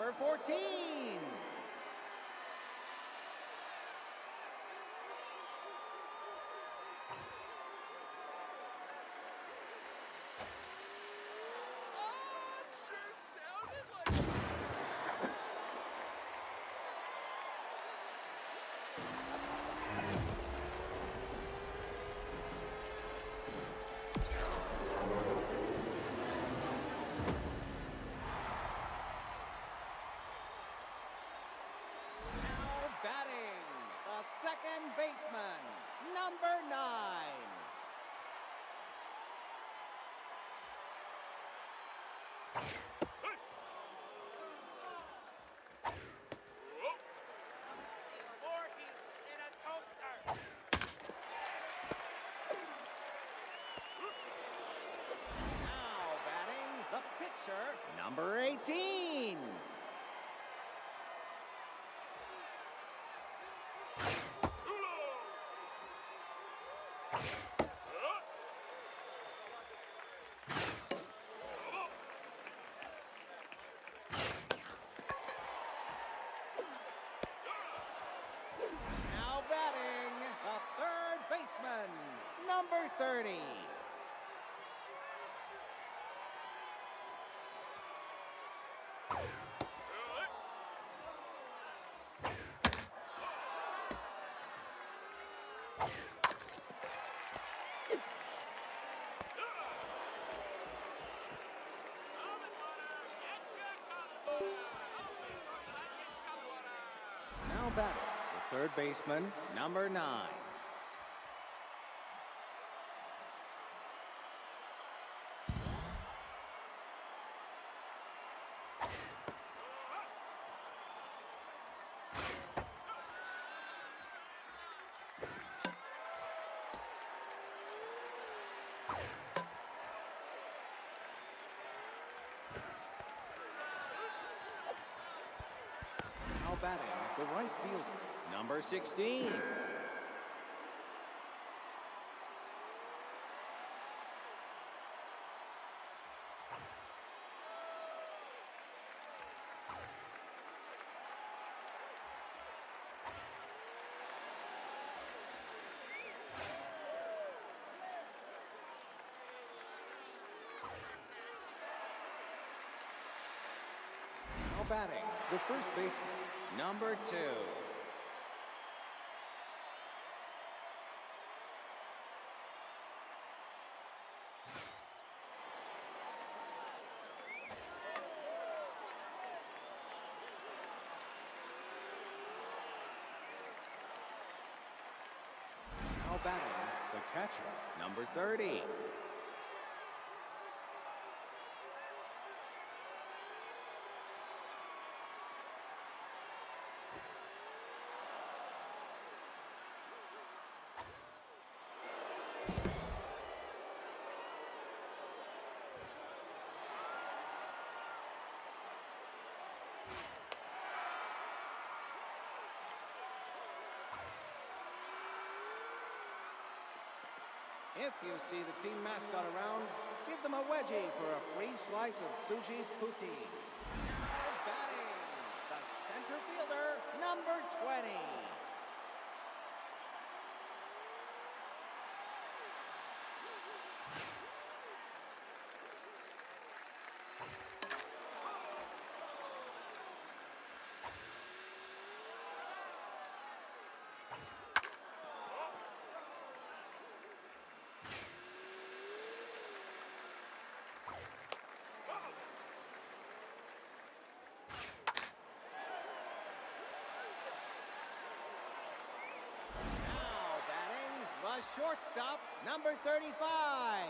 number 14. Batting, the second baseman, number 9. More heat in a toaster. Now batting, the pitcher, number 18. Now batting, the third baseman, number 30. Now batting, the third baseman, number 9. Now batting, the right fielder, number 16. Now batting, the first baseman, number 2. Now batting, the catcher, number 30. If you see the team mascot around, give them a wedgie for a free slice of sushi poutine. Now batting, the center fielder, number 20. The shortstop, number 35.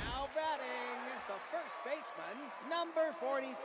Now batting, the first baseman, number 43.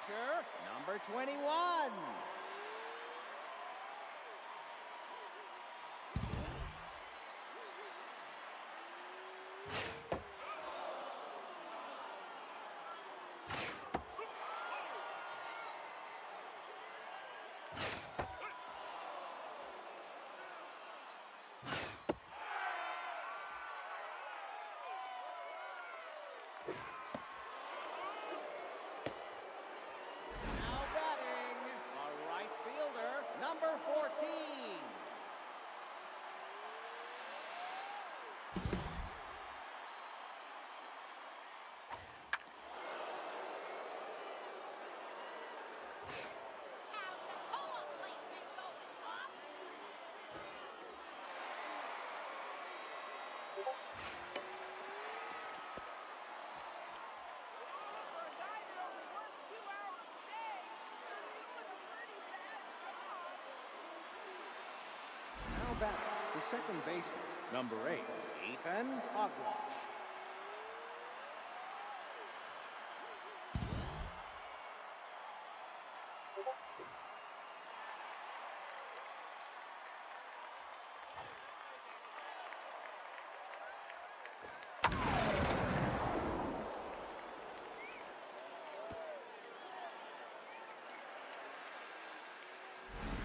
pitcher, number 21. Now batting, a right fielder, number 14. How's the co-op placement going, Pop? For a guy that only works 2 hours a day, you're doing a pretty bad job. Now batting, the second baseman, number 8, Ethan Hogwash.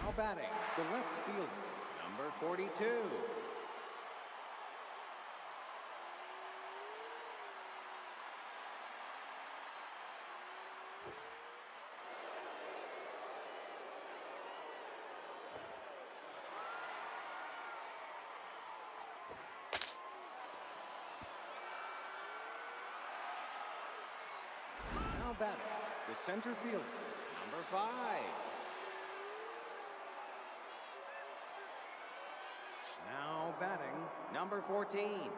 Now batting, the left fielder, number 42. Now batting, the center fielder, number 5. Now batting, number 14.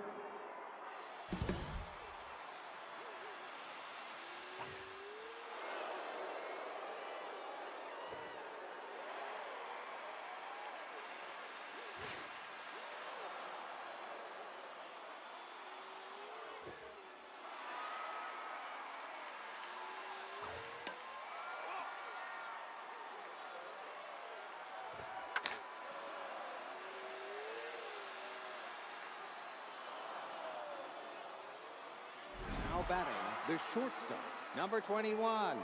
Now batting, the shortstop, number 21.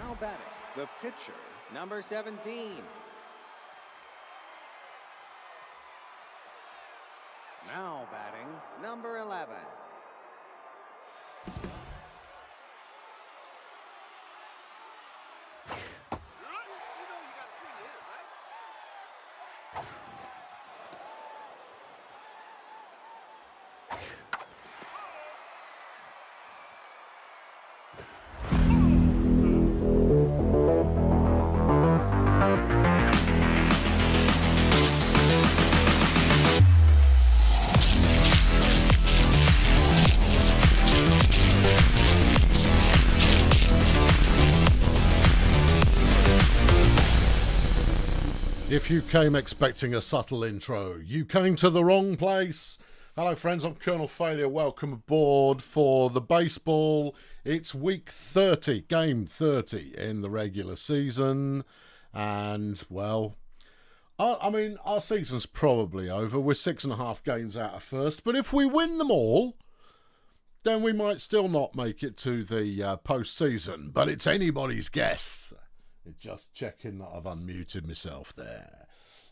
Now batting, the pitcher, number 17. Now batting, number 11. You know you gotta swing to hit it, right? If you came expecting a subtle intro, you came to the wrong place. Hello friends, I'm Colonel Failure. Welcome aboard for the baseball. It's week 30, game 30 in the regular season. And, well, I mean, our season's probably over. We're 6.5 games out of first. But if we win them all, then we might still not make it to the post-season. But it's anybody's guess. Just checking that I've unmuted myself there.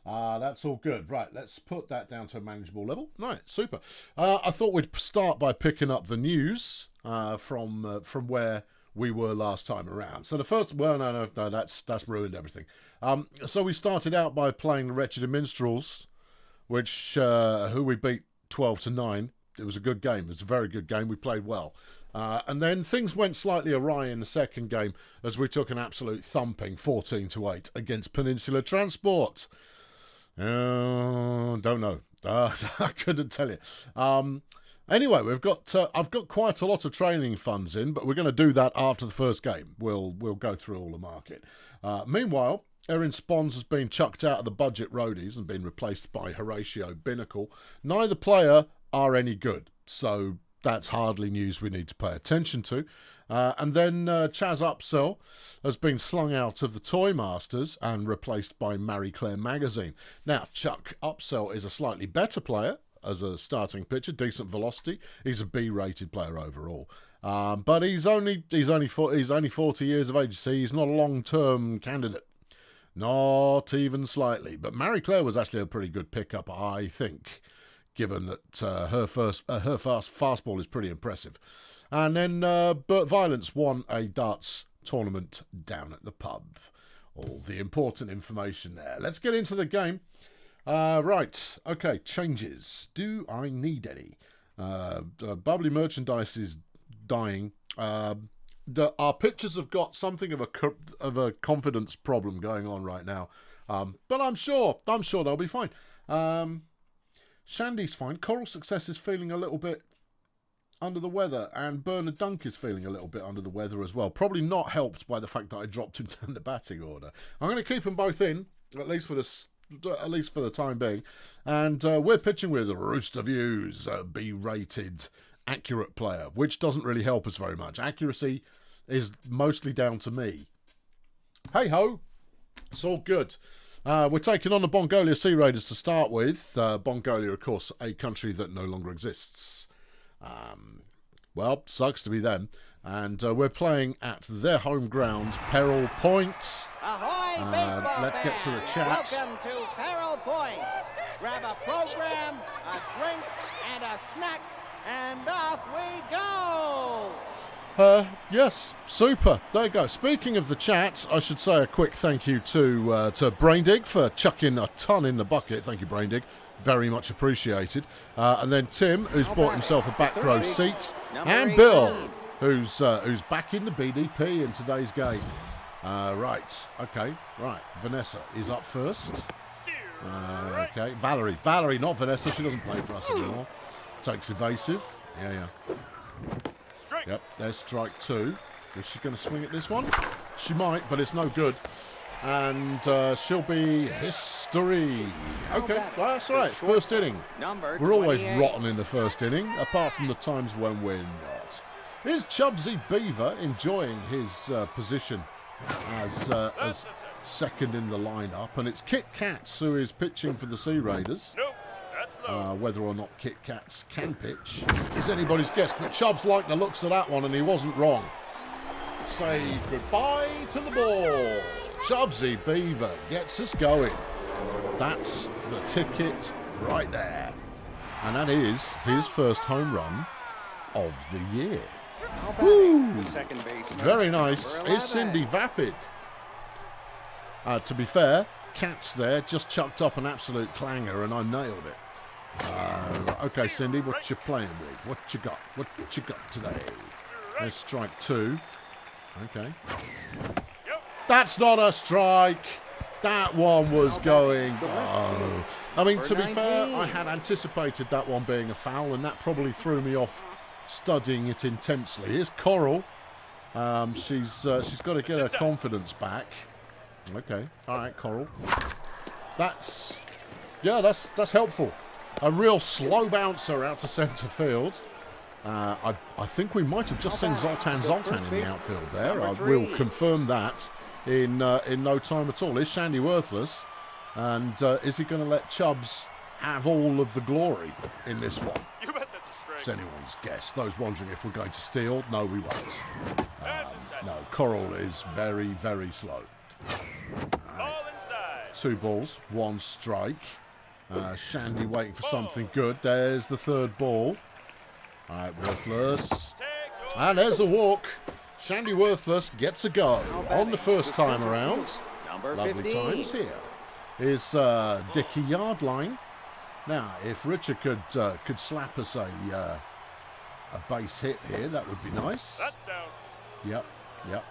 That's all good. Right, let's put that down to a manageable level. Right, super. I thought we'd start by picking up the news from where we were last time around. So the first, well, no, that's ruined everything. So we started out by playing the Wretched Minstrels who we beat 12-9. It was a good game. It was a very good game. We played well. And then things went slightly awry in the second game as we took an absolute thumping 14-8 against Peninsula Transport. Don't know. I couldn't tell you. Anyway, I've got quite a lot of training funds in, but we're going to do that after the first game. We'll go through all the market. Meanwhile, Erin Spons has been chucked out of the budget roadies and been replaced by Horatio Binnacle. Neither player are any good, so that's hardly news we need to pay attention to. And then Chaz Upsell has been slung out of the Toy Masters and replaced by Marie Claire Magazine. Now, Chuck Upsell is a slightly better player as a starting pitcher, decent velocity. He's a B-rated player overall. But he's only 40 years of age, see. He's not a long-term candidate. Not even slightly. But Marie Claire was actually a pretty good pickup, I think, given that her fastball is pretty impressive. And then Burt Violence won a darts tournament down at the pub. All the important information there. Let's get into the game. Right, okay, changes. Do I need any? Bubbly merchandise is dying. Our pitchers have got something of a confidence problem going on right now. But I'm sure they'll be fine. Shandy's fine. Coral Success is feeling a little bit under the weather, and Bernard Dunk is feeling a little bit under the weather as well. Probably not helped by the fact that I dropped him down the batting order. I'm going to keep them both in, at least for the time being. And we're pitching with Rooster Views, a B-rated, accurate player, which doesn't really help us very much. Accuracy is mostly down to me. Hey-ho, it's all good. We're taking on the Bongolia Sea Raiders to start with. Bongolia, of course, a country that no longer exists. Well, sucks to be them. And we're playing at their home ground, Peril Point. Ahoy, baseball let's get to the fans. chat. Welcome to Peril Point. Grab a program, a drink, and a snack, and off we go. Yes, super. There you go. Speaking of the chat, I should say a quick thank you to Braindig for chucking a ton in the bucket. Thank you, Braindig. Very much appreciated. And then Tim, who's bought himself a back row seat, and Bill, who's back in the BDP in today's game. Right. Okay. Right. Vanessa is up first. Okay. Valerie, not Vanessa. She doesn't play for us anymore. Takes evasive. Yeah. Yep, there's strike two. Is she going to swing at this one? She might, but it's no good. And she'll be history. Okay, well, that's all right. First inning. We're always rotten in the first inning, apart from the times when we're not. Is Chubsy Beaver enjoying his position as second in the lineup? And it's Kit Kats who is pitching for the Sea Raiders. Whether or not Kit Kats can pitch is anybody's guess, but Chubbs liked the looks of that one and he wasn't wrong. Say goodbye to the ball. Chubbsy Beaver gets us going. That's the ticket right there. And that is his first home run of the year. Woo! Very nice. Is Cindy Vapid. To be fair, Kat's there just chucked up an absolute clanger and I nailed it. Okay, Cindy, what you playing with? What you got? What you got today? There's strike two. Okay. That's not a strike. That one was going. Oh. I mean, to be fair, I had anticipated that one being a foul, and that probably threw me off studying it intensely. Here's Coral. She's got to get her confidence back. Okay. All right, Coral. That's helpful. A real slow bouncer out to centre field. I think we might have just seen Zoltan in the outfield there. I will confirm that in no time at all. Is Shandy worthless? And is he going to let Chubbs have all of the glory in this one? It's anyone's guess. Those wondering if we're going to steal, no, we won't. No, Coral is very, very slow. Two balls, one strike. Shandy waiting for something good. There's the third ball. All right, Worthless. And there's a walk. Shandy Worthless gets a go on the first time around. Lovely times here. Is Dickie Yardline. Now, if Richard could slap us a base hit here, that would be nice. That's down. Yep, yep.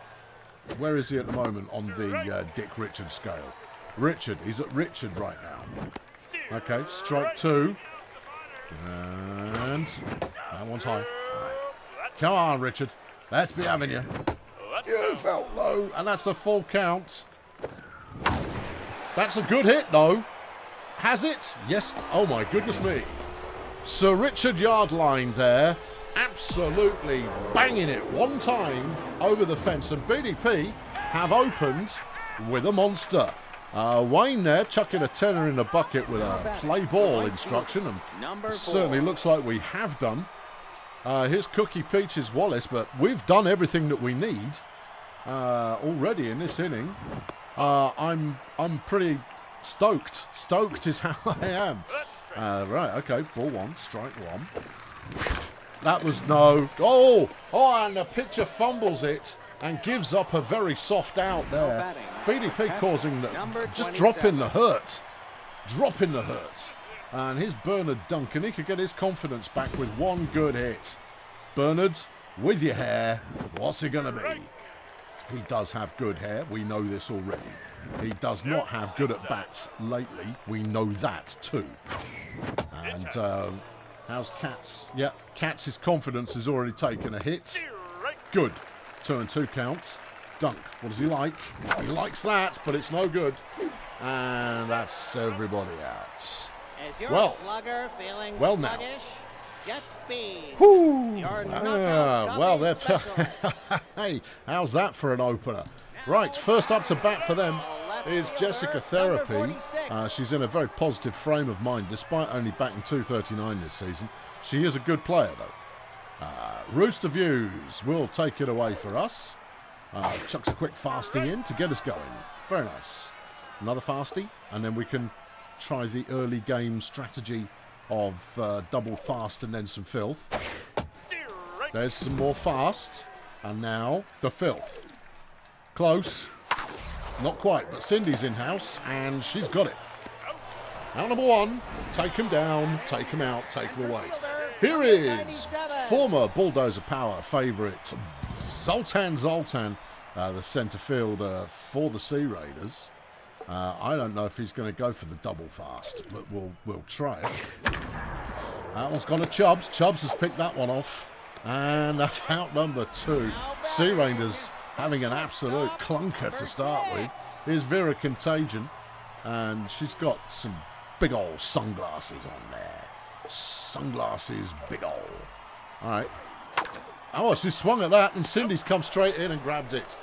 Where is he at the moment on the Dick Richard scale? Richard, he's at Richard right now. Okay, strike 2. And that one's high. Come on, Richard. Let's be having you. You felt low, and that's a full count. That's a good hit, though. Has it? Yes. Oh, my goodness me. Sir Richard Yardline there, absolutely banging it one time over the fence. And BDP have opened with a monster. Wayne there chucking a tenner in the bucket with a play ball instruction. And certainly looks like we have done. Here's Cookie Peaches Wallace, but we've done everything that we need already in this inning. I'm pretty stoked. Stoked is how I am. Right, okay, ball 1, strike 1. That was no. Oh, and the pitcher fumbles it and gives up a very soft out there. BDP causing the just dropping the hurt. Dropping the hurt. And here's Bernard Duncan. He could get his confidence back with one good hit. Bernard, with your hair, what's it going to be? He does have good hair. We know this already. He does not have good at bats lately. We know that too. And how's Katz? Yeah, Katz's confidence has already taken a hit. Good. 2 and 2 counts. Dunk. What does he like? He likes that, but it's no good. And that's everybody out. Is your slugger feeling now. sluggish? Get beat. Whoo! Your Well, they're specialist. hey, how's that for an opener? Right, first up to bat for them is Jessica Therapy. She's in a very positive frame of mind, despite only batting .239 this season. She is a good player, though. Rooster Views will take it away for us. Chucks a quick fasting in to get us going. Very nice. Another fasty, and then we can try the early game strategy of double fast and then some filth. There's some more fast, and now the filth. Close. Not quite, but Cindy's in-house, and she's got it. Out number 1. Take him down, take him out, take him away. Here is former Bulldozer Power favourite Zoltan, the centre fielder for the Sea Raiders. I don't know if he's going to go for the double fast, but we'll try it. That one's gone to Chubbs. Chubbs has picked that one off. And that's out number 2. Sea Raiders having an absolute clunker to start with. Here's Vera Contagion. And she's got some big old sunglasses on there. Sunglasses, big old. All right. Oh, she swung at that, and Cindy's come straight in and grabbed it.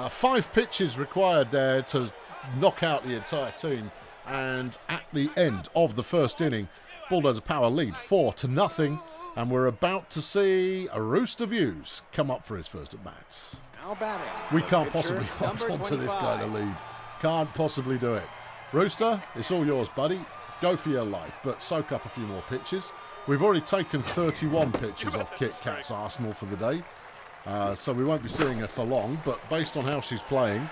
5 pitches required there to knock out the entire team. And at the end of the first inning, Bulldozer Power lead 4-0. And we're about to see a Rooster Views come up for his first at bat. Now batting. We can't possibly hold on to this kind of lead. Can't possibly do it. Rooster, it's all yours, buddy. Go for your life, but soak up a few more pitches. We've already taken 31 pitches off Kit Kat's arsenal for the day. So we won't be seeing her for long, but based on how she's playing,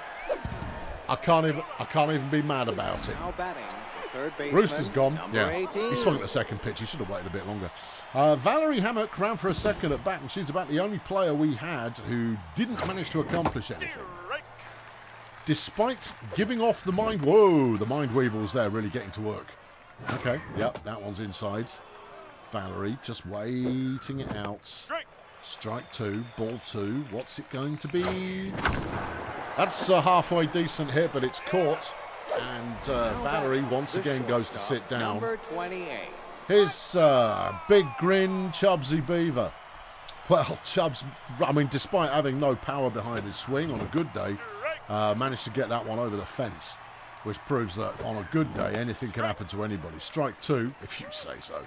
I can't even be mad about it. Now batting. Third baseman, Rooster's gone. Yeah, 18. he swung at the second pitch. He should have waited a bit longer. Valerie Hammock ran for a second at bat, and she's about the only player we had who didn't manage to accomplish anything. Despite giving off the mind... Whoa, the mind weevils there really getting to work. Okay, yep, that one's inside. Valerie just waiting it out. Strike 2, ball 2. What's it going to be? That's a halfway decent hit, but it's caught. And Valerie once again goes to sit down. Number 28. Here's big grin Chubbsy Beaver. Well, Chubbs, I mean, despite having no power behind his swing on a good day, managed to get that one over the fence, which proves that on a good day, anything can happen to anybody. Strike 2, if you say so.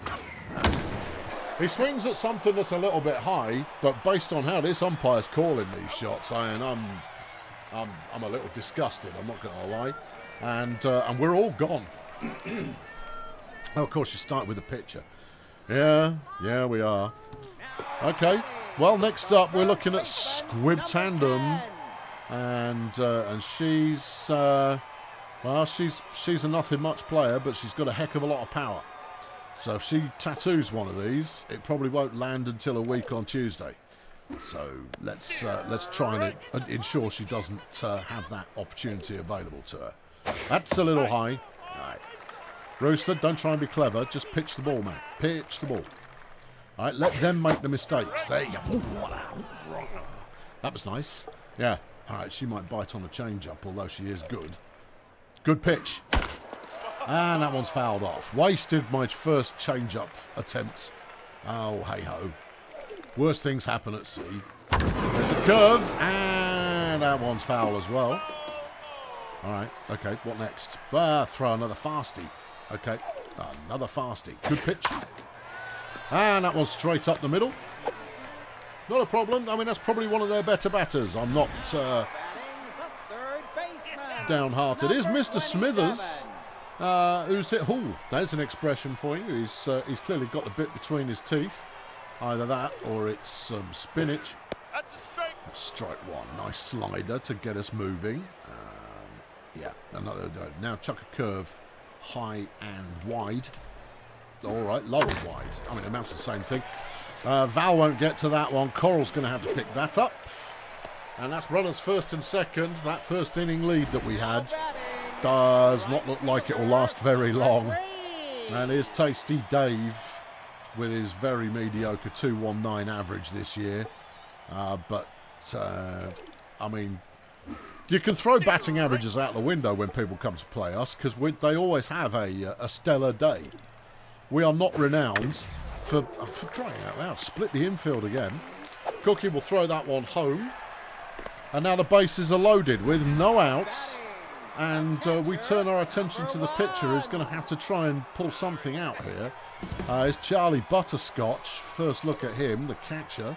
He swings at something that's a little bit high, but based on how this umpire's calling these shots, I'm a little disgusted, I'm not going to lie. And we're all gone. Oh, of course, you start with the pitcher. Yeah, we are. Okay, well, next up, we're looking at Squib Tandem. And she's a nothing much player, but she's got a heck of a lot of power. So if she tattoos one of these, it probably won't land until a week on Tuesday. So let's try and ensure she doesn't have that opportunity available to her. That's a little high. All right. Rooster, don't try and be clever. Just pitch the ball, man. Pitch the ball. All right, let them make the mistakes. There you go. That was nice. Yeah. All right, she might bite on a change-up, although she is good. Good pitch. And that one's fouled off. Wasted my first change-up attempt. Oh, hey-ho. Worst things happen at sea. There's a curve, and that one's foul as well. All right, okay, what next? Throw another fasty. Okay, another fasty. Good pitch. And that one's straight up the middle. Not a problem. I mean, that's probably one of their better batters. I'm not downhearted. It is Mr. Smithers who's hit. Oh, there's an expression for you. He's clearly got the bit between his teeth. Either that or it's some spinach. That's a strike. Strike one. Nice slider to get us moving. Yeah, another. Now chuck a curve high and wide. All right, low and wide. I mean, it amounts to the same thing. Val won't get to that one. Coral's going to have to pick that up. And that's runners first and second. That first inning lead that we had does not look like it will last very long. And here's Tasty Dave with his very mediocre 219 average this year. But, I mean, you can throw batting averages out the window when people come to play us because they always have a stellar day. We are not renowned for crying out loud. Split the infield again. Cookie will throw that one home. And now the bases are loaded with no outs. And we turn our attention to the pitcher who's going to have to try and pull something out here. It's Charlie Butterscotch. First look at him, the catcher.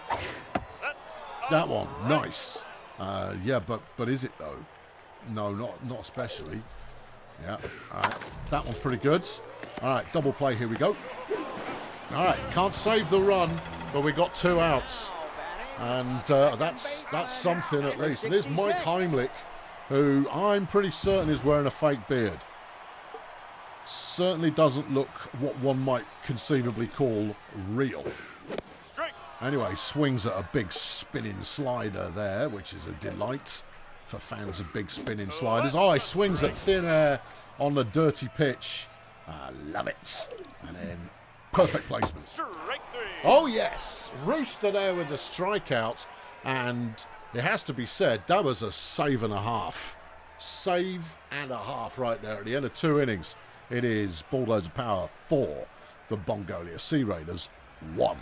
That one, nice. Yeah, but is it though? No, not especially. Yeah, all right. That one's pretty good. All right, double play, here we go. All right, can't save the run, but we got 2 outs. And that's something at least. And there's Mike Heimlich, who I'm pretty certain is wearing a fake beard. Certainly doesn't look what one might conceivably call real. Anyway, swings at a big spinning slider there, which is a delight for fans of big spinning sliders. Oh, he swings at thin air on the dirty pitch. I love it. And then perfect placement. Oh, yes. Rooster there with the strikeout. And it has to be said, that was a save and a half. Save and a half right there at the end of 2 innings. It is Bulldozer Power 4, the Bongolia Sea Raiders 1.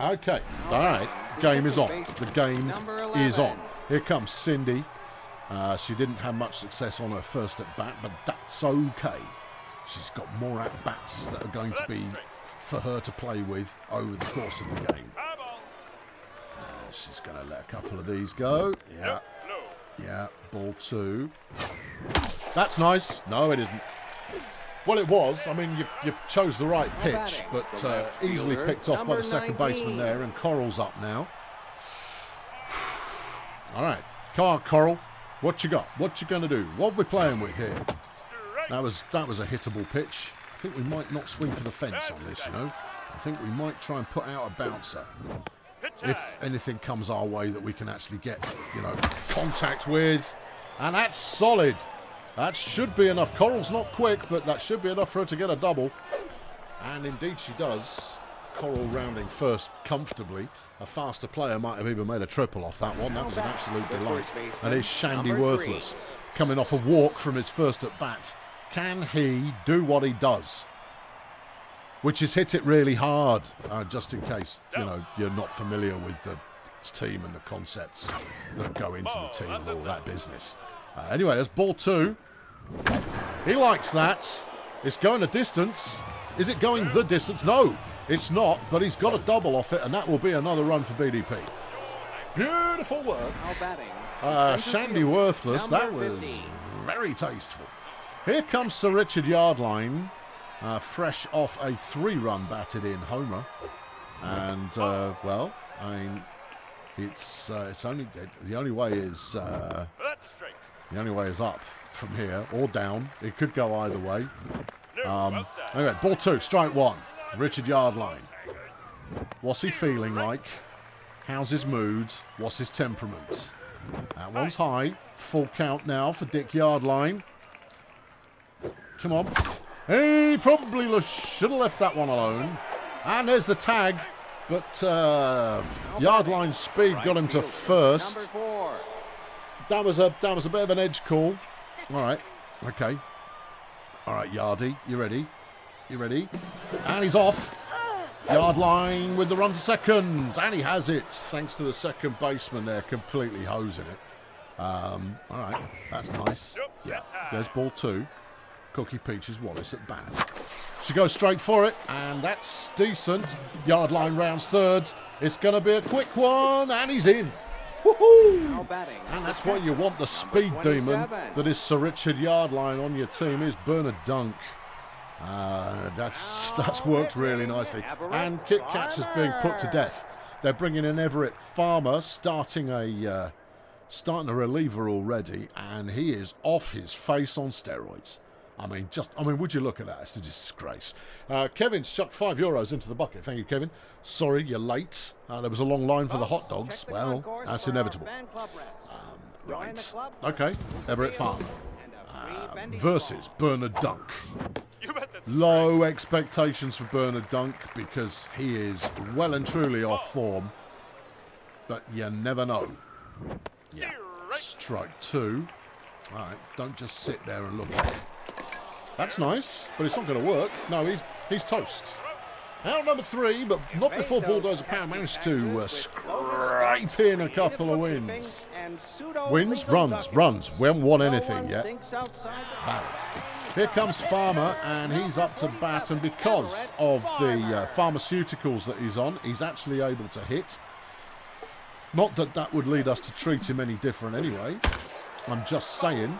Okay, all right, game is on. The game is on. Here comes Cindy. She didn't have much success on her first at-bat, but that's okay. She's got more at-bats that are going to be for her to play with over the course of the game. She's going to let a couple of these go. Yeah, yeah, ball 2. That's nice. No, it isn't. Well, it was. I mean, you chose the right pitch, but easily picked off by the second baseman there, and Coral's up now. All right. Come on, Coral. What you got? What you going to do? What are we playing with here? That was a hittable pitch. I think we might not swing for the fence on this, you know. I think we might try and put out a bouncer. If anything comes our way that we can actually get, you know, contact with. And that's solid. That should be enough. Coral's not quick, but that should be enough for her to get a double. And indeed she does. Coral rounding first comfortably. A faster player might have even made a triple off that one. That was an absolute delight. And here's Shandy Worthless coming off a walk from his first at bat. Can he do what he does? Which is hit it really hard. Just in case, you know, you're not familiar with the team and the concepts that go into the team and all that business. Anyway, there's ball 2. He likes that. It's going a distance. Is it going the distance? No, it's not, but he's got a double off it, and that will be another run for BDP. Beautiful work. Shandy Worthless, that was very tasteful. Here comes Sir Richard Yardline, fresh off a 3-run batted in homer. And, well, I mean, it's only, the only way is... the only way is up from here, or down. It could go either way. Anyway, ball 2, strike 1. Richard Yardline. What's he feeling like? How's his mood? What's his temperament? That one's high. Full count now for Dick Yardline. Come on. He probably should have left that one alone. And there's the tag. But Yardline's speed got him to first. That was a bit of an edge call. All right. Okay. All right, Yardy. You ready? You ready? And he's off. Yardline with the run to second. And he has it. Thanks to the second baseman there completely hosing it. All right. That's nice. Yeah. There's ball 2. Cookie Peaches Wallace at bat. She goes straight for it, and that's decent. Yardline rounds third. It's going to be a quick one, and he's in. Woohoo! And that's what you want, the speed demon that is Sir Richard Yardline on your team is Bernard Dunk. That's worked really nicely. And Kit Katz is being put to death. They're bringing in Everett Farmer, starting a reliever already, and he is off his face on steroids. I mean, would you look at that? It's a disgrace. Kevin's chucked €5 into the bucket. Thank you, Kevin. Sorry, you're late. There was a long line for the hot dogs. Well, that's inevitable. Right. Okay, Everett Farmer versus Bernard Dunk. Low expectations for Bernard Dunk because he is well and truly off form. But you never know. Yeah. Strike 2. All right, don't just sit there and look at it. That's nice, but it's not going to work. No, he's toast. Out number 3, but not before Bulldozer Power managed to scrape in a couple of wins. Wins? Runs. We haven't won anything yet. Valid. Here comes Farmer, and he's up to bat, and because of the pharmaceuticals that he's on, he's actually able to hit. Not that that would lead us to treat him any different anyway. I'm just saying.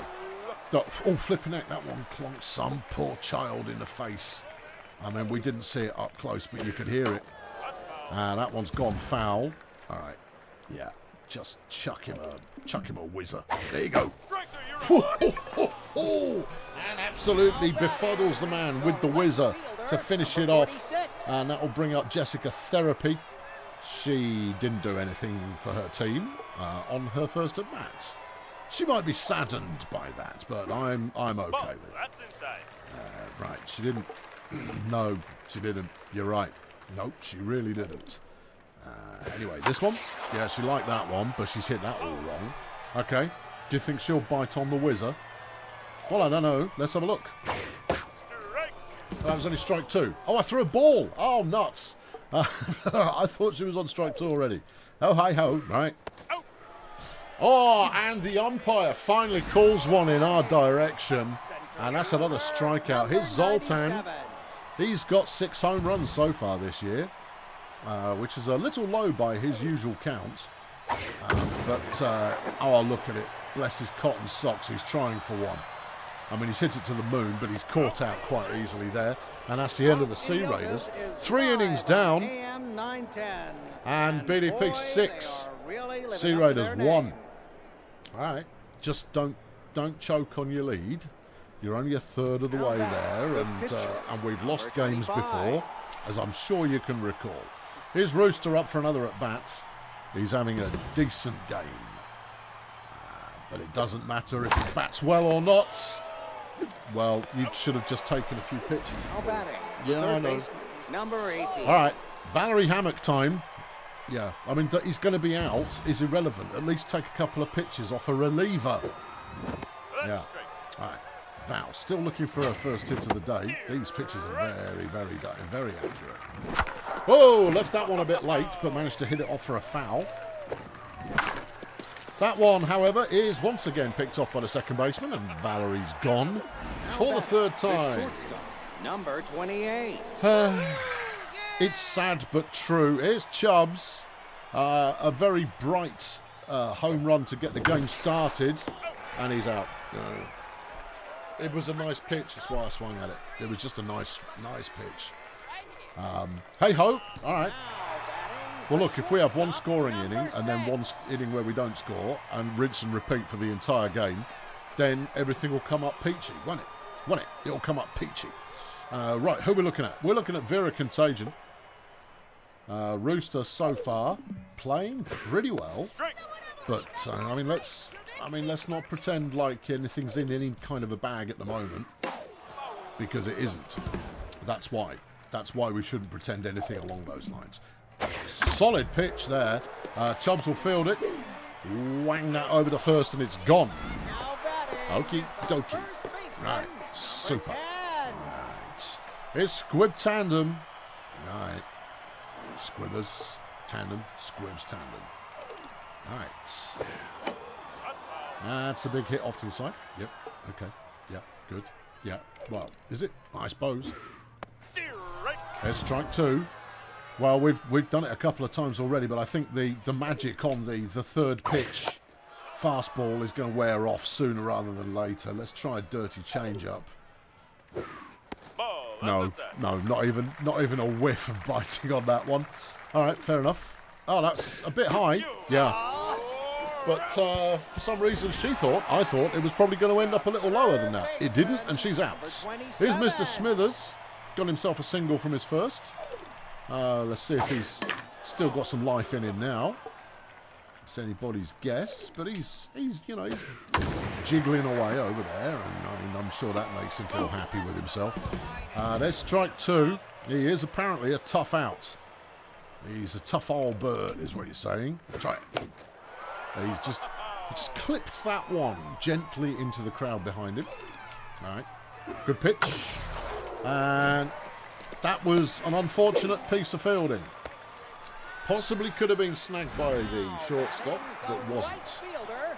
Oh, flipping heck, that one clonked some poor child in the face. I mean, we didn't see it up close, but you could hear it. That one's gone foul. All right, yeah, just chuck him a whizzer. There you go. And absolutely befuddles the man with the whizzer to finish it off. And that will bring up Jessica Therapy. She didn't do anything for her team on her first at bat. She might be saddened by that, but I'm okay with it. That's inside. Right, she didn't. No, she didn't. You're right. Nope, she really didn't. Anyway, this one? Yeah, she liked that one, but she's hit that all wrong. Okay, do you think she'll bite on the whizzer? Well, I don't know. Let's have a look. Strike. That was only strike 2. Oh, I threw a ball. Oh, nuts. I thought she was on strike 2 already. Oh, hi-ho. Right. Oh, and the umpire finally calls one in our direction. And that's another strikeout. Here's Zoltan. He's got 6 home runs so far this year, which is a little low by his usual count. Oh, look at it. Bless his cotton socks. He's trying for one. I mean, he's hit it to the moon, but he's caught out quite easily there. And that's the end of the Sea Raiders. 3 innings down. And BDP 6. Sea Raiders 1. All right, just don't choke on your lead. You're only a third of the way there, and we've lost games before, as I'm sure you can recall. Here's Rooster up for another at bat. He's having a decent game, but it doesn't matter if he bats well or not. Well, you should have just taken a few pitches. Yeah, I know. Number 18. All right, Valerie Hammock time. Yeah, I mean, he's going to be out is irrelevant. At least take a couple of pitches off a reliever. Yeah. All right. Val, still looking for her first hit of the day. These pitches are very accurate. Oh, left that one a bit late, but managed to hit it off for a foul. That one, however, is once again picked off by the second baseman, and Valerie's gone for the third time. Number 28. It's sad but true. Here's Chubbs. A very bright home run to get the game started. And he's out. It was a nice pitch. That's why I swung at it. It was just a nice pitch. Hey-ho. All right. Well, look, if we have one scoring inning and then one inning where we don't score and rinse and repeat for the entire game, then everything will come up peachy, won't it? It'll come up peachy. Right, who are we looking at? We're looking at Vera Contagion. Rooster so far playing pretty well, but I mean let's not pretend like anything's in any kind of a bag at the moment, because it isn't. That's why we shouldn't pretend anything along those lines. Solid pitch there. Chubbs will field it. Wang that over to first and it's gone. Okie dokie. Right, super. Right. It's Squib Tandem. Right. Squibbers Tandem. Squibs Tandem. Right. That's a big hit off to the side. Yep. Okay. Yeah. Good. Yeah. Well, is it? I suppose. There's strike two. Well, we've done it a couple of times already, but I think the magic on the third pitch fastball is going to wear off sooner rather than later. Let's try a dirty change-up. No, not even a whiff of biting on that one. All right, fair enough. Oh, that's a bit high. Yeah. But for some reason I thought it was probably going to end up a little lower than that. It didn't, and she's out. Here's Mr. Smithers. Got himself a single from his first. Let's see if he's still got some life in him now. It's anybody's guess, but he's jiggling away over there, and I'm sure that makes him feel happy with himself. There's strike two. He is apparently a tough out. He's a tough old bird, is what you're saying. Try it. He just clipped that one gently into the crowd behind him. All right, good pitch, and that was an unfortunate piece of fielding. Possibly could have been snagged by the shortstop, but wasn't.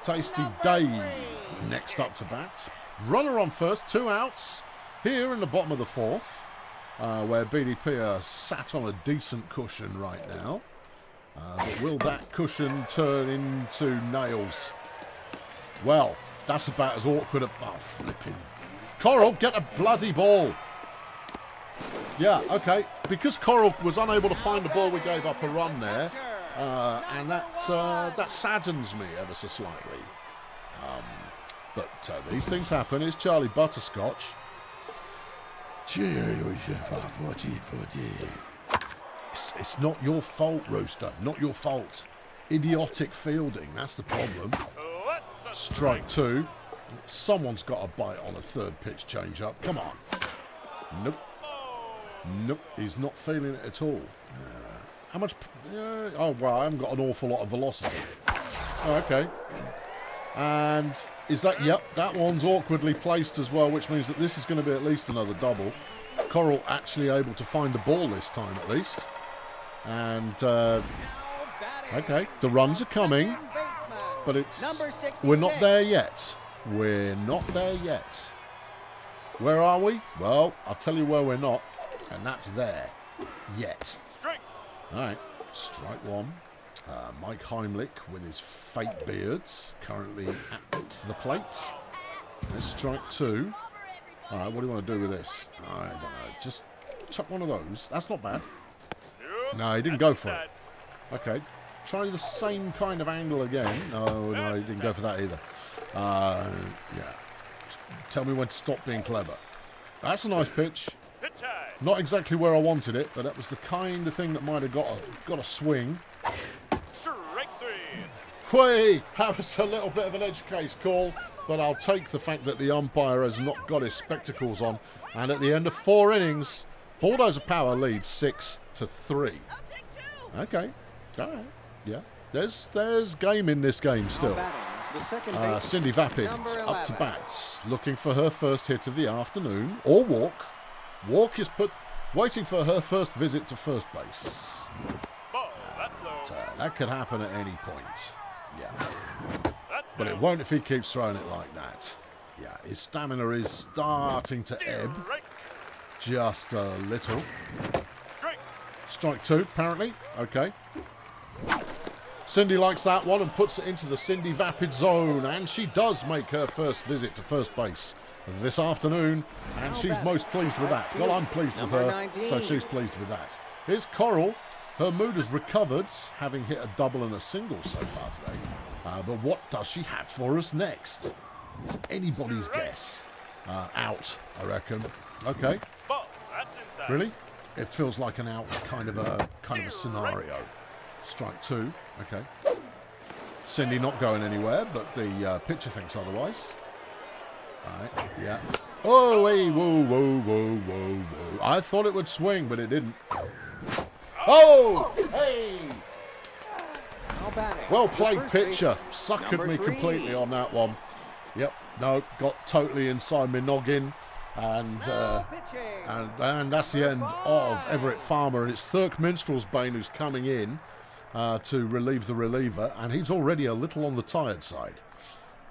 Tasty Dave next up to bat. Runner on first, 2 outs here in the bottom of the fourth, where BDP are sat on a decent cushion right now. But will that cushion turn into nails? Well, that's about as awkward as... Oh, flipping. Coral, get a bloody ball. Yeah, okay. Because Coral was unable to find the ball, we gave up a run there. And that saddens me ever so slightly. But these things happen. It's Charlie Butterscotch. It's not your fault, Rooster. Not your fault. Idiotic fielding. That's the problem. Strike two. Someone's got a bite on a third pitch change-up. Come on. Nope. Nope. He's not feeling it at all. How much... oh, well, I haven't got an awful lot of velocity. Oh, okay. And is that... Yep, that one's awkwardly placed as well, which means that this is going to be at least another double. Coral actually able to find the ball this time, at least. And... okay, the runs are coming. But it's... We're not there yet. We're not there yet. Where are we? Well, I'll tell you where we're not. And that's there. Yet. Alright, strike one. Mike Heimlich with his fake beards currently at the plate. There's strike two. Alright, what do you want to do with this? I don't know. Just chuck one of those. That's not bad. No, he didn't go for it. Okay. Try the same kind of angle again. No, he didn't go for that either. Yeah. Tell me when to stop being clever. That's a nice pitch. Not exactly where I wanted it, but that was the kind of thing that might have got a swing. Strike three. Whey! That was a little bit of an edge case call, but I'll take the fact that the umpire has not got his spectacles on. And at the end of 4 innings, Bulldozer Power leads 6-3. Okay. All right. Yeah. There's game in this game still. Cindy Vapid up to bat, looking for her first hit of the afternoon, or walk. Walk is waiting for her first visit to first base. That could happen at any point. Yeah. But it won't if he keeps throwing it like that. Yeah, his stamina is starting to ebb. Just a little. Strike two, apparently. Okay. Cindy likes that one and puts it into the Cindy Vapid zone. And she does make her first visit to first base this afternoon. And she's most pleased with that. Well, I'm pleased with her, so she's pleased with that. Here's Coral. Her mood has recovered, having hit a double and a single so far today. But what does she have for us next? It's anybody's guess. Out, I reckon. Okay. Really? It feels like an out kind of a scenario. Strike 2. Okay. Cindy not going anywhere, but the pitcher thinks otherwise. All right. Yeah. Oh, hey, whoa, whoa, whoa, whoa, whoa. I thought it would swing, but it didn't. Oh! Hey! Well played, pitcher. Suckered me completely on that one. Yep. No, got totally inside my noggin. And that's the end of Everett Farmer. And it's Thurk Minstrelsbane who's coming in to relieve the reliever. And he's already a little on the tired side.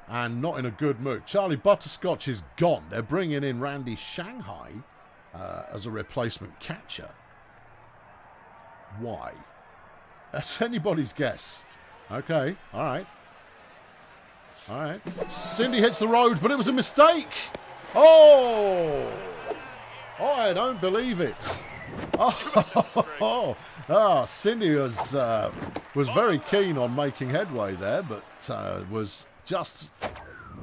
And not in a good mood. Charlie Butterscotch is gone. They're bringing in Randy Shanghai as a replacement catcher. Why? That's anybody's guess. Okay, all right. All right. Cindy hits the road, but it was a mistake. Oh! Oh, I don't believe it. Oh, Cindy was very keen on making headway there, but was just...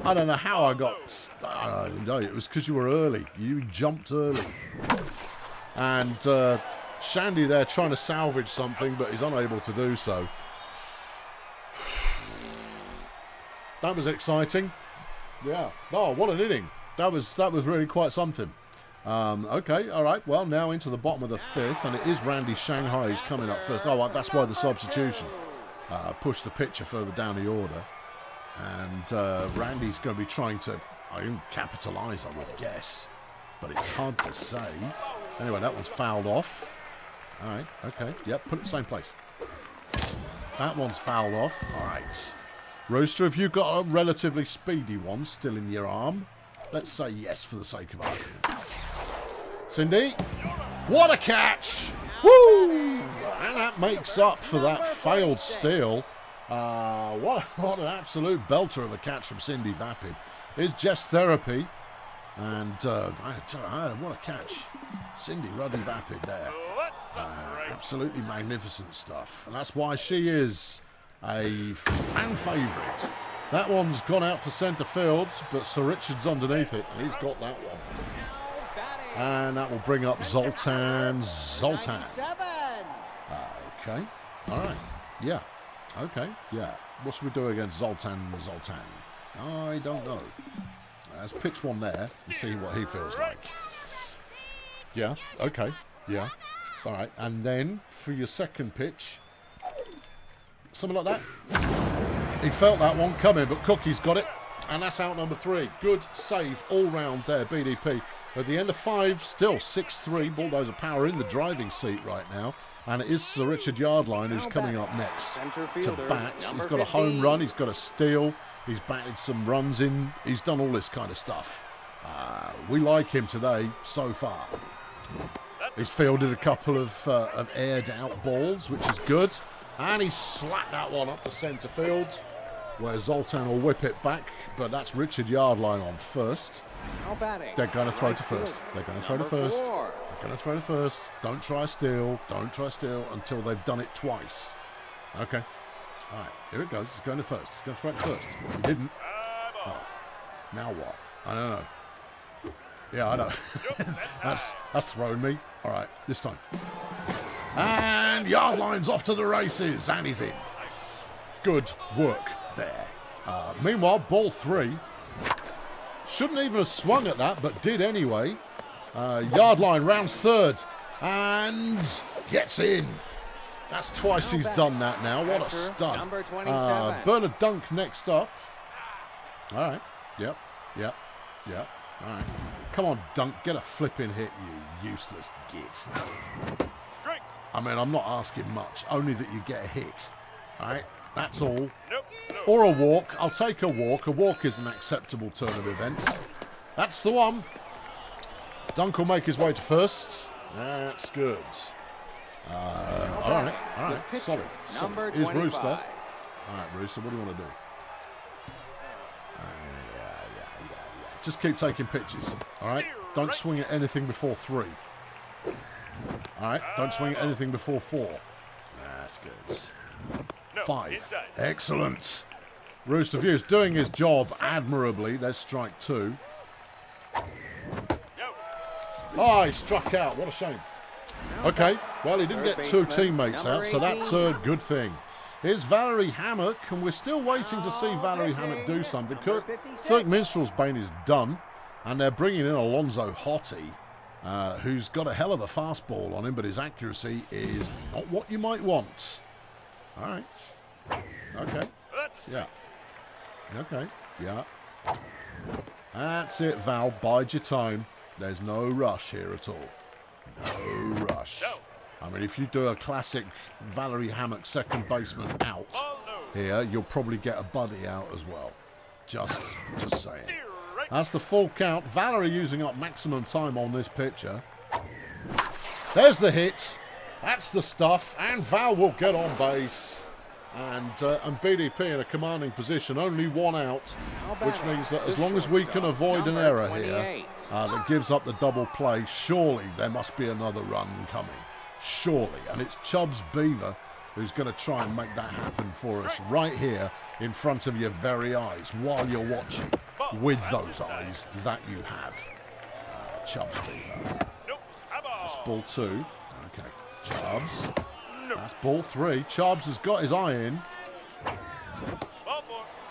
I don't know how I got... I don't know, it was because you were early. You jumped early. And Shandy there trying to salvage something, but he's unable to do so. That was exciting. Yeah. Oh, what an inning. That was really quite something. Okay, all right. Well, now into the bottom of the 5th, and it is Randy Shanghai who's coming up first. Oh, well, that's why the substitution pushed the pitcher further down the order. And Randy's going to be trying to capitalise, I would guess. But it's hard to say. Anyway, that one's fouled off. All right, okay. Yep, put it in the same place. That one's fouled off. All right. Rooster, have you got a relatively speedy one still in your arm? Let's say yes for the sake of argument. Cindy. What a catch! Woo! And that makes up for that failed steal. What an absolute belter of a catch from Cindy Vapid. It's just therapy. And what a catch. Cindy Ruddy Vapid there. Absolutely magnificent stuff. And that's why she is a fan favourite. That one's gone out to centre fields, but Sir Richard's underneath it, and he's got that one. And that will bring up Zoltan. Okay. All right. Yeah. Okay. Yeah. What should we do against Zoltan? I don't know. Let's pitch one there and see what he feels like. Yeah. Okay. Yeah. All right. And then for your second pitch, something like that. He felt that one coming, but Cookie's got it. And that's out number 3. Good save all round there, BDP. At the end of 5, still 6-3. Bulldozer Power in the driving seat right now. And it is Sir Richard Yardline who's coming up next to bat. He's got a home run. He's got a steal. He's batted some runs in. He's done all this kind of stuff. We like him today so far. He's fielded a couple of aired out balls, which is good. And he slapped that one up to centre field, where Zoltan will whip it back, but that's Richard Yardline on first. They're going to throw to first. They're going to throw to first. They're going to throw to first. Don't try a steal. Don't try a steal until they've done it twice. Okay. All right, here it goes. He's going to first. He's going to throw it first. He didn't. Oh. Now what? I don't know. Yeah, I know. that's thrown me. All right, this time. And Yardline's off to the races, and he's in. Good work there. Meanwhile, ball 3. Shouldn't even have swung at that, but did anyway. Yardline rounds third and gets in. That's twice he's done that now. What a stud. Bernard Dunk next up. All right. Yep. All right. Come on, Dunk. Get a flipping hit, you useless git. I mean, I'm not asking much. Only that you get a hit. All right. That's all. Or a walk. I'll take a walk. A walk is an acceptable turn of events. That's the one. Dunk will make his way to first. That's good. All right. Solid. Here's Rooster. All right, Rooster, what do you want to do? Yeah. Just keep taking pitches. All right. Don't swing at anything before 3. All right. Don't swing at anything before 4. That's good. 5. Excellent. Rooster View's doing his job admirably. There's strike 2. Oh, he struck out. What a shame. Okay, well, he didn't get two teammates out, so that's a good thing. Here's Valerie Hammock, and we're still waiting to see Valerie Hammock do something. Third Minstrel's Bane is done, and they're bringing in Alonzo Hottie, who's got a hell of a fastball on him, but his accuracy is not what you might want. All right. Okay. Yeah. Okay. Yeah. That's it, Val. Bide your time. There's no rush here at all. No rush. I mean, if you do a classic Valerie Hammock second baseman out here, you'll probably get a buddy out as well. Just saying. That's the full count. Valerie using up maximum time on this pitcher. There's the hit. That's the stuff. And Val will get on base. And BDP in a commanding position. Only one out, which means that as long as we can avoid an error here that gives up the double play, surely there must be another run coming. Surely. And it's Chubbs Beaver who's going to try and make that happen for us right here in front of your very eyes while you're watching with those eyes that you have. Chubbs Beaver. That's ball 2. Okay. Chubbs. That's ball 3. Chubbs has got his eye in.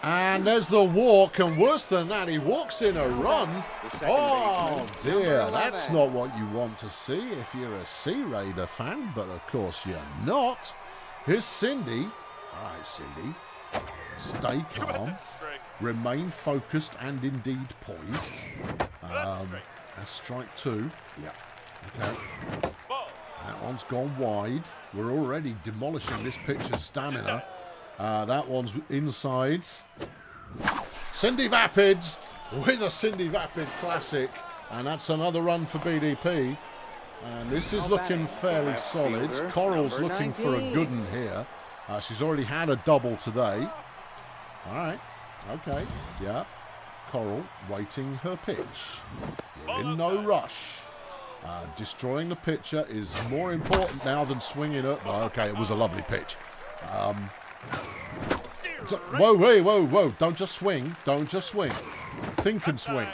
And there's the walk, and worse than that, he walks in a run. Oh dear, that's not what you want to see if you're a Sea Raider fan, but of course you're not. Here's Cindy. All right, Cindy. Stay calm. Remain focused and indeed poised. That's strike 2. Yeah. Okay. That one's gone wide. We're already demolishing this pitcher's stamina. That one's inside. Cindy Vapids with a Cindy Vapid classic. And that's another run for BDP. And this is looking fairly solid. Coral's looking for a good one here. She's already had a double today. All right. Okay. Yeah. Coral waiting her pitch. We're in no rush. Destroying the pitcher is more important now than swinging it. Well, okay, it was a lovely pitch. Whoa. Don't just swing. Don't just swing. Think and swing.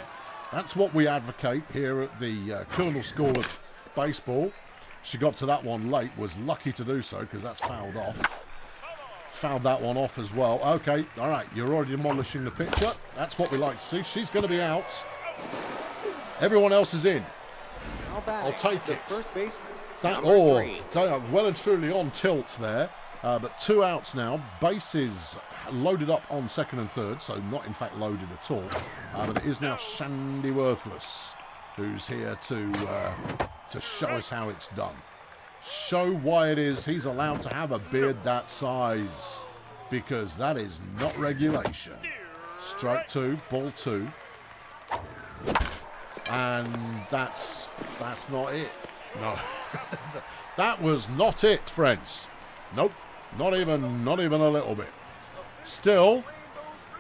That's what we advocate here at the Colonel School of Baseball. She got to that one late. Was lucky to do so because that's fouled off. Fouled that one off as well. Okay, all right. You're already demolishing the pitcher. That's what we like to see. She's going to be out. Everyone else is in. I'll take it. That well and truly on tilt there. But 2 outs now. Bases loaded up on second and third, so not in fact loaded at all. But it is now Shandy Worthless who's here to show us how it's done. Show why it is he's allowed to have a beard that size, because that is not regulation. Strike 2, ball 2. And that's not it. No. That was not it, friends. Nope. Not even a little bit. Still,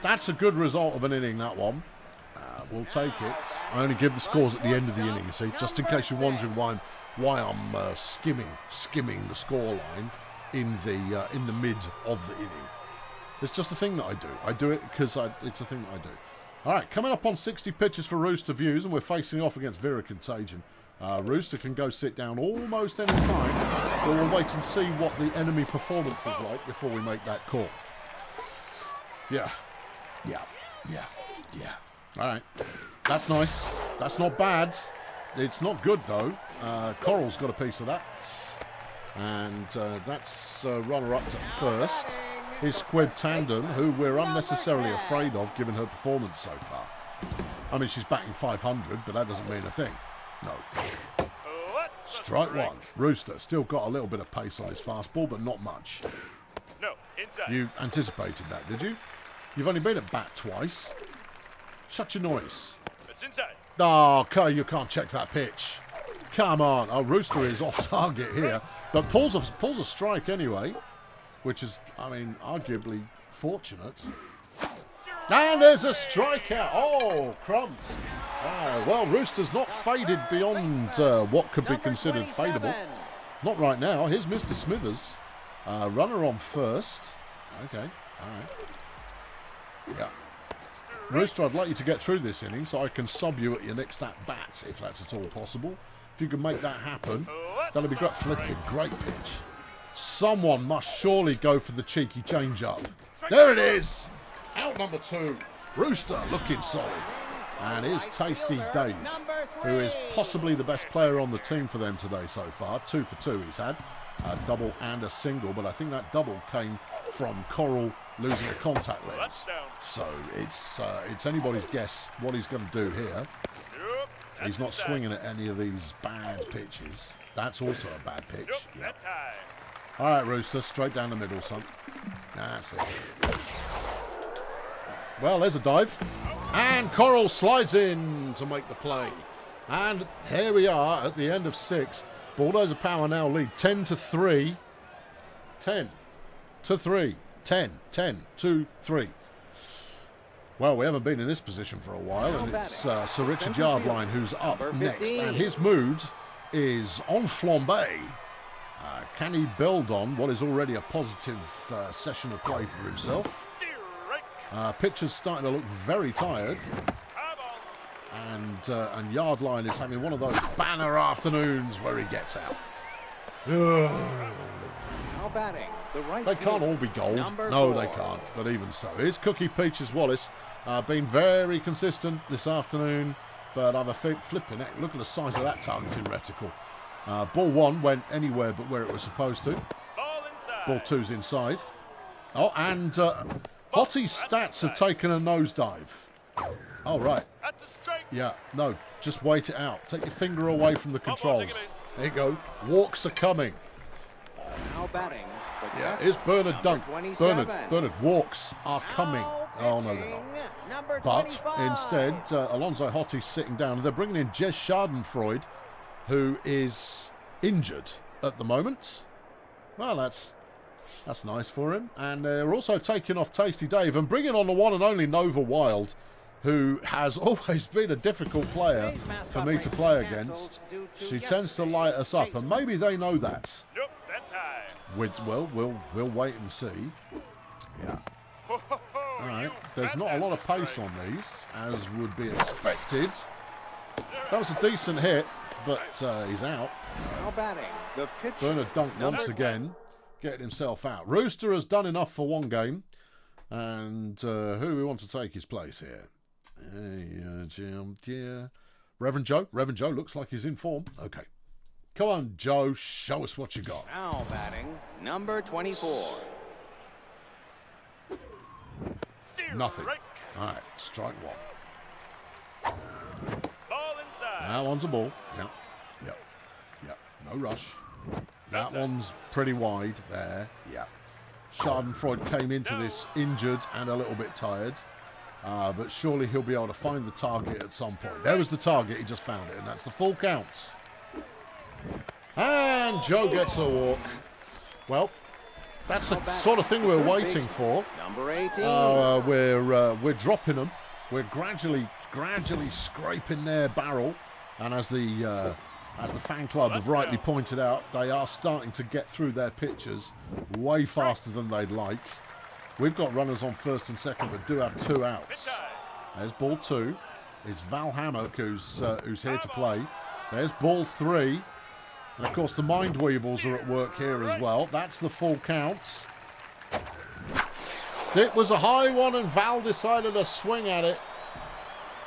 that's a good result of an inning, that one. We'll take it. I only give the scores at the end of the inning, you see, just in case you're wondering why I'm skimming the scoreline in the mid of the inning. It's just a thing that I do. I do it because it's a thing that I do. All right, coming up on 60 pitches for Rooster Views, and we're facing off against Vera Contagion. Rooster can go sit down almost any time, but we'll wait and see what the enemy performance is like before we make that call. Yeah. All right, that's nice. That's not bad. It's not good, though. Coral's got a piece of that. And that's runner-up to first. Is Squid Tandem, who we're unnecessarily afraid of given her performance so far. I mean, she's batting 500, but that doesn't mean a thing. No. Strike 1. Rooster still got a little bit of pace on his fastball, but not much. No, inside. You anticipated that, did you? You've only been at bat twice. Shut your noise. It's inside. Oh, okay, you can't check that pitch. Come on. Oh, Rooster is off target here, but pulls a strike anyway, which is, I mean, arguably fortunate. And there's a strikeout. Oh, crumbs. Well, Rooster's not faded beyond what could be considered fadeable. Not right now. Here's Mr. Smithers. Runner on first. Okay, all right. Yeah. Rooster, I'd like you to get through this inning so I can sub you at your next at-bat, if that's at all possible. If you can make that happen, that'll be great. Flipping, great pitch. Someone must surely go for the cheeky change-up. There it is! Out number 2. Rooster looking solid. And here's Tasty Dave, who is possibly the best player on the team for them today so far. 2 for 2 he's had. A double and a single, but I think that double came from Coral losing a contact lens. So it's anybody's guess what he's going to do here. He's not swinging at any of these bad pitches. That's also a bad pitch. Yeah. All right, Rooster, straight down the middle, son. That's it. Well, there's a dive. And Coral slides in to make the play. And here we are at the end of 6. Bulldozer Power now lead 10-3. 10-3. 10-2-3. Well, we haven't been in this position for a while, and it's Sir Richard Yardline who's up next. And his mood is on flambe. Can he build on what is already a positive session of play for himself? Pitcher's starting to look very tired. And Yardline is having one of those banner afternoons where he gets out. Now batting, the right they can't all be gold. No, they can't. But even so, here's Cookie Peaches Wallace. Been very consistent this afternoon. But I'm a flipping it. Look at the size of that targeting reticle. Ball 1 went anywhere but where it was supposed to. Ball 2's inside. Oh, and Hottie's stats have taken a nosedive. Oh, right. Yeah, no, just wait it out. Take your finger away from the controls. There you go. Walks are coming. Now batting. Yeah, here's Bernard Dunk. Bernard, walks are coming. Oh, no, they're not. But instead, Alonso Hottie's sitting down. And they're bringing in Jez Schadenfreude, who is injured at the moment. Well, that's nice for him. And they're also taking off Tasty Dave and bringing on the one and only Nova Wild, who has always been a difficult player for me to play against. She tends to light us up, and maybe they know that. Well, we'll wait and see. Yeah. All right. There's not a lot of pace on these, as would be expected. That was a decent hit, but he's out. Now batting, the pitcher. Bernard Dunk once again getting himself out. Rooster has done enough for one game, and who do we want to take his place here? Reverend Joe. Reverend Joe looks like he's in form. Okay. Come on, Joe. Show us what you got. Now batting, number 24. Nothing. All right, strike 1. That one's a ball. Yep. No rush. That one's pretty wide there. Yeah. Schadenfreude came into this injured and a little bit tired. But surely he'll be able to find the target at some point. There was the target. He just found it, and that's the full count. And Joe gets a walk. Well, that's the sort of thing we're waiting for. Number 18. We're dropping them. We're gradually scraping their barrel, and as the fan club have rightly pointed out, they are starting to get through their pitches way faster than they'd like. We've got runners on first and second, but do have 2 outs. There's ball 2. It's Val Hammock who's here to play. There's ball 3. And of course the Mind Weevils are at work here as well. That's the full count. It was a high one and Val decided to swing at it.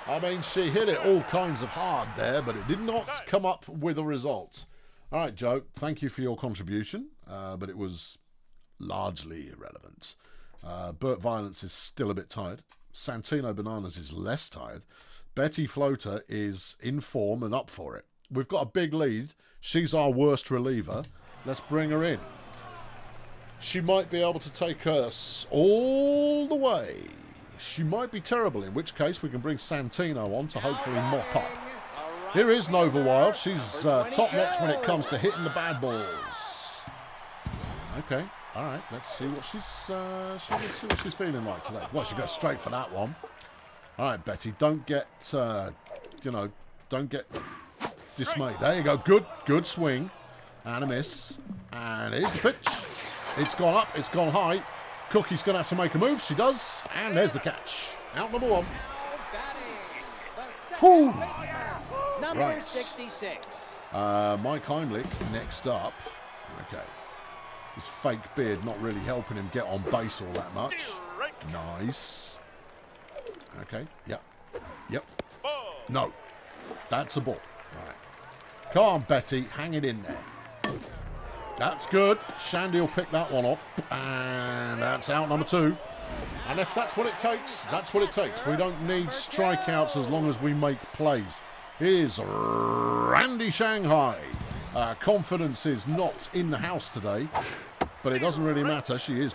I mean, she hit it all kinds of hard there, but it did not come up with a result. All right, Joe, thank you for your contribution, but it was largely irrelevant. Burt Violence is still a bit tired. Santino Bananas is less tired. Betty Floater is in form and up for it. We've got a big lead. She's our worst reliever. Let's bring her in. She might be able to take us all the way. She might be terrible, in which case we can bring Santino on to hopefully mop up. Here is Nova Wild. She's top-notch when it comes to hitting the bad balls. Okay, all right. Let's see what she's feeling like today. Well, she goes straight for that one. All right, Betty, don't get don't get dismayed. There you go. Good swing. And a miss. And here's the pitch. It's gone up. It's gone high. Cookie's going to have to make a move. She does. And there's the catch. Out number 1. Whew. Number 66. Mike Heimlich next up. Okay. His fake beard not really helping him get on base all that much. Nice. Okay. Yep. Yep. No. That's a ball. All right. Come on, Betty. Hang it in there. That's good. Shandy will pick that one up. And that's out number 2. And if that's what it takes, that's what it takes. We don't need strikeouts as long as we make plays. Here's Randy Shanghai. Confidence is not in the house today, but it doesn't really matter. She is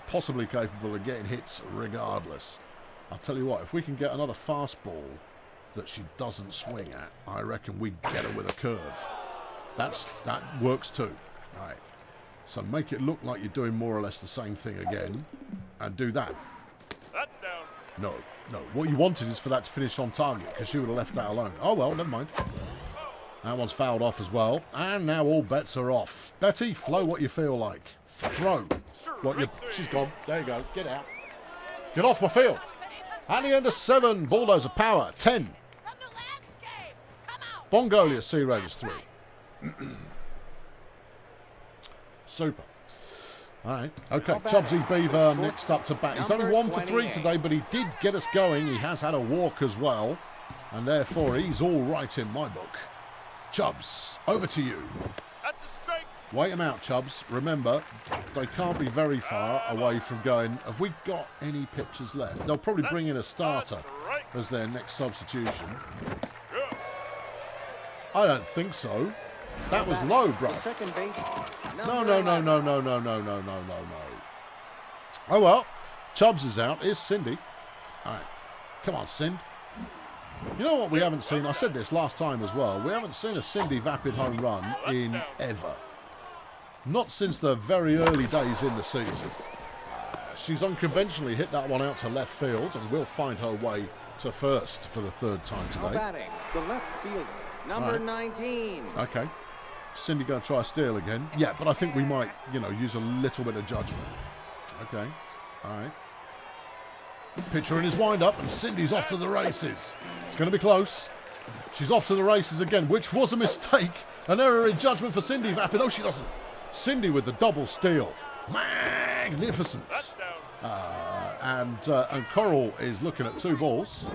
possibly capable of getting hits regardless. I'll tell you what, if we can get another fastball that she doesn't swing at, I reckon we get her with a curve. That works too. All right. So make it look like you're doing more or less the same thing again, and do that. That's down. No. What you wanted is for that to finish on target, because she would have left that alone. Oh, well, never mind. That one's fouled off as well. And now all bets are off. Betty, flow what you feel like. Throw. She's gone. There you go. Get out. Get off my field. At the end of 7, Bulldozer Power, 10. Bongolia, Sea Raiders, 3. Super. All right. Okay. Chubsy Beaver next up to bat. He's only 1 for 3 today, but he did get us going. He has had a walk as well, and therefore he's all right in my book. Chubbs, over to you. That's a strike. Wait him out, Chubbs. Remember, they can't be very far away from going, have we got any pitchers left? They'll probably bring in a starter as their next substitution. I don't think so. That was low, bro. Second base. No. Oh, well. Chubbs is out. Here's Cindy. All right. Come on, Cindy. You know what we haven't seen? I said this last time as well. We haven't seen a Cindy Vapid home run in ever. Not since the very early days in the season. She's unconventionally hit that one out to left field and will find her way to first for the 3rd time today. Batting, the left fielder, number 19. Okay. Cindy going to try a steal again. Yeah, but I think we might, use a little bit of judgment. Okay. All right. Pitcher in his wind-up, and Cindy's off to the races. It's going to be close. She's off to the races again, which was a mistake. An error in judgment for Cindy Vapid. Oh, she doesn't. Cindy with the double steal. Magnificence. And Coral is looking at 2 balls.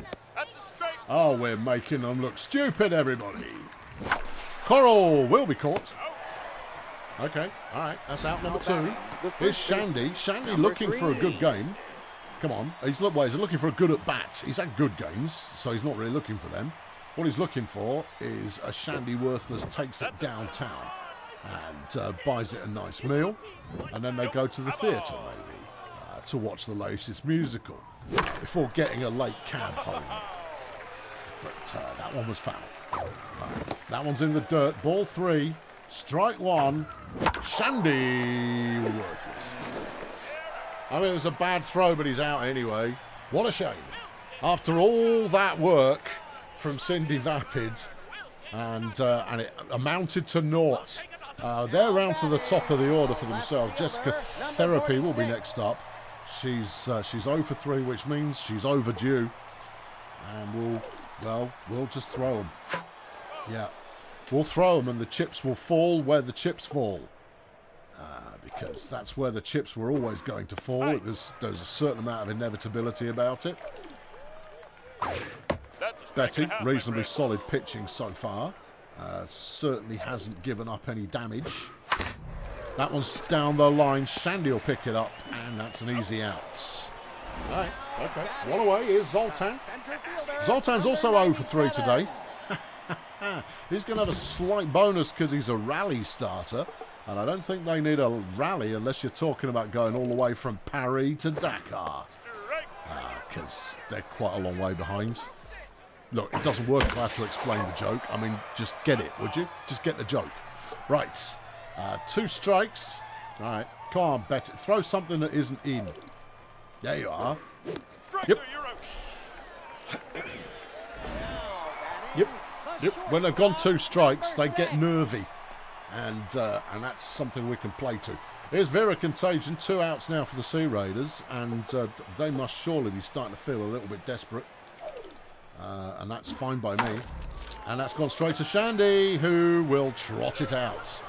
Oh, we're making them look stupid, everybody. Coral will be caught. Okay, all right, that's out number 2. Here's Shandy. Shandy looking for a good game. Come on, he's looking for a good at bat. He's had good games, so he's not really looking for them. What he's looking for is a Shandy Worthless takes it downtown and buys it a nice meal, and then they go to the theatre maybe to watch the latest musical before getting a late cab home. But that one was foul. That one's in the dirt. Ball 3. Strike 1. Shandy Worthless. I mean, it was a bad throw, but he's out anyway. What a shame. After all that work from Cindy Vapid, and it amounted to naught. They're round to the top of the order for themselves. Jessica Therapy will be next up. She's 0 for 3, which means she's overdue. And we'll just throw them. Yeah, we'll throw them, and the chips will fall where the chips fall. Because that's where the chips were always going to fall. There's a certain amount of inevitability about it. Betty, reasonably solid pitching so far. Certainly hasn't given up any damage. That one's down the line. Shandy will pick it up, and that's an easy out. All right, okay. One away is Zoltan. Zoltan's also 0 for 3 today. He's going to have a slight bonus because he's a rally starter. And I don't think they need a rally unless you're talking about going all the way from Paris to Dakar. Because they're quite a long way behind. Look, it doesn't work if I have to explain the joke. I mean, just get it, would you? Just get the joke. Right. 2 strikes. All right. Come on, bet it. Throw something that isn't in. There you are. Yep. Yep. When they've gone 2 strikes, they get nervy. And that's something we can play to. Here's Vera Contagion, 2 outs now for the Sea Raiders, and they must surely be starting to feel a little bit desperate. And that's fine by me. And that's gone straight to Shandy, who will trot it out.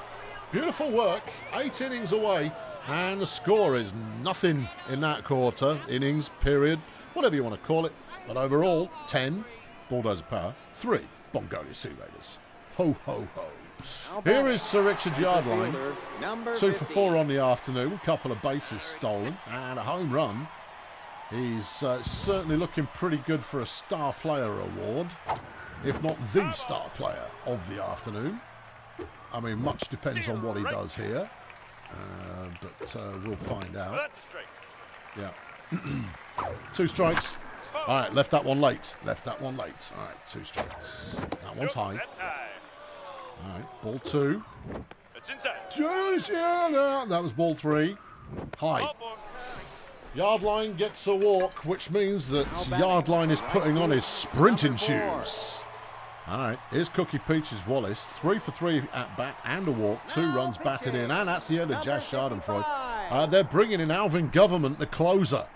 Beautiful work. 8 innings away. And the score is nothing in that quarter. Innings, period, whatever you want to call it. But overall, 10, Bulldozer Power, 3, Bongolia Sea Raiders. Ho, ho, ho. Here is Sir Richard Yardline. 2 for 4 on the afternoon. A couple of bases stolen. And a home run. He's certainly looking pretty good for a star player award, if not the star player of the afternoon. I mean, much depends on what he does here, but we'll find out. Yeah. 2 strikes. All right, left that one late. Left that one late. All right, 2 strikes. That one's high. All right, ball 2. That was ball 3. High. Yardline gets a walk, which means that Yardline is putting on his sprinting shoes. All right, here's Cookie Peaches Wallace. 3 for 3 at bat and a walk. 2 runs batted in, and that's the end of Jazz Schadenfreude. They're bringing in Alvin Government, the closer.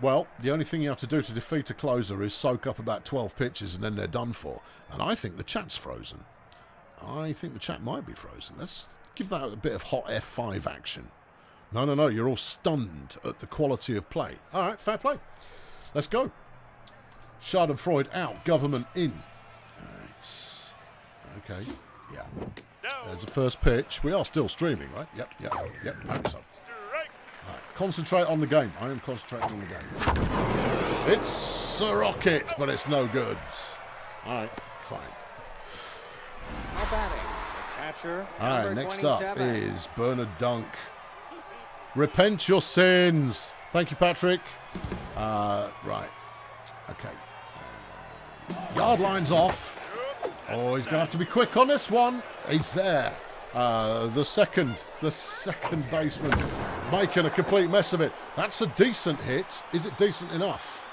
Well, the only thing you have to do to defeat a closer is soak up about 12 pitches, and then they're done for. And I think the chat's frozen. I think the chat might be frozen. Let's give that a bit of hot F5 action. No, you're all stunned at the quality of play. All right, fair play. Let's go. Schadenfreude out, Government in. All right. Okay, yeah. There's the first pitch. We are still streaming, right? Yep. Hope so. All right, concentrate on the game. I am concentrating on the game. It's a rocket, but it's no good. All right, fine. Now batting, the catcher, All right, number next 27. up is Bernard Dunk. Repent your sins. Thank you, Patrick. Right. Okay. Yardline's off. Oh, he's going to have to be quick on this one. He's there. The second baseman making a complete mess of it. That's a decent hit. Is it decent enough?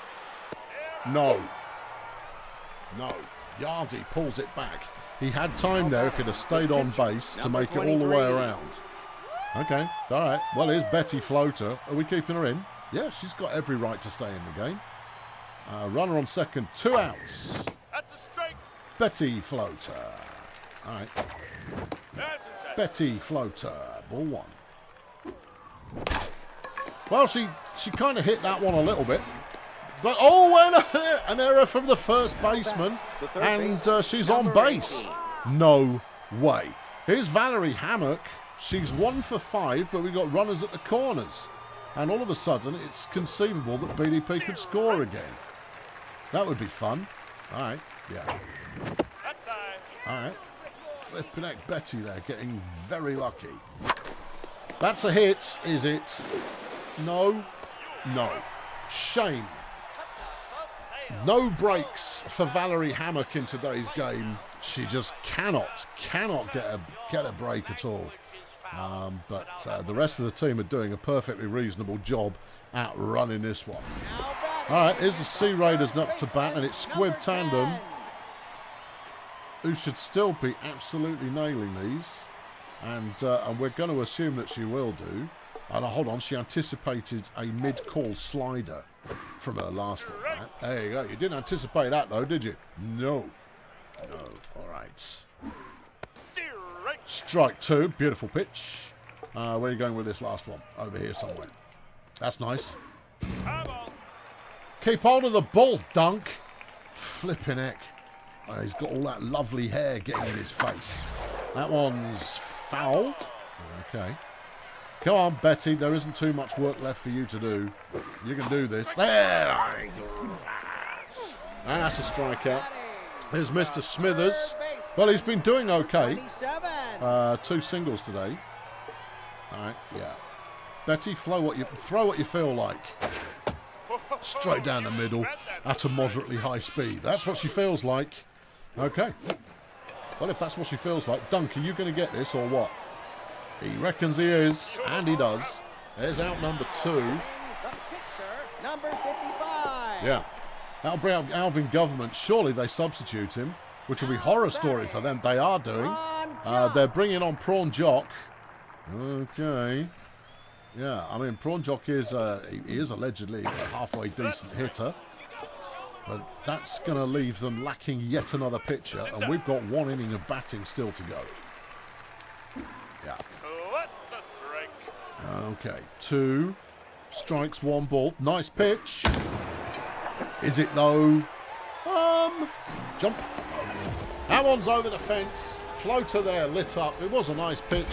No. Yardy pulls it back. He had time there if he'd have stayed on base to make it all the way around. Okay, all right. Well, here's Betty Floater. Are we keeping her in? Yeah, she's got every right to stay in the game. Runner on second, 2 outs. That's a strike. Betty Floater. All right. Betty Floater, ball 1. Well, she kind of hit that one a little bit. But, an error from the first baseman. And she's on base. No way. Here's Valerie Hammock. She's 1 for 5, but we got runners at the corners. And all of a sudden, it's conceivable that BDP could score again. That would be fun. All right, yeah. All right. Flipping heck, Betty there, getting very lucky. That's a hit, is it? No. Shame. No breaks for Valerie Hammock in today's game. She just cannot get a break at all. But the rest of the team are doing a perfectly reasonable job at running this one. All right, here's the Sea Raiders up to bat, and it's Squib Tandem, who should still be absolutely nailing these. And we're going to assume that she will do. And hold on, she anticipated a mid-call slider from her last at bat. There you go. You didn't anticipate that, though, did you? No. All right. Strike 2. Beautiful pitch. Where are you going with this last one? Over here somewhere. That's nice. Keep hold of the ball, Dunk. Flipping heck. Oh, he's got all that lovely hair getting in his face. That one's fouled. Okay. Come on, Betty. There isn't too much work left for you to do. You can do this. There. And that's a strikeout. There's Mr. Smithers. Well, he's been doing okay. 2 singles today. All right, yeah. Betty, throw what you feel like. Straight down the middle at a moderately high speed. That's what she feels like. Okay. Well, if that's what she feels like, Dunk, are you going to get this or what? He reckons he is, and he does. There's out number 2. Number 55. Yeah. That'll bring out Alvin Government. Surely they substitute him, which will be horror story for them. They are doing. They're bringing on Prawn Jock. Okay. Yeah, I mean, Prawn Jock is he is allegedly a halfway decent hitter. But that's going to leave them lacking yet another pitcher, and we've got one inning of batting still to go. Yeah. What's a strike? Okay, 2 strikes, 1 ball. Nice pitch. Is it though? Jump. That one's over the fence. Floater there, lit up. It was a nice pitch,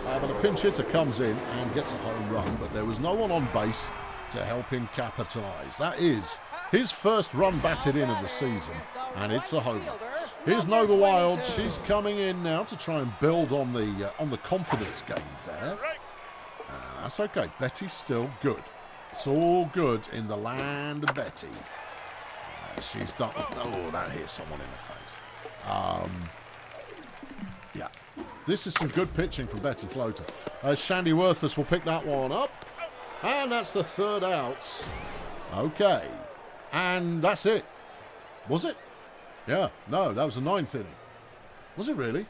but a pinch hitter comes in and gets a home run. But there was no one on base to help him capitalise. That is his first run batted in of the season, and it's a home run. Here's Nova Wild. She's coming in now to try and build on the confidence gain there. That's okay. Betty's still good. It's all good in the land of Betty. She's done. Oh, that hit someone in the face. Yeah. This is some good pitching from Betty Floater. Shandy Worthless will pick that one up. And that's the 3rd out. Okay. And that's it. Was it? Yeah. No, that was the 9th inning. Was it really?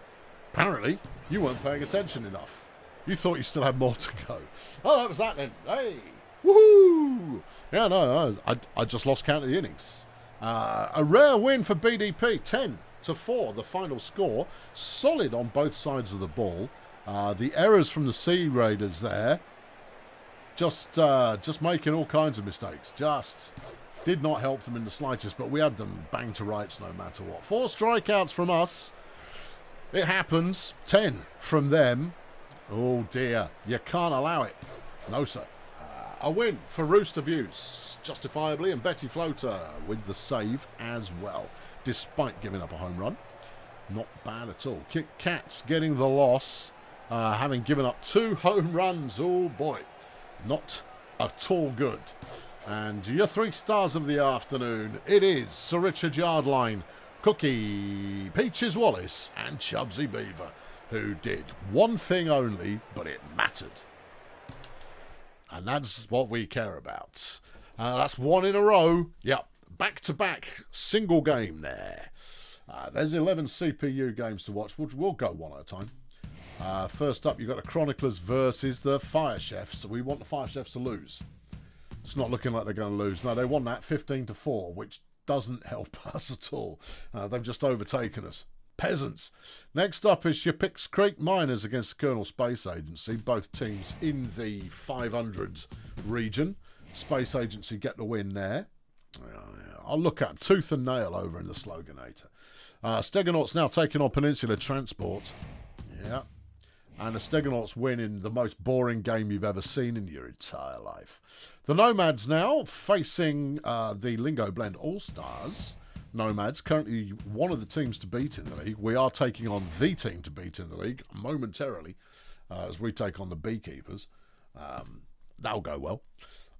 Apparently, you weren't paying attention enough. You thought you still had more to go. Oh, that was that then. Hey. Woohoo! Yeah, no, I just lost count of the innings. A rare win for BDP. 10-4, the final score. Solid on both sides of the ball. The errors from the Sea Raiders there. Just making all kinds of mistakes. Just did not help them in the slightest, but we had them bang to rights no matter what. 4 strikeouts from us. It happens. 10 from them. Oh dear, you can't allow it. No, sir. A win for Rooster Views, justifiably, and Betty Floater with the save as well, despite giving up a home run. Not bad at all. Kit Kats getting the loss, having given up 2 home runs. Oh boy, not at all good. And your 3 stars of the afternoon, it is Sir Richard Yardline, Cookie, Peaches Wallace, and Chubsy Beaver, who did one thing only, but it mattered. And that's what we care about. That's 1 in a row. Yep, back-to-back single game there. There's 11 CPU games to watch. We'll go one at a time. First up, you've got the Chroniclers versus the Fire Chefs. We want the Fire Chefs to lose. It's not looking like they're going to lose. No, they won that 15-4, which doesn't help us at all. They've just overtaken us. Peasants. Next up is your Picks Creek Miners against the Colonel Space Agency. Both teams in the 500s region. Space Agency get the win there. I'll look at them tooth and nail over in the Sloganator. Steganauts now taking on Peninsula Transport. Yeah. And the Steganauts win in the most boring game you've ever seen in your entire life. The Nomads now facing the Lingo Blend All-Stars. Nomads, currently one of the teams to beat in the league. We are taking on the team to beat in the league momentarily as we take on the Beekeepers. That'll go well.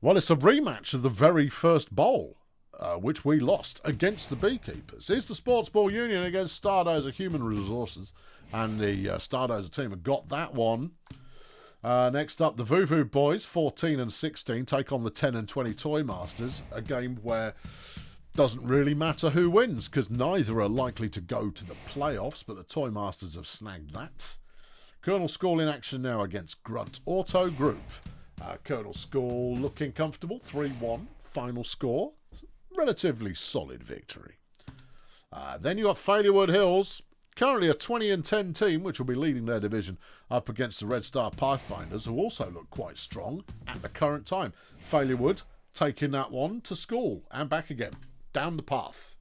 Well, it's a rematch of the very first bowl, which we lost against the Beekeepers. Here's the Sports Ball Union against Stardozer Human Resources, and the Stardozer team have got that one. Next up, the Vuvu Boys, 14 and 16, take on the 10 and 20 Toy Masters, a game where doesn't really matter who wins, because neither are likely to go to the playoffs, but the Toy Masters have snagged that. Colonel School in action now against Grunt Auto Group. Colonel School looking comfortable, 3-1, final score. Relatively solid victory. Then you got Failurewood Hills, currently a 20 and 10 team, which will be leading their division, up against the Red Star Pathfinders, who also look quite strong at the current time. Failurewood taking that one to School and back again. Down the path.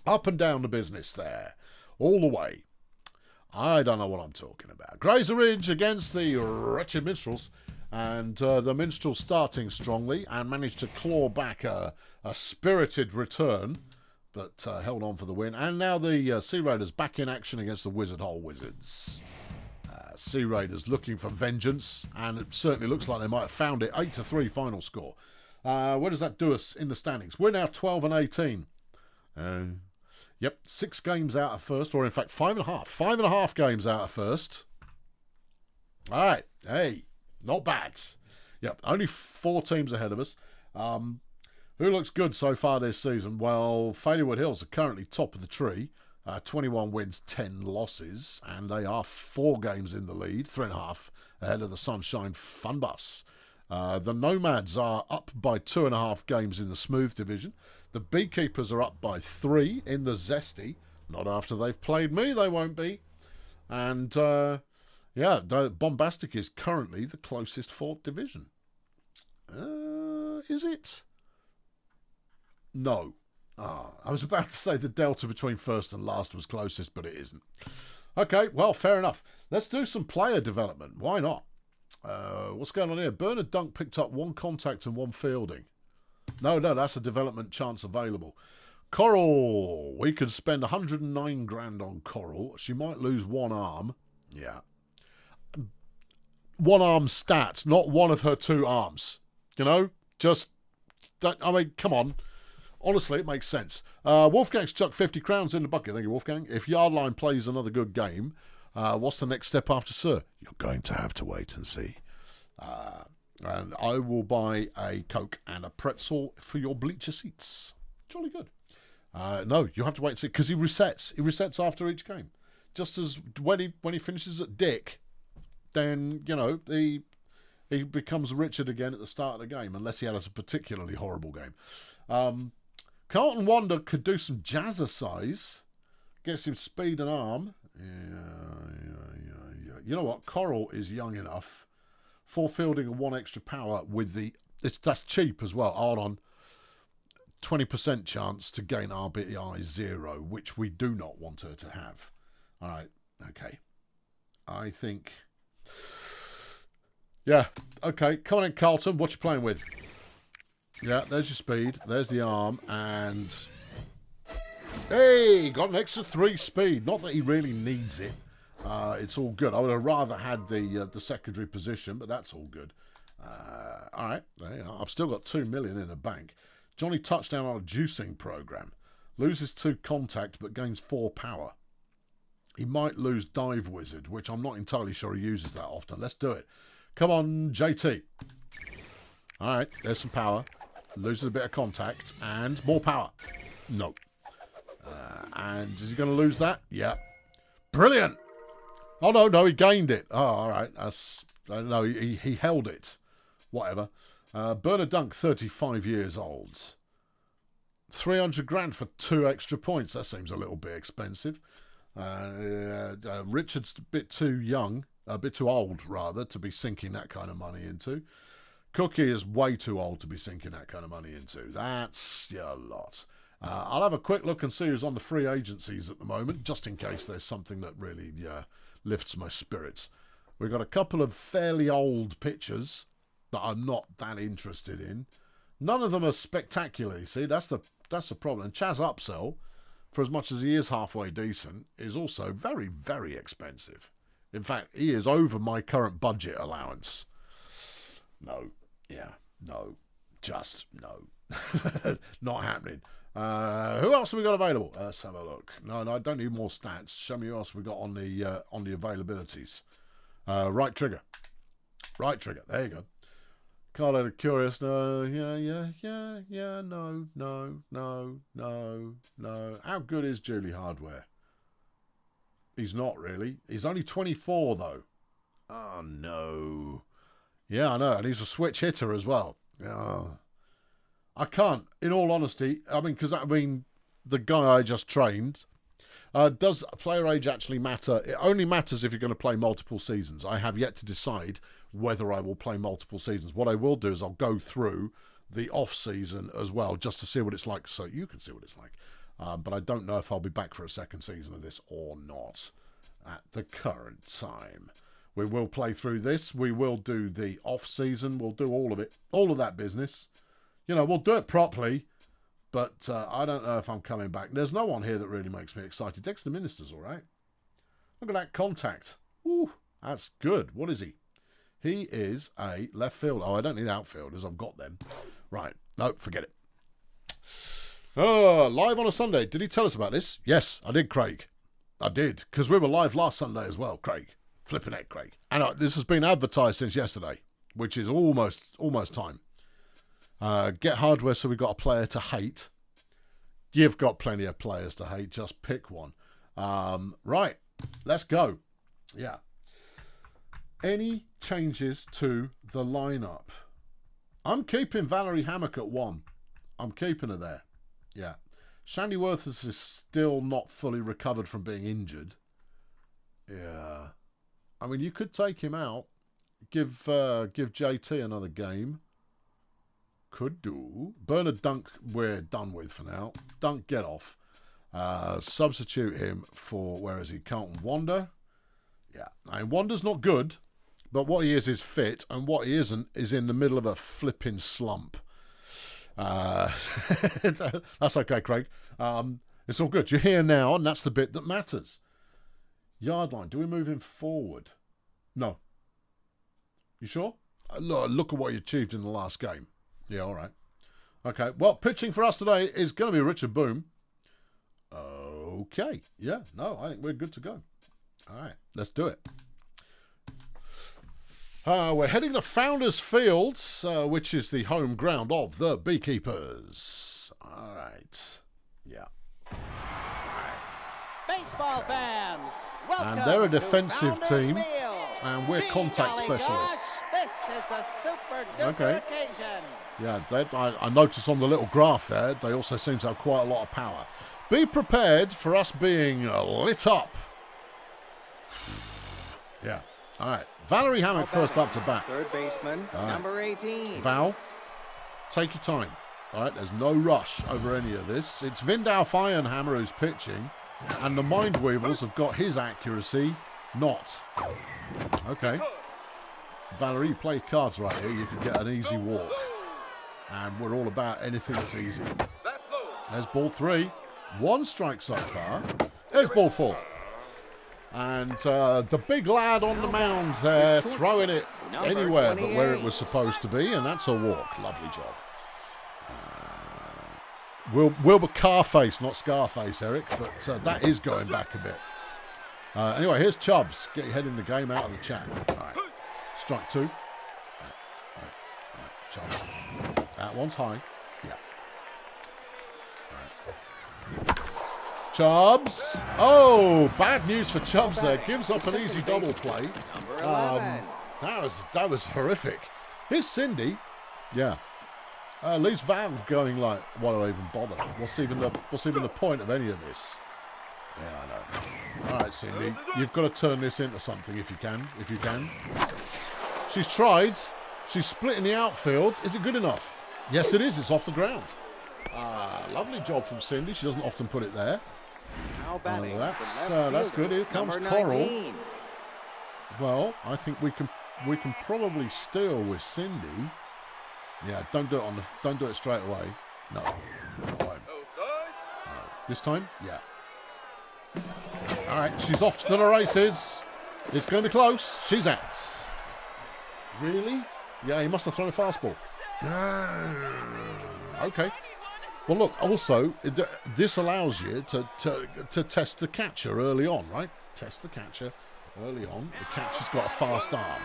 Up and down the business there. All the way. I don't know what I'm talking about. Grazer Ridge against the Wretched Minstrels. And the Minstrels starting strongly and managed to claw back a spirited return. But held on for the win. And now the Sea Raiders back in action against the Wizard Hole Wizards. Sea Raiders looking for vengeance. And it certainly looks like they might have found it. 8-3 final score. Where does that do us in the standings? We're now 12 and 18. Yep, 6 games out of first, or in fact 5.5. 5.5 games out of first. All right, hey, not bad. Yep, only 4 teams ahead of us. Who looks good so far this season? Well, Failurewood Hills are currently top of the tree. 21 wins, 10 losses, and they are 4 games in the lead, 3.5 ahead of the Sunshine Fun Bus. The Nomads are up by 2.5 games in the Smooth Division. The Beekeepers are up by 3 in the Zesty. Not after they've played me, they won't be. And, yeah, Bombastic is currently the closest Fort Division. Is it? No. I was about to say the delta between first and last was closest, but it isn't. Okay, well, fair enough. Let's do some player development. Why not? What's going on here? Bernard Dunk picked up 1 contact and 1 fielding. No, that's a development chance available. Coral. We could spend 109 grand on Coral. She might lose 1 arm. Yeah. 1 arm stat, not one of her 2 arms. You know? Just, I mean, come on. Honestly, it makes sense. Wolfgang's chucked 50 crowns in the bucket. Thank you, Wolfgang. If Yardline plays another good game, what's the next step after Sir? You're going to have to wait and see. And I will buy a Coke and a pretzel for your bleacher seats. Jolly good. No, you have to wait and see, because he resets. He resets after each game. Just as when he finishes at Dick, then, you know, he becomes Richard again at the start of the game, unless he had a particularly horrible game. Carlton Wonder could do some jazzercise. Gets him speed and arm. Yeah. You know what? Coral is young enough. 4 fielding and 1 extra power with the... That's cheap as well. Hold on. 20% chance to gain RBI 0, which we do not want her to have. All right. Okay. I think... Yeah. Okay. Come on in, Carlton. What you playing with? Yeah, there's your speed. There's the arm. And... Hey! Got an extra 3 speed. Not that he really needs it. It's all good. I would have rather had the secondary position, but that's all good. All right. There you are. I've still got 2 million in the bank. Johnny touchdown on a juicing program. Loses 2 contact, but gains 4 power. He might lose Dive Wizard, which I'm not entirely sure he uses that often. Let's do it. Come on, JT. All right, there's some power. Loses a bit of contact and more power. No. And is he going to lose that? Yeah. Brilliant. Oh, no, he gained it. Oh, all right. No, he held it. Whatever. Bernard Dunk, 35 years old. 300 grand for 2 extra points. That seems a little bit expensive. Richard's a bit too young, a bit too old, rather, to be sinking that kind of money into. Cookie is way too old to be sinking that kind of money into. That's a lot. I'll have a quick look and see who's on the free agencies at the moment, just in case there's something that really lifts my spirits. We've got a couple of fairly old pitchers that I'm not that interested in. None of them are spectacular, you see. That's the problem. And Chaz Upsell, for as much as he is halfway decent, is also very, very expensive. In fact, he is over my current budget allowance. No. Yeah. No. Just no. Not happening. Who else have we got available? Let's have a look. No, I don't need more stats. Show me who else we got on the availabilities. Right trigger. There you go. Can't let it curious. No. Yeah. No. How good is Julie Hardware? He's not really. He's only 24 though. Oh no. Yeah, I know, and he's a switch hitter as well. I can't, in all honesty, because the guy I just trained, does player age actually matter? It only matters if you're going to play multiple seasons. I have yet to decide whether I will play multiple seasons. What I will do is I'll go through the off-season as well, just to see what it's like, so you can see what it's like. But I don't know if I'll be back for a second season of this or not at the current time. We will play through this. We will do the off-season. We'll do all of it. All of that business. We'll do it properly. But I don't know if I'm coming back. There's no one here that really makes me excited. Dexter Minister's all right. Look at that contact. Ooh, that's good. What is he? He is a left field. Oh, I don't need outfielders. I've got them. Right. No, forget it. Live on a Sunday. Did he tell us about this? Yes, I did, Craig. I did. Because we were live last Sunday as well, Craig. Flipping it, Craig. And this has been advertised since yesterday, which is almost time. Get hardware so we've got a player to hate. You've got plenty of players to hate. Just pick one. Right. Let's go. Yeah. Any changes to the lineup? I'm keeping Valerie Hammock at 1. I'm keeping her there. Yeah. Shandyworth is still not fully recovered from being injured. Yeah. I mean, you could take him out. Give JT another game. Could do. Bernard Dunk, we're done with for now. Dunk, get off. Substitute him for, where is he? Carlton Wander. Yeah. I mean, Wander's not good, but what he is fit, and what he isn't is in the middle of a flipping slump. That's okay, Craig. It's all good. You're here now, and that's the bit that matters. Yard line. Do we move him forward? No. You sure? Look at what you achieved in the last game. Yeah, all right. Okay. Well, pitching for us today is going to be Richard Boom. Okay. Yeah. No, I think we're good to go. All right. Let's do it. We're heading to Founders Fields, which is the home ground of the Beekeepers. All right. Yeah. Baseball fans, welcome. And they're a to defensive Founders team, Field. and we're Gee contact golly specialists. gosh, this is a super duper Okay. occasion. Yeah, I noticed on the little graph there, they also seem to have quite a lot of power. Be prepared for us being lit up. Yeah. All right. Valerie Hammock first up to bat. Third baseman, All right. number 18. Val, take your time. All right, there's no rush over any of this. It's Vindalf Ironhammer who's pitching, and the Mindweevils have got his accuracy not. Okay. Valerie, you play cards right here. You can get an easy walk. And we're all about anything that's easy. There's ball 3. 1 strike so far. There's ball 4. And the big lad on the mound there, throwing it anywhere but where it was supposed to be, and that's a walk. Lovely job. Wilbur Carface, not Scarface, Eric, but that is going back a bit. Anyway, here's Chubbs. Get your head in the game out of the chat. All right. Strike 2. All right. Chubbs. That one's high. Yeah. All right. Chubbs. Oh, bad news for Chubbs there. Gives up an easy double play. Number 11. That was horrific. Here's Cindy. Yeah. Leaves Val going like, why do I even bother? What's even the point of any of this? Yeah, I know. All right, Cindy, you've got to turn this into something if you can. She's tried. She's split in the outfield. Is it good enough? Yes, it is. It's off the ground. Lovely job from Cindy. She doesn't often put it there. Now batting. That's good. Here comes Coral. Well, I think we can probably steal with Cindy. Yeah, don't do it straight away. No. This time? Yeah. All right, she's off to the races. It's going to be close. She's out. Really? Yeah, he must have thrown a fastball. Okay. Well, look, also, this allows you to test the catcher early on, right? Test the catcher early on. The catcher's got a fast arm.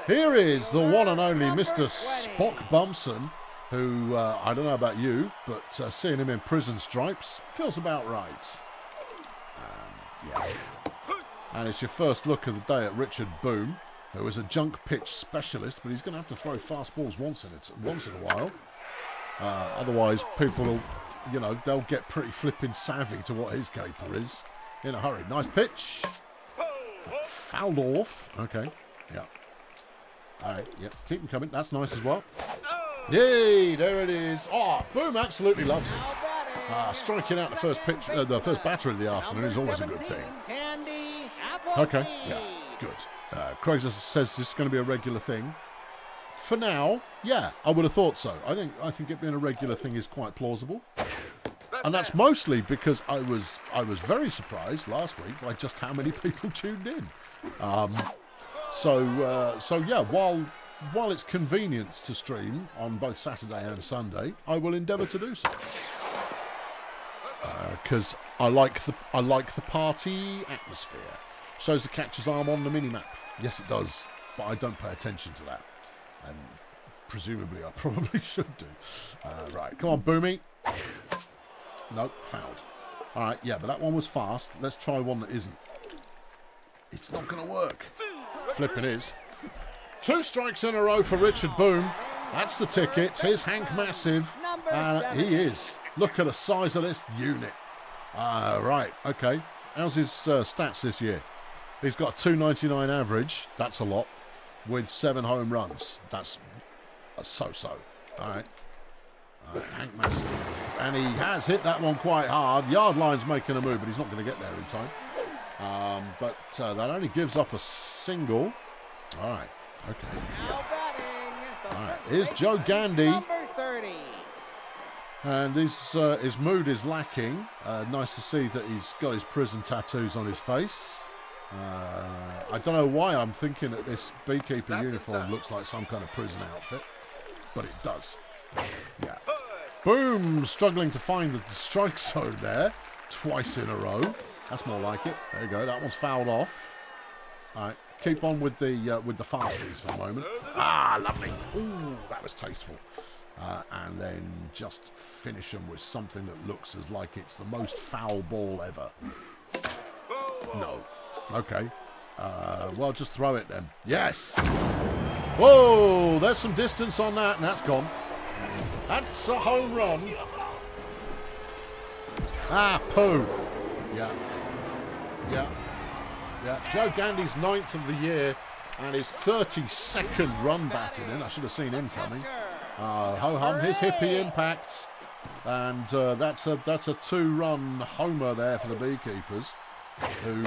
Here is the one and only Mr. Spock Bumpson, who, I don't know about you, but seeing him in prison stripes feels about right. Yeah. And it's your first look of the day at Richard Boom, who is a junk pitch specialist, but he's going to have to throw fastballs once in a while. Otherwise, people will, they'll get pretty flipping savvy to what his caper is in a hurry. Nice pitch. Fouled off. Okay. Yeah. All right, yep, keep them coming. That's nice as well. Yay, there it is. Oh, Boom absolutely loves it. Striking out the first batter of the afternoon is always a good thing. Okay, yeah, good. Craig says this is going to be a regular thing. For now, yeah, I would have thought so. I think it being a regular thing is quite plausible. And that's mostly because I was very surprised last week by just how many people tuned in. So yeah, while it's convenient to stream on both Saturday and Sunday, I will endeavour to do so. Because I like the party atmosphere. Shows the catcher's arm on the mini-map. Yes, it does, but I don't pay attention to that. And presumably I probably should do. Right, come on, Boomy. No, fouled. All right, yeah, but that one was fast. Let's try one that isn't. It's not going to work. Flipping is. 2 strikes in a row for Richard Boom. That's the ticket. Here's Hank Massive. He is. Look at the size of this unit. Right, okay. How's his stats this year? He's got a 299 average. That's a lot. With 7 home runs. That's a so-so. All right. Hank Massey. And he has hit that one quite hard. Yard line's making a move, but he's not going to get there in time. But that only gives up a single. All right. Okay. Now batting. The All right. first Here's Joe baseman, Gandy. Number 30. And his mood is lacking. Nice to see that he's got his prison tattoos on his face. I don't know why I'm thinking that this Beekeeper uniform looks like some kind of prison outfit. But it does. Yeah. Boom! Struggling to find the strike zone there. Twice in a row. That's more like it. There you go. That one's fouled off. All right. Keep on with the fasties for a moment. Ah, lovely. Ooh, that was tasteful. And then just finish them with something that looks as like it's the most foul ball ever. No. Okay. Well, just throw it then. Yes! Whoa! There's some distance on that, and that's gone. That's a home run. Ah, poo. Yeah. Yeah. Yeah. Joe Gandy's 9th of the year and his 32nd run batted in. I should have seen him coming. Ho-hum, his hippie impact. And that's a 2-run homer there for the Beekeepers, who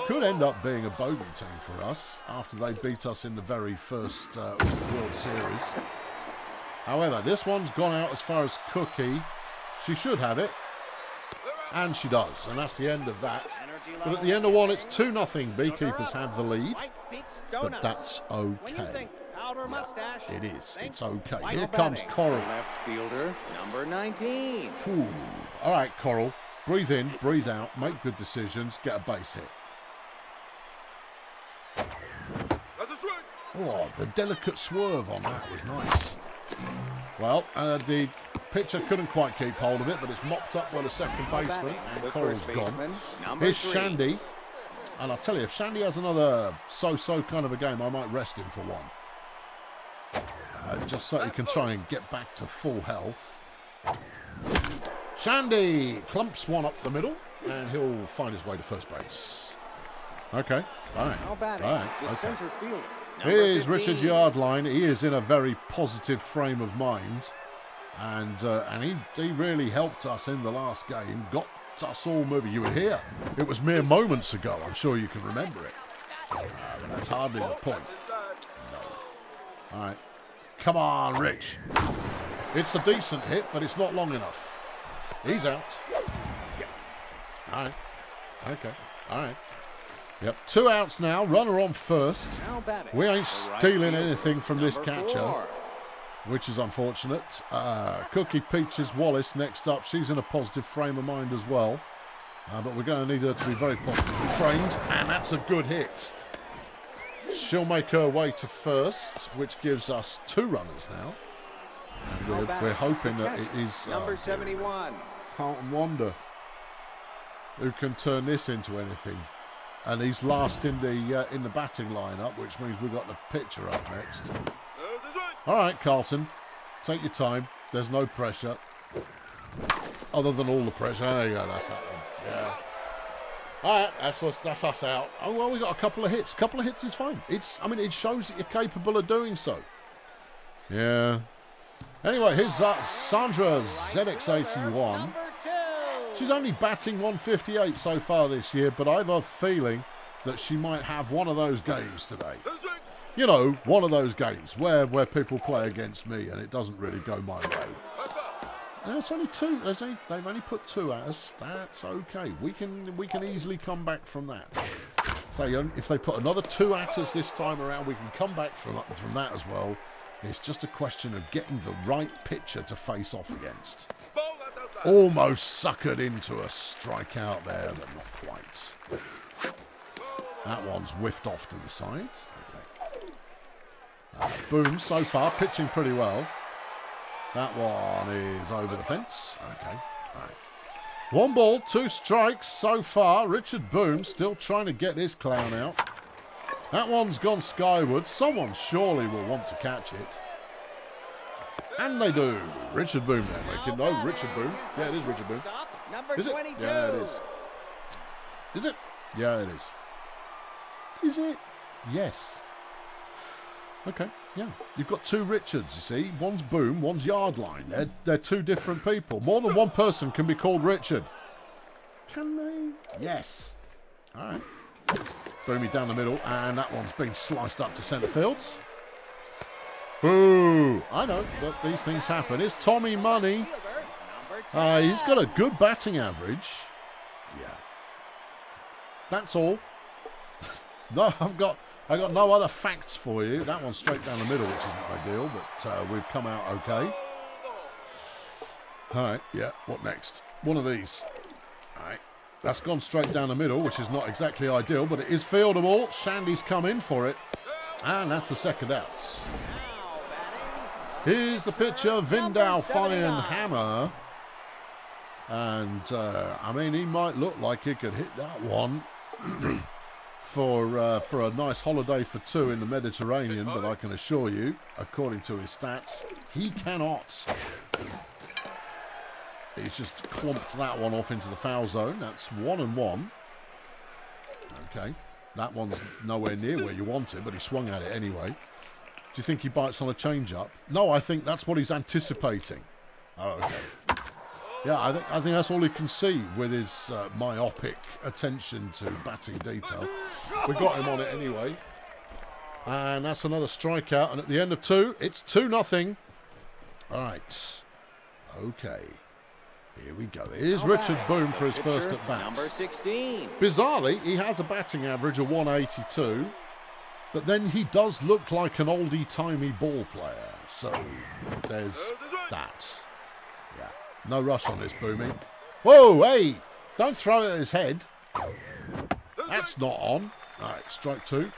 could end up being a bogey team for us after they beat us in the very first World Series. However, this one's gone out as far as Cookie. She should have it. And she does. And that's the end of that. But at the end of one, it's 2-0. Beekeepers have the lead. But that's okay. It is. It's okay. Here comes Coral. Left fielder, number 19. Ooh. All right, Coral. Breathe in, breathe out, make good decisions, get a base hit. That's a swing. Oh, the delicate swerve on that was nice. Well, the pitcher couldn't quite keep hold of it, but it's mopped up by the second baseman, and Coral's gone. Here's Shandy. And I'll tell you, if Shandy has another so-so kind of a game, I might rest him for one. Just so he can try and get back to full health. Shandy clumps one up the middle, and he'll find his way to first base. Okay, all right. Now batting, All right. the Okay. center fielder. Here's 15. Richard Yardline. He is in a very positive frame of mind, and he really helped us in the last game. Got us all moving. You were here. It was mere moments ago. I'm sure you can remember it. But that's hardly the point. No. All right. Come on, Rich. It's a decent hit, but it's not long enough. He's out. All right. Okay. All right. Yep. 2 outs now. Runner on first. Now batting, We ain't the right stealing fielder, anything from this number catcher, 4. which is unfortunate. Cookie Peaches Wallace next up. She's in a positive frame of mind as well. But we're going to need her to be very positively framed. And that's a good hit. She'll make her way to first, which gives us 2 runners now. And we're hoping that it is number 71. Carlton Wonder who can turn this into anything. And he's last in the batting lineup, which means we've got the pitcher up next. All right, Carlton, take your time. There's no pressure, other than all the pressure. There you go. That's that one. Yeah. All right, that's us out. Oh well, we got a couple of hits. A couple of hits is fine. It shows that you're capable of doing so. Yeah. Anyway, here's Sandra ZX81. Number 2. She's only batting 158 so far this year, but I've a feeling that she might have one of those games today. You know, one of those games where people play against me and it doesn't really go my way. It's only 2. They've only put 2 at us. That's okay. We can easily come back from that. If they put another 2 at us this time around, we can come back from that as well. It's just a question of getting the right pitcher to face off against. Almost suckered into a strikeout there, but not quite. That one's whiffed off to the side. Okay. Boom, so far, pitching pretty well. That one is over the fence. Okay, all right. 1 ball, 2 strikes so far. Richard Boom still trying to get his clown out. That one's gone skyward. Someone surely will want to catch it. And they do. Richard Boom there making. No, Richard Boom. Yeah, it is Richard Boom. Stop, number Is it? 22. Yeah, it is. Is it? Yeah, it is. Is it? Yes. Okay, yeah. You've got two Richards, you see. One's Boom, one's Yardline. They're two different people. More than one person can be called Richard. Can they? Yes. All right. Boomy down the middle, and that one's been sliced up to centre field. Boo! I know, but these things happen. It's Tommy Money. He's got a good batting average. Yeah. That's all. No, I've got no other facts for you. That one's straight down the middle, which isn't ideal, but we've come out okay. All right, yeah, what next? One of these. All right, that's gone straight down the middle, which is not exactly ideal, but it is fieldable. Shandy's come in for it, and that's the second out. Here's the pitcher, Vindal Fine Hammer. And, I mean, he might look like he could hit that one for a nice holiday for two in the Mediterranean, but I can assure you, according to his stats, he cannot. He's just clumped that one off into the foul zone. That's 1-1. Okay, that one's nowhere near where you want it, but he swung at it anyway. Do you think he bites on a change-up? No, I think that's what he's anticipating. Oh, okay. Yeah, I think that's all he can see with his myopic attention to batting detail. We got him on it anyway. And that's another strikeout. And at the end of two, it's 2-0. All right. Okay. Here we go. Here's Richard Boom for his first at bat. Number 16. Bizarrely, he has a batting average of 182. But then he does look like an oldie-timey ball player. So there's that. Yeah. No rush on this, Boomy. Whoa, hey! Don't throw it at his head. That's not on. All right, strike two.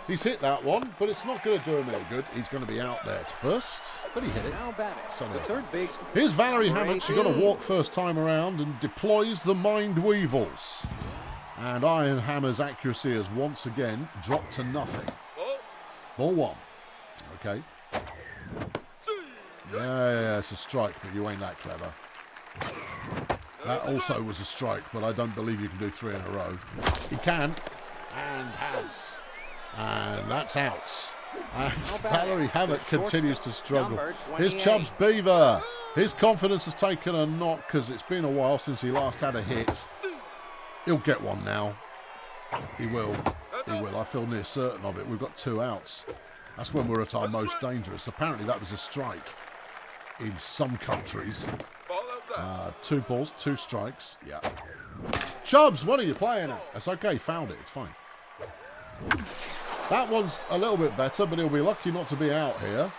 He's hit that one, but it's not going to do him any good. He's going to be out there to first, but he hit it. Now batting. So The third base. here's Valerie Hammett. She got a walk first time around and deploys the Mind Weevils. And Iron Hammer's accuracy has once again dropped to nothing. Ball one. Okay. Yeah, it's a strike, but you ain't that clever. That also was a strike, but I don't believe you can do three in a row. He can, and has. And that's out. And Valerie Hammett continues to struggle. Here's Chubbs Beaver. His confidence has taken a knock because it's been a while since he last had a hit. He'll get one now. He will. He will. I feel near certain of it. We've got two outs. That's when we're at our most dangerous. Apparently that was a strike in some countries. 2 balls, 2 strikes. Yeah. Chubbs, what are you playing at? That's okay. Found it. It's fine. That one's a little bit better, but he'll be lucky not to be out here.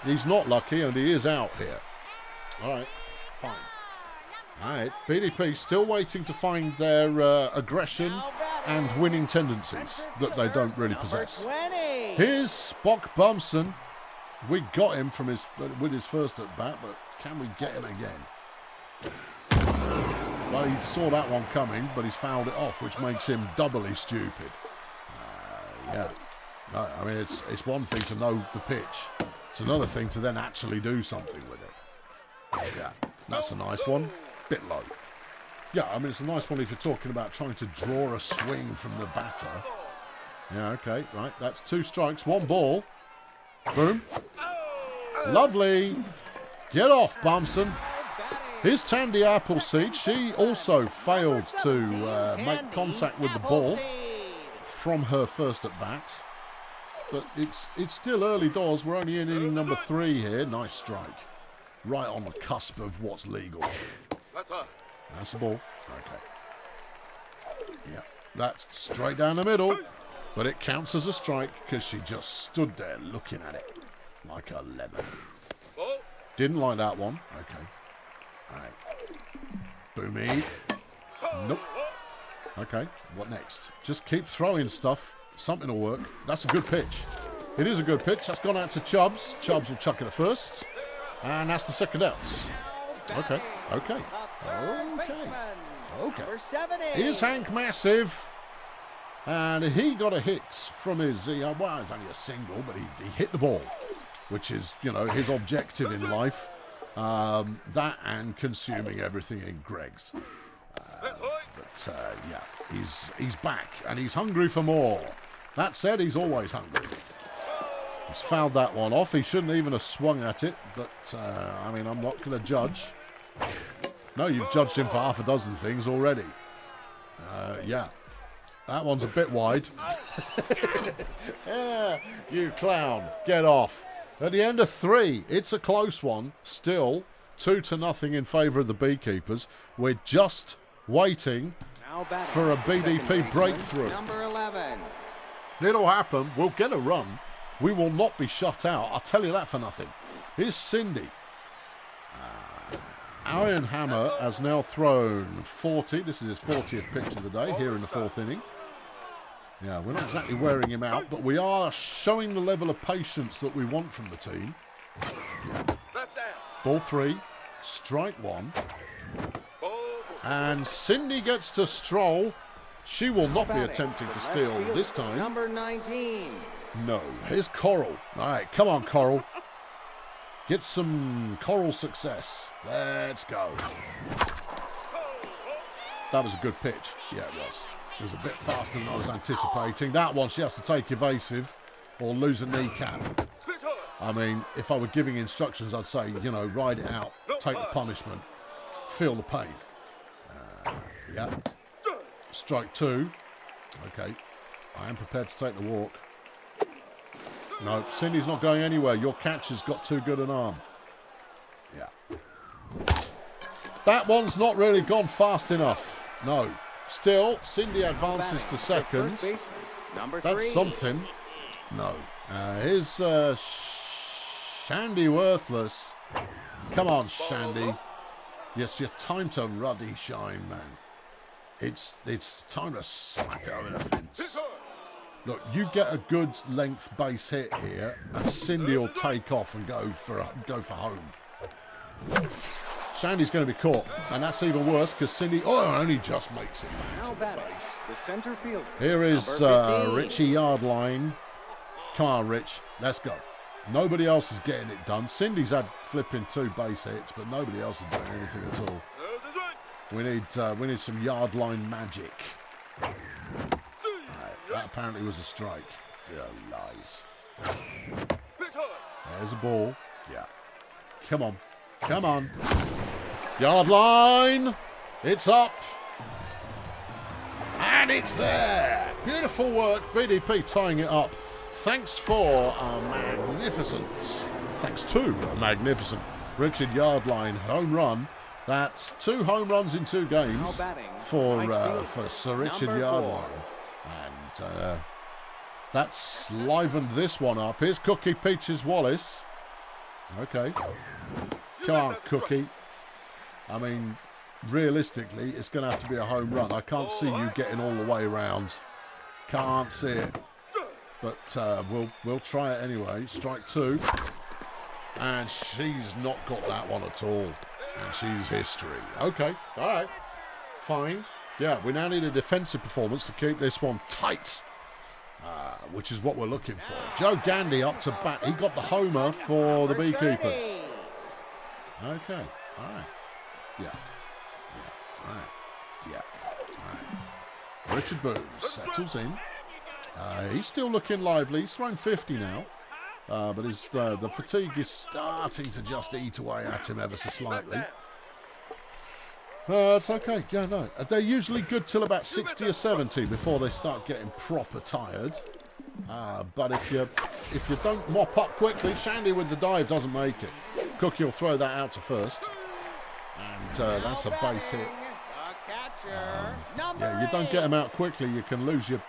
He's not lucky, and he is out here. All right. Fine. All right, BDP still waiting to find their aggression and winning tendencies that they don't really possess. Here's Spock Bumson. We got him from with his first at bat, but can we get him again? Well, he saw that one coming, but he's fouled it off, which makes him doubly stupid. Yeah, no, I mean it's one thing to know the pitch; it's another thing to then actually do something with it. Yeah, that's a nice one. Bit low. Yeah, I mean, it's a nice one if you're talking about trying to draw a swing from the batter. Yeah, okay, right. That's 2 strikes, 1 ball. Boom. Lovely. Get off, Bumson. Here's Tandy Appleseed. She also failed to make contact with the ball from her first at bat. But it's still early doors. We're only in inning number 3 here. Nice strike. Right on the cusp of what's legal. That's the ball. Okay. Yeah, that's straight down the middle. But it counts as a strike because she just stood there looking at it like a lemon. Didn't like that one. Okay. All right. Boomy. Nope. Okay, what next? Just keep throwing stuff. Something will work. That's a good pitch. It is a good pitch. That's gone out to Chubbs. Chubbs will chuck it at first. And that's the second out. Okay. Okay. Okay. Okay. Here's Hank Massive. And he got a hit from his... well, it's only a single, but he hit the ball. which is, you know, his objective in life. That and consuming everything in Greg's. Yeah, he's back and he's hungry for more. That said, he's always hungry. He's fouled that one off. He shouldn't even have swung at it, but I mean, I'm not going to judge. No, you've judged him for half a dozen things already. Yeah, that one's a bit wide. Yeah, you clown, get off. At the end of 3, it's a close one. Still 2-0 in favour of the Beekeepers. We're just waiting for a BDP breakthrough. Number 11. It'll happen. We'll get a run. We will not be shut out. I'll tell you that for nothing. Here's Cindy. Iron Hammer has now thrown 40. This is his 40th pitch of the day here in the 4th inning. Yeah, we're not exactly wearing him out, but we are showing the level of patience that we want from the team. Ball 3, strike 1. And Cindy gets to stroll. She will not be attempting to steal this time. Number 19. No, here's Coral. All right, come on, Coral. Get some Coral success. Let's go. That was a good pitch. Yeah, it was. It was a bit faster than I was anticipating. That one, she has to take evasive or lose a kneecap. I mean, if I were giving instructions, I'd say, you know, ride it out, take the punishment, feel the pain. Yeah. Strike 2. Okay. I am prepared to take the walk. No, Cindy's not going anywhere. Your catcher's got too good an arm. Yeah. That one's not really gone fast enough. No. Still, Cindy advances to second. That's something. No. Here's Shandy Worthless. Come on, Shandy. Yes, your time to ruddy shine, man. It's time to slap it over the fence. Look, you get a good length base hit here, and Cindy will take off and go for home. Shandy's going to be caught, and that's even worse because Cindy only just makes it back to the base. The center fielder. Here is Richie Yardline. Come on, Rich, let's go. Nobody else is getting it done. Cindy's had flipping 2 base hits, but nobody else is doing anything at all. We need some Yardline magic. That apparently was a strike. Lies. There's a ball. Yeah. Come on. Come on. Yard line. It's up. And it's there. Beautiful work. BDP tying it up. Thanks for a magnificent. Thanks to a magnificent Richard Yardline home run. That's 2 home runs in 2 games for Sir Richard Yardline. And that's livened this one up. Here's Cookie Peaches Wallace. Okay. Come on, Cookie. I mean, realistically, it's going to have to be a home run. I can't see you getting all the way around. Can't see it. But we'll try it anyway. Strike 2. And she's not got that one at all. And she's history. Okay. All right. Fine. Yeah, we now need a defensive performance to keep this one tight, which is what we're looking for. Joe Gandy up to bat. He got the homer for the Beekeepers. Okay. All right. Yeah. All right. Yeah. All right. Richard Boone settles in. He's still looking lively. He's thrown 50 now. But the fatigue is starting to just eat away at him ever so slightly. It's okay. Yeah, no. They're usually good till about 60 or 70 before they start getting proper tired. But if you don't mop up quickly, Shandy with the dive doesn't make it. Cookie will throw that out to first. And that's a base hit. Yeah, you don't get them out quickly, you can lose your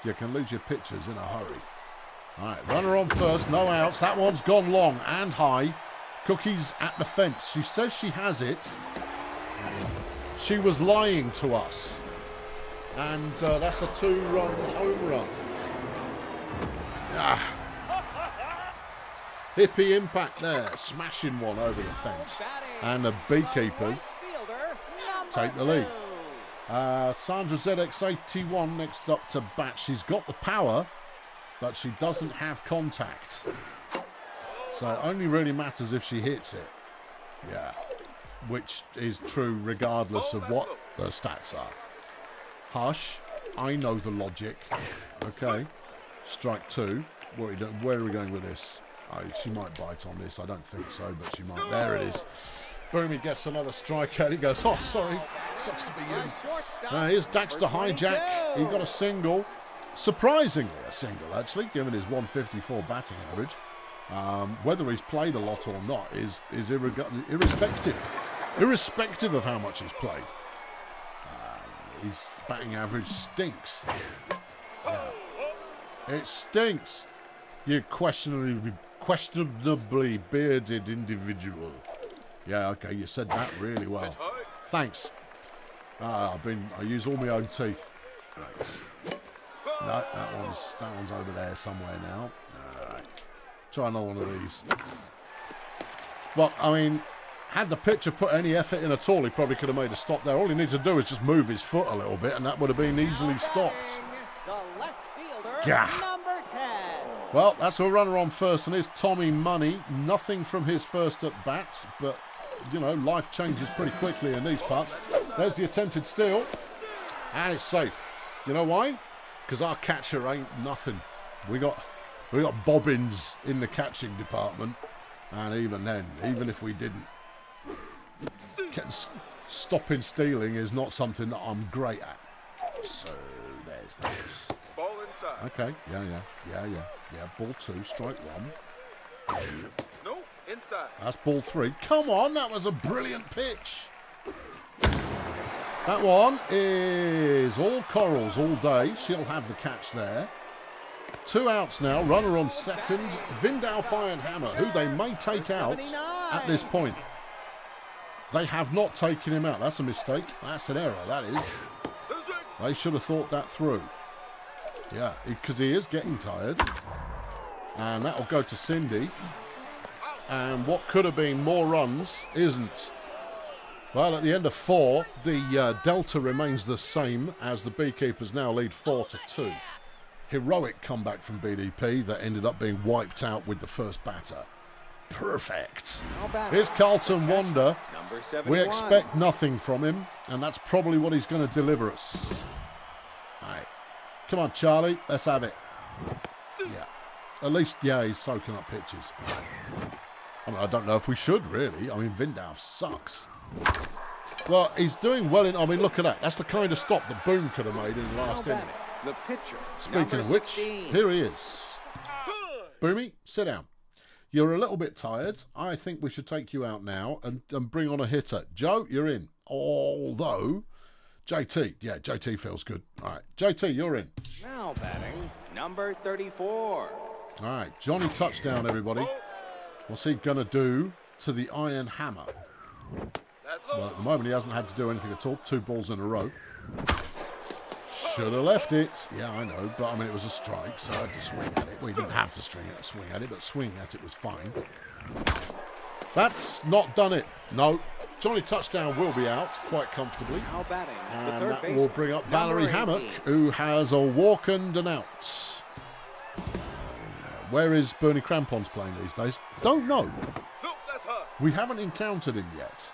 pitchers in a hurry. All right, runner on first, no outs. That one's gone long and high. Cookie's at the fence. She says she has it. She was lying to us. And that's a 2-run home run. Hippie impact there. Smashing one over the fence. And the Beekeepers take the lead. Sandra ZX81 next up to bat. She's got the power, but she doesn't have contact. So it only really matters if she hits it. Yeah. Which is true regardless of what the stats are. Hush. I know the logic. Okay. Strike 2. Where are we going with this? Oh, she might bite on this. I don't think so, but she might. There it is. Boomy gets another strike out. He goes, oh, sorry. Sucks to be you. Here's Daxter Hijack. He got a single. Surprisingly a single, actually, given his 154 batting average. Whether he's played a lot or not is irrespective. Irrespective of how much he's played. His batting average stinks. Yeah. It stinks. You questionably bearded individual. Yeah, okay, you said that really well. Thanks. I use all my own teeth. Right. No, that one's over there somewhere now. Alright. Try another one of these. Well, I mean, had the pitcher put any effort in at all, he probably could have made a stop there. All he needs to do is just move his foot a little bit, and that would have been easily stopped. The left fielder, Gah. number 10. Well, that's a runner on first, and here's Tommy Money. Nothing from his first at bat, but, you know, life changes pretty quickly in these parts. There's the attempted steal, and it's safe. You know why? Because our catcher ain't nothing. We got bobbins in the catching department, and even then, even if we didn't, stopping stealing is not something that I'm great at. So there's that. Ball inside. Okay, yeah. Ball 2, strike 1. No, inside. That's ball 3. Come on, that was a brilliant pitch. That one is all Corals all day. She'll have the catch there. 2 outs now. Runner on second. Vindal Firehammer, who they may take out at this point. They have not taken him out. That's a mistake. That's an error, that is. They should have thought that through. Yeah, because he is getting tired. And that will go to Cindy. And what could have been more runs isn't. Well, at the end of 4, the delta remains the same as the Beekeepers now lead 4-2. Heroic comeback from BDP that ended up being wiped out with the first batter. Perfect. Here's Carlton Wonder. We expect nothing from him, and that's probably what he's going to deliver us. All right. Come on, Charlie. Let's have it. Yeah. At least, yeah, he's soaking up pitches. I mean, I don't know if we should, really. I mean, Vindal sucks. Well, he's doing well in... I mean, look at that. That's the kind of stop that Boone could have made in the last inning. The pitcher. Speaking of which, here he is. Boomy, sit down. You're a little bit tired. I think we should take you out now and bring on a hitter. Joe, you're in. Although, JT. Yeah, JT feels good. All right, JT, you're in. Now batting, number 34. All right, Johnny Touchdown, everybody. What's he going to do to the Iron Hammer? Well, at the moment, he hasn't had to do anything at all. 2 balls in a row. Should have left it. Yeah, I know. But, I mean, it was a strike, so I had to swing at it. Well, he didn't have to swing at it, but swinging at it was fine. That's not done it. No. Johnny Touchdown will be out quite comfortably. Now batting, the And third that baseman, will bring up Valerie number 18. Hammock, who has a walk and an out. Where is Bernie Crampons playing these days? Don't know. No, that's her. We haven't encountered him yet.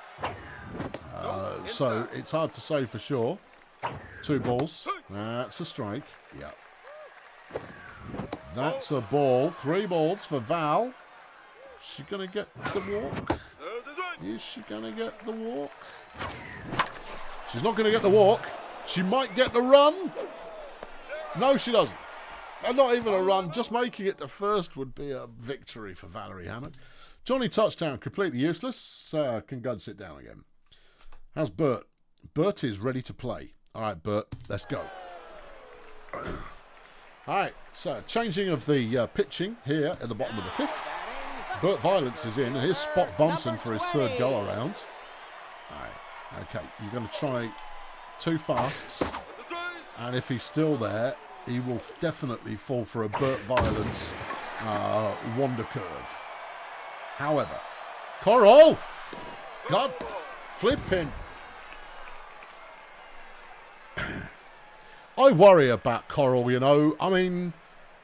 So it's hard to say for sure. 2 balls. That's a strike. Yeah. That's a ball. 3 balls for Val. She going to get the walk? Is she going to get the walk? She's not going to get the walk. She might get the run. No, she doesn't. And not even a run. Just making it to first would be a victory for Valerie Hammond. Johnny Touchdown, completely useless. Can go and sit down again. How's Bert? Bert is ready to play. All right, Bert, let's go. All right, so changing of the pitching here at the bottom of the 5th. Bert Violence is in. Here's Spot Bunsen for his 3rd go around. All right, okay, you're going to try 2 fasts. And if he's still there, he will definitely fall for a Bert Violence Wonder Curve. However, Coral! God flipping. I worry about Coral, you know. I mean,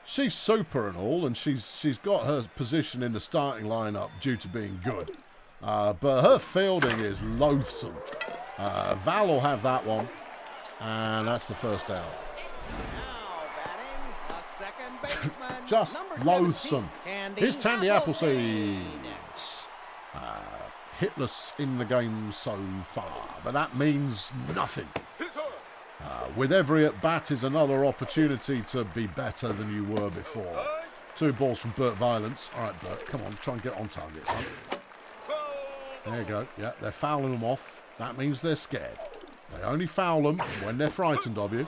she's super and all, and she's got her position in the starting lineup due to being good. But her fielding is loathsome. Val will have that one, and that's the first out. Now batting, the second baseman, Just number loathsome. 17, Here's Tandy Appleseed. Appleseeds. Hitless in the game so far, but that means nothing. With every at-bat is another opportunity to be better than you were before. 2 balls from Burt Violence. All right, Burt, come on, try and get on target, son. There you go. Yeah, they're fouling them off. That means they're scared. They only foul them when they're frightened of you.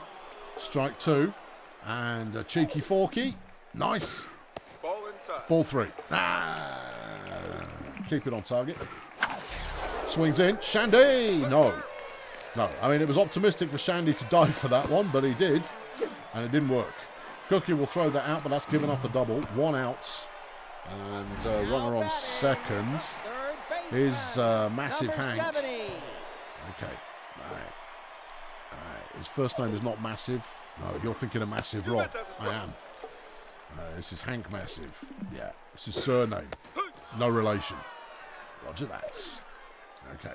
Strike 2. And a cheeky forky. Nice. Ball inside. Ball 3. Keep it on target. Swings in. Shandy! No. No. I mean, it was optimistic for Shandy to dive for that one, but he did. And it didn't work. Cookie will throw that out, but that's given up a double. 1 out. And runner on second is Massive number Hank. 70. Okay. All right. His first name is not Massive. No, you're thinking of Massive Rob. I am. This is Hank Massive. Yeah. This is surname. No relation. Roger that. Okay.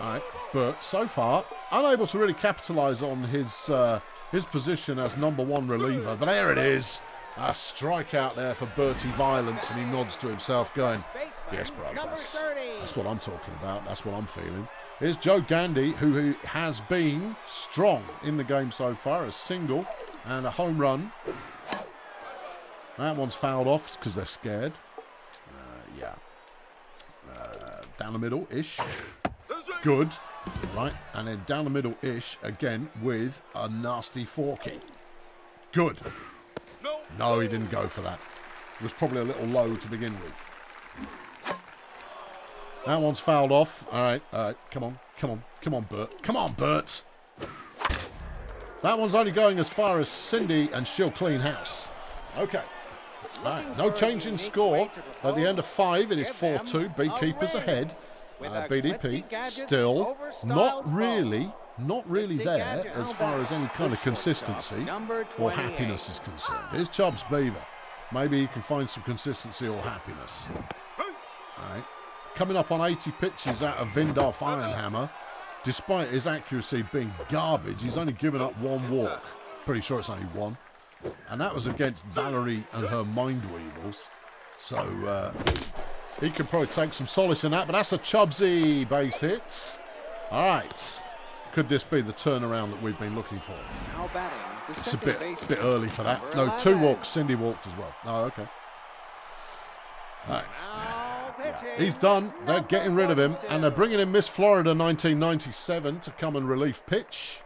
All right. But so far, unable to really capitalise on his position as number 1 reliever. But there it is. A strikeout there for Bertie Violence, and he nods to himself going, yes, bro, that's what I'm talking about. That's what I'm feeling. Here's Joe Gandy, who has been strong in the game so far. A single and a home run. That one's fouled off because they're scared. Yeah. Down the middle-ish. Good. Right, and then down the middle-ish again with a nasty forky. Good. No, he didn't go for that. It was probably a little low to begin with. That one's fouled off. All right. Come on, Bert. Come on, Bert. That one's only going as far as Cindy, and she'll clean house. Okay. All right. No change in score. At the end of 5, it is 4-2. Beekeepers ahead. BDP still not really there as far as any kind of consistency or happiness is concerned. Here's Chubbs Beaver. Maybe he can find some consistency or happiness. All right. Coming up on 80 pitches out of Vindalf Ironhammer. Despite his accuracy being garbage, he's only given up 1 walk. Pretty sure it's only 1. And that was against Valerie and her Mind Weevils. So he can probably take some solace in that, but that's a Chubbsy base hit. All right. Could this be the turnaround that we've been looking for? Now batting, the It's a second bit early for that. number No, 2 11. walks. Cindy walked as well. Oh, okay. All right. Now pitching, He's done. They're number getting rid of him, 42. and they're bringing in Miss Florida 1997 to come and relief pitch.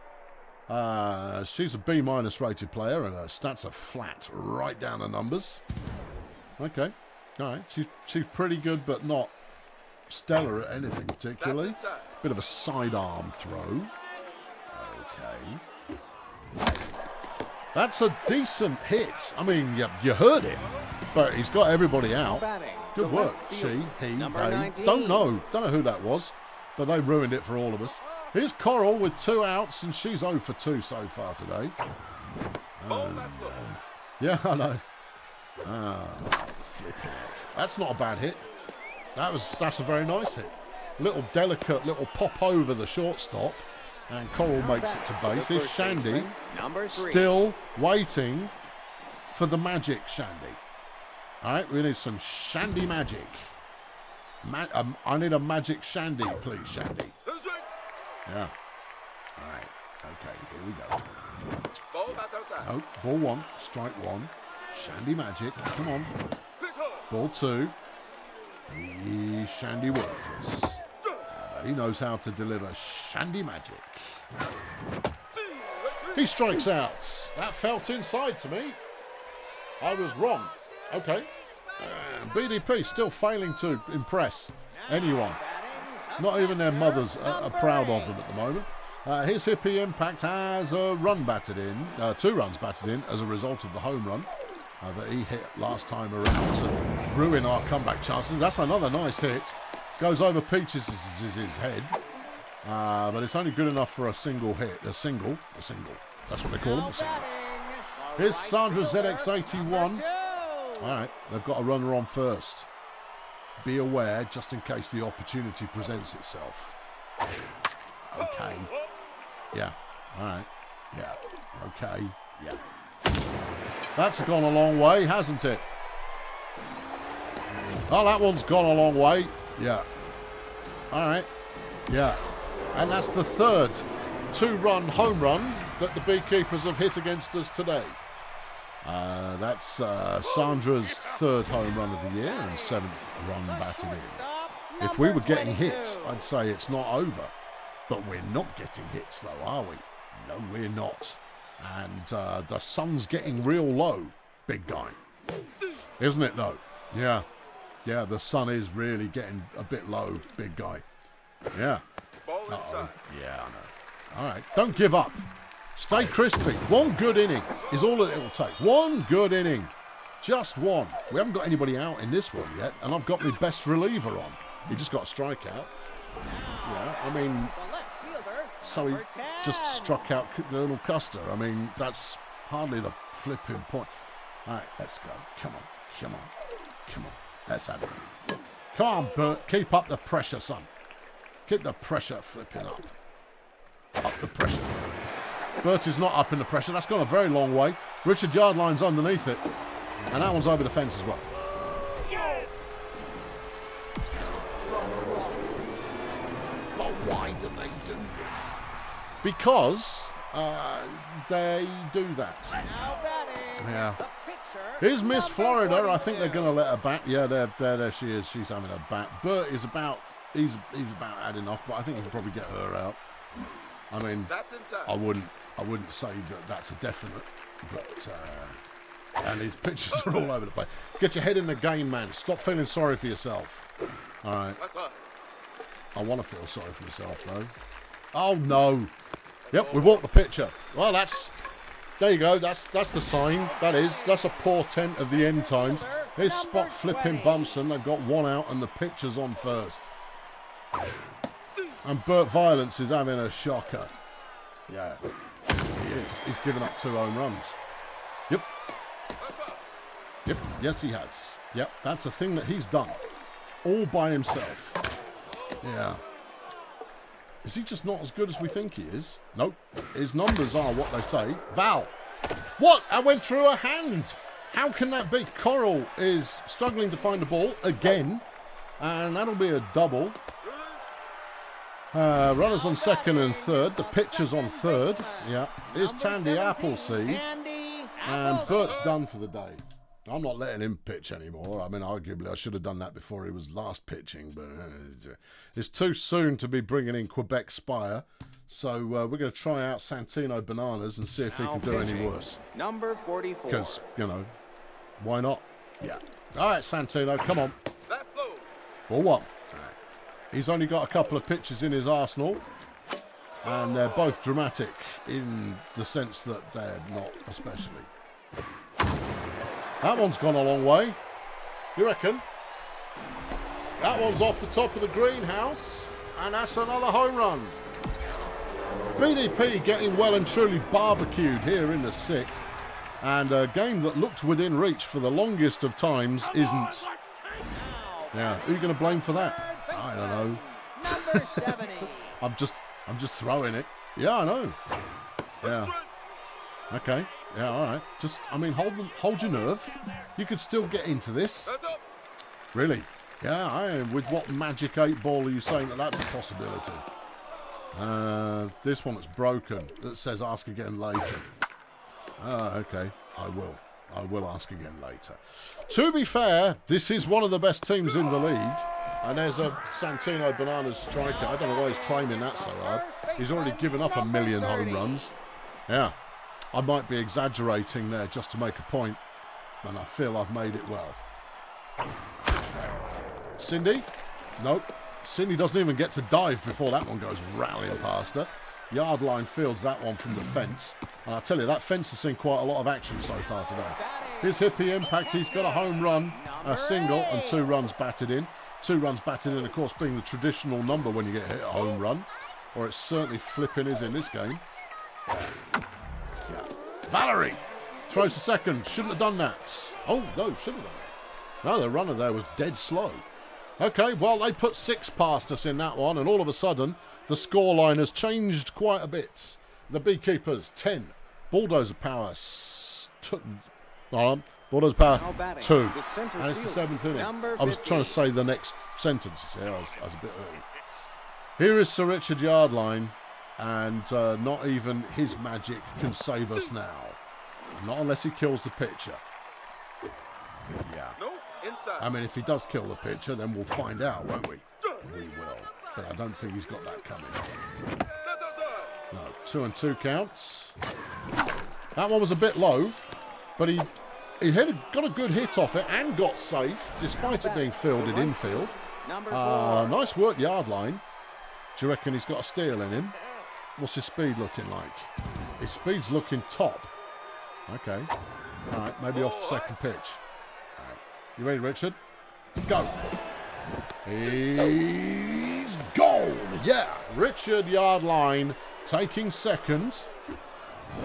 She's a B- rated player, and her stats are flat right down the numbers. Okay. All right. She's pretty good, but not stellar at anything particularly. Bit of a sidearm throw. Okay. That's a decent hit. I mean, you heard him, but he's got everybody out. Batting, Good the work. left She, field, he, number they. 19. Don't know who that was, but they ruined it for all of us. Here's Coral with 2 outs, and she's 0 for 2 so far today. Yeah, I know. Flipping heck. That's not a bad hit. That's a very nice hit. Little delicate little pop over the shortstop, and Coral makes it to base. Here's Shandy, number 3. still waiting for the magic Shandy. All right, we need some Shandy magic. I need a magic Shandy, please, Shandy. Yeah. All right. Okay, here we go. Oh, ball 1, strike 1. Shandy magic. Come on. Ball 2. He's Shandy worthless. But he knows how to deliver Shandy magic. He strikes out. That felt inside to me. I was wrong. Okay. BDP still failing to impress anyone. Not even their mothers are proud of them at the moment. His Hippie Impact has a run batted in, 2 runs batted in as a result of the home run that he hit last time around to ruin our comeback chances. That's another nice hit. Goes over Peaches' head, but it's only good enough for a single hit. A single. That's what they call them. A single. Here's Sandra ZX81. Number 2. All right, they've got a runner on first. Be aware, just in case the opportunity presents itself. Okay. Yeah. All right. Yeah. Okay. Yeah. That's gone a long way, hasn't it? Oh, that one's gone a long way. Yeah. All right. Yeah. And that's the third 2-run home run that the Beekeepers have hit against us today. That's Sandra's 3rd home run of the year and 7th run batted in. If we were getting hits, I'd say it's not over. But we're not getting hits, though, are we? No, we're not. And the sun's getting real low, big guy. Isn't it, though? Yeah. Yeah, the sun is really getting a bit low, big guy. Yeah. Uh-oh. Yeah, I know. All right, don't give up. Stay crispy. One good inning is all that it will take. One good inning. Just one. We haven't got anybody out in this one yet, and I've got my best reliever on. He just got a strikeout. Yeah, I mean, so he just struck out Colonel Custer. I mean, that's hardly the flipping point. All right, let's go. Come on, come on, come on. Let's have it. Come on, Bert. Keep up the pressure, son. Keep the pressure flipping up. Up the pressure. Bert is not up in the pressure. That's gone a very long way. Richard Yardline's underneath it. And that one's over the fence as well. But why do they do this? Because they do that. Yeah. Here's Miss Florida. I think they're going to let her bat. Yeah, there she is. She's having a bat. Bert is about... He's about had enough, but I think he can probably get her out. I mean, I wouldn't say that that's a definite, but and his pitches are all over the place. Get your head in the game, man. Stop feeling sorry for yourself. All right. I want to feel sorry for myself, though. Oh no. Yep, we walked the pitcher. Well, there you go. That's the sign. That's a portent of the end times. Here's Spot flipping Bumson. They've got one out, and the pitcher's on first. And Bert Violence is having a shocker. Yeah, he is. He's given up 2 home runs. Yep. Yep, yes he has. Yep, that's a thing that he's done. All by himself. Yeah. Is he just not as good as we think he is? Nope. His numbers are what they say. Val. What? I went through a hand. How can that be? Coral is struggling to find the ball again. And that'll be a double. Runners on second and third. The pitcher's on third. Yeah. Here's Tandy Appleseed. And Bert's done for the day. I'm not letting him pitch anymore. I mean, arguably, I should have done that before he was last pitching. But it's too soon to be bringing in Quebec Spire. So we're going to try out Santino Bananas and see if he can do any worse. Number 44. Because, you know, why not? Yeah. All right, Santino, come on. Let's go. Ball 1. He's only got a couple of pitches in his arsenal, and they're both dramatic in the sense that they're not especially. That one's gone a long way. You reckon? That one's off the top of the greenhouse, and that's another home run. BDP getting well and truly barbecued here in the 6th, and a game that looked within reach for the longest of times isn't. Yeah, who are you going to blame for that? I don't know. Number 70. I'm just throwing it. Yeah, I know. Yeah. Okay. Yeah, all right. Just, I mean, hold your nerve. You could still get into this. Really? Yeah, with what magic 8 ball are you saying that that's a possibility? This one that's broken that says ask again later. Okay. I will ask again later. To be fair, this is one of the best teams in the league. And there's a Santino Bananas striker. I don't know why he's claiming that so hard. He's already given up 1 million home runs. Yeah. I might be exaggerating there just to make a point. And I feel I've made it well. Cindy? Nope. Cindy doesn't even get to dive before that one goes rallying past her. Yardline fields that one from the fence. And I tell you, that fence has seen quite a lot of action so far today. Here's Hippie Impact. He's got a home run, a single, and 2 runs batted in. 2 runs batted in, of course, being the traditional number when you get hit a home run. Or it certainly flipping is in this game. Yeah. Valerie! Throws to second. Shouldn't have done that. Oh, no, shouldn't have done that. No, the runner there was dead slow. Okay, well, they put 6 past us in that one, and all of a sudden, the scoreline has changed quite a bit. The Beekeepers, 10. Bulldozer Power, Bulldozer Power, 2. And it's the 7th inning. I was trying to say the next sentence. I was a bit early. Here is Sir Richard Yardline, and not even his magic can save us now. Not unless he kills the pitcher. Yeah. No, inside. I mean, if he does kill the pitcher, then we'll find out, won't we? We will. But I don't think he's got that coming. No, 2-2 counts. That one was a bit low, but he got a good hit off it and got safe, despite it being fielded infield. Nice work, Yardline. Do you reckon he's got a steal in him? What's his speed looking like? His speed's looking top. Okay. All right, maybe off the second pitch. All right. You ready, Richard? Go. He's gone. Yeah, Richard Yardline taking second.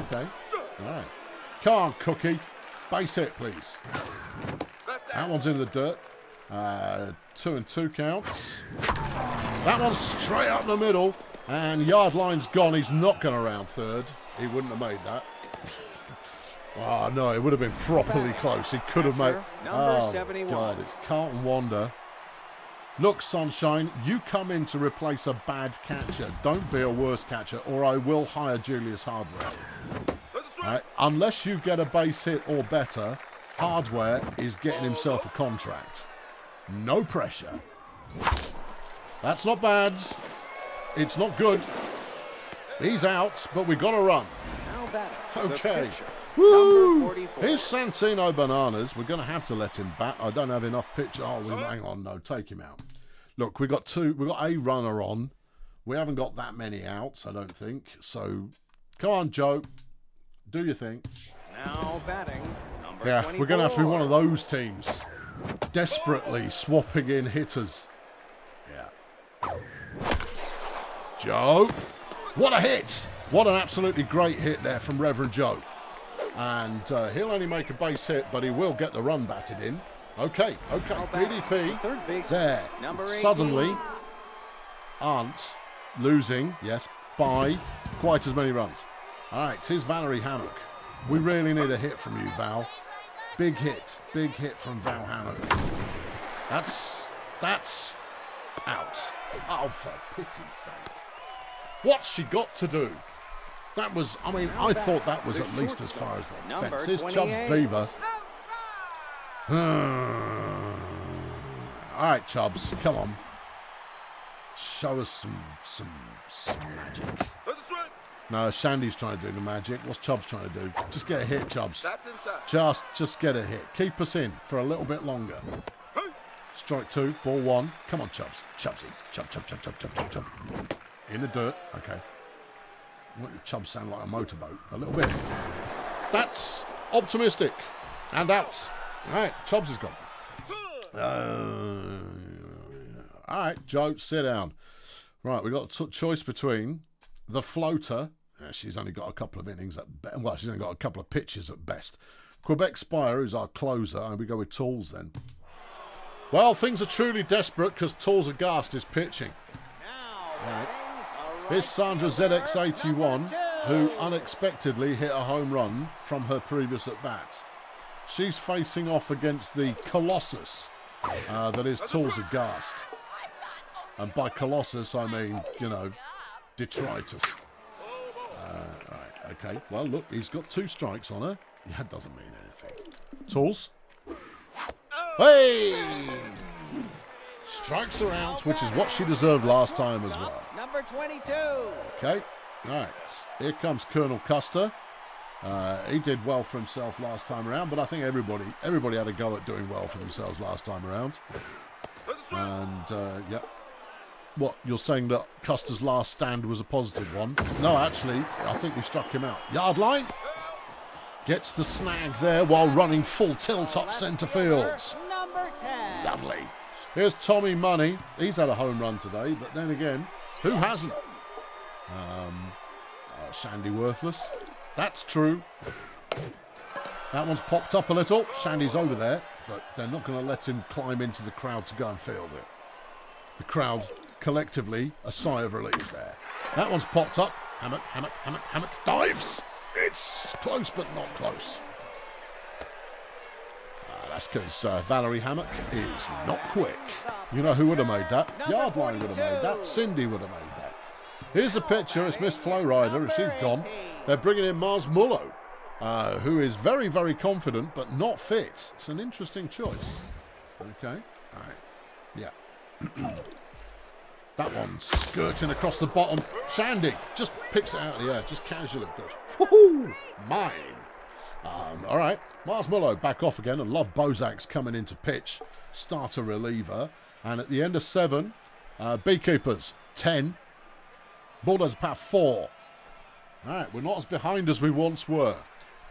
Okay. All right. Come on, Cookie. Base hit, please. That one's in the dirt. 2-2 counts. That one's straight up the middle. And Yardline's gone. He's not going to round third. He wouldn't have made that. Oh, no, it would have been properly close. He could have made... Number 71. God, it's Carlton Wander. Look, Sunshine, you come in to replace a bad catcher. Don't be a worse catcher, or I will hire Julius Hardware. Right? Unless you get a base hit or better, Hardware is getting himself a contract. No pressure. That's not bad. It's not good. He's out, but we got to run. Okay. Woo! Here's Santino Bananas. We're going to have to let him bat. I don't have enough pitch. Oh, hang on. No, take him out. Look, we got a runner on. We haven't got that many outs, I don't think. So, come on, Joe. Do your thing. Now batting, number 24. We're going to have to be one of those teams. Desperately swapping in hitters. Yeah. Joe. What a hit. What an absolutely great hit there from Reverend Joe. And he'll only make a base hit, but he will get the run batted in. Okay. BDP. There. Suddenly aren't losing, yes, by quite as many runs. All right, here's Valerie Hammock. We really need a hit from you, Val. Big hit from Val Hammock. That's out. Oh, for pity's sake. What's she got to do? That was, I mean, I thought that was at least as far as the fence. Here's Chubbs Beaver. All right, Chubbs, come on. Show us some magic. No, Shandy's trying to do the magic. What's Chubbs trying to do? Just get a hit, Chubbs. That's inside. Just get a hit. Keep us in for a little bit longer. Strike 2, ball 1. Come on, Chubbs. Chubbsy. Chubb. In the dirt. Okay. What did Chubbs sound like a motorboat? A little bit. That's optimistic. And out. All right, Chubbs is gone. All right, Joe, sit down. Right, we've got a choice between the floater. She's only got a couple of innings at best. Well, she's only got a couple of pitches at best. Quebec Spire, who's our closer, and we go with Tools then. Well, things are truly desperate because Tools Aghast is pitching. Right. Here's Sandra ZX81, who unexpectedly hit a home run from her previous at-bat. She's facing off against the Colossus that is Tools Aghast. And by Colossus, I mean, detritus. Right, okay. Well, look, he's got 2 strikes on her. Yeah, that doesn't mean anything. Tools. Hey! Strikes her out, which is what she deserved last time as well. Number 22. Okay. All right. Here comes Colonel Custer. He did well for himself last time around, but I think everybody had a go at doing well for themselves last time around. And, yeah. What, you're saying that Custer's last stand was a positive one? No, actually, I think we struck him out. Yard line. Gets the snag there while running full tilt up centre field. Number 10. Lovely. Here's Tommy Money. He's had a home run today, but then again, who hasn't? Shandy Worthless. That's true. That one's popped up a little. Shandy's over there, but they're not going to let him climb into the crowd to go and field it. The crowd, collectively, a sigh of relief there. That one's popped up. Hammock, hammock, hammock, hammock. Dives! It's close, but not close. That's because Valerie Hammock is not quick. You know who would have made that? Yardline would have made that. Cindy would have made that. Here's the picture. It's Miss Flowrider, and she's gone. They're bringing in Mars Mullo, who is very, very confident, but not fit. It's an interesting choice. Okay. All right. Yeah. That one skirting across the bottom. Shandy just picks it out of the air, just casually goes, woohoo, mine. All right, Mars Mullo back off again, and Love Bozak's coming into pitch, starter reliever. And at the end of 7, Beekeepers 10, Bulldozer Power 4. All right, we're not as behind as we once were.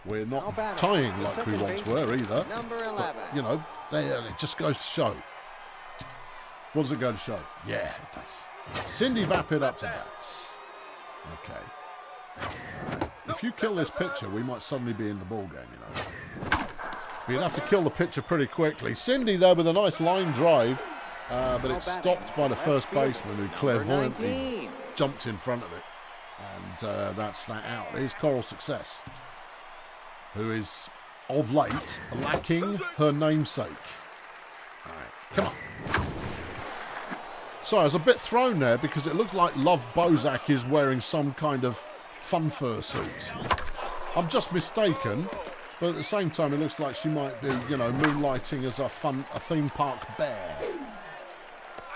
We're not tying like we once were either. Number 11. But, you know, it just goes to show. What does it go to show? Yeah, it does. Cindy Vapid up to bat. Okay. If you kill this pitcher, we might suddenly be in the ball game, you know. But you'd have to kill the pitcher pretty quickly. Cindy, though, with a nice line drive, but it's stopped by the first baseman, who clairvoyantly jumped in front of it. And that's that out. Here's Coral Success, who is, of late, lacking her namesake. All right, come on. Sorry, I was a bit thrown there because it looked like Love Bozak is wearing some kind of fun fur suit. I'm just mistaken, but at the same time it looks like she might be, you know, moonlighting as a theme park bear.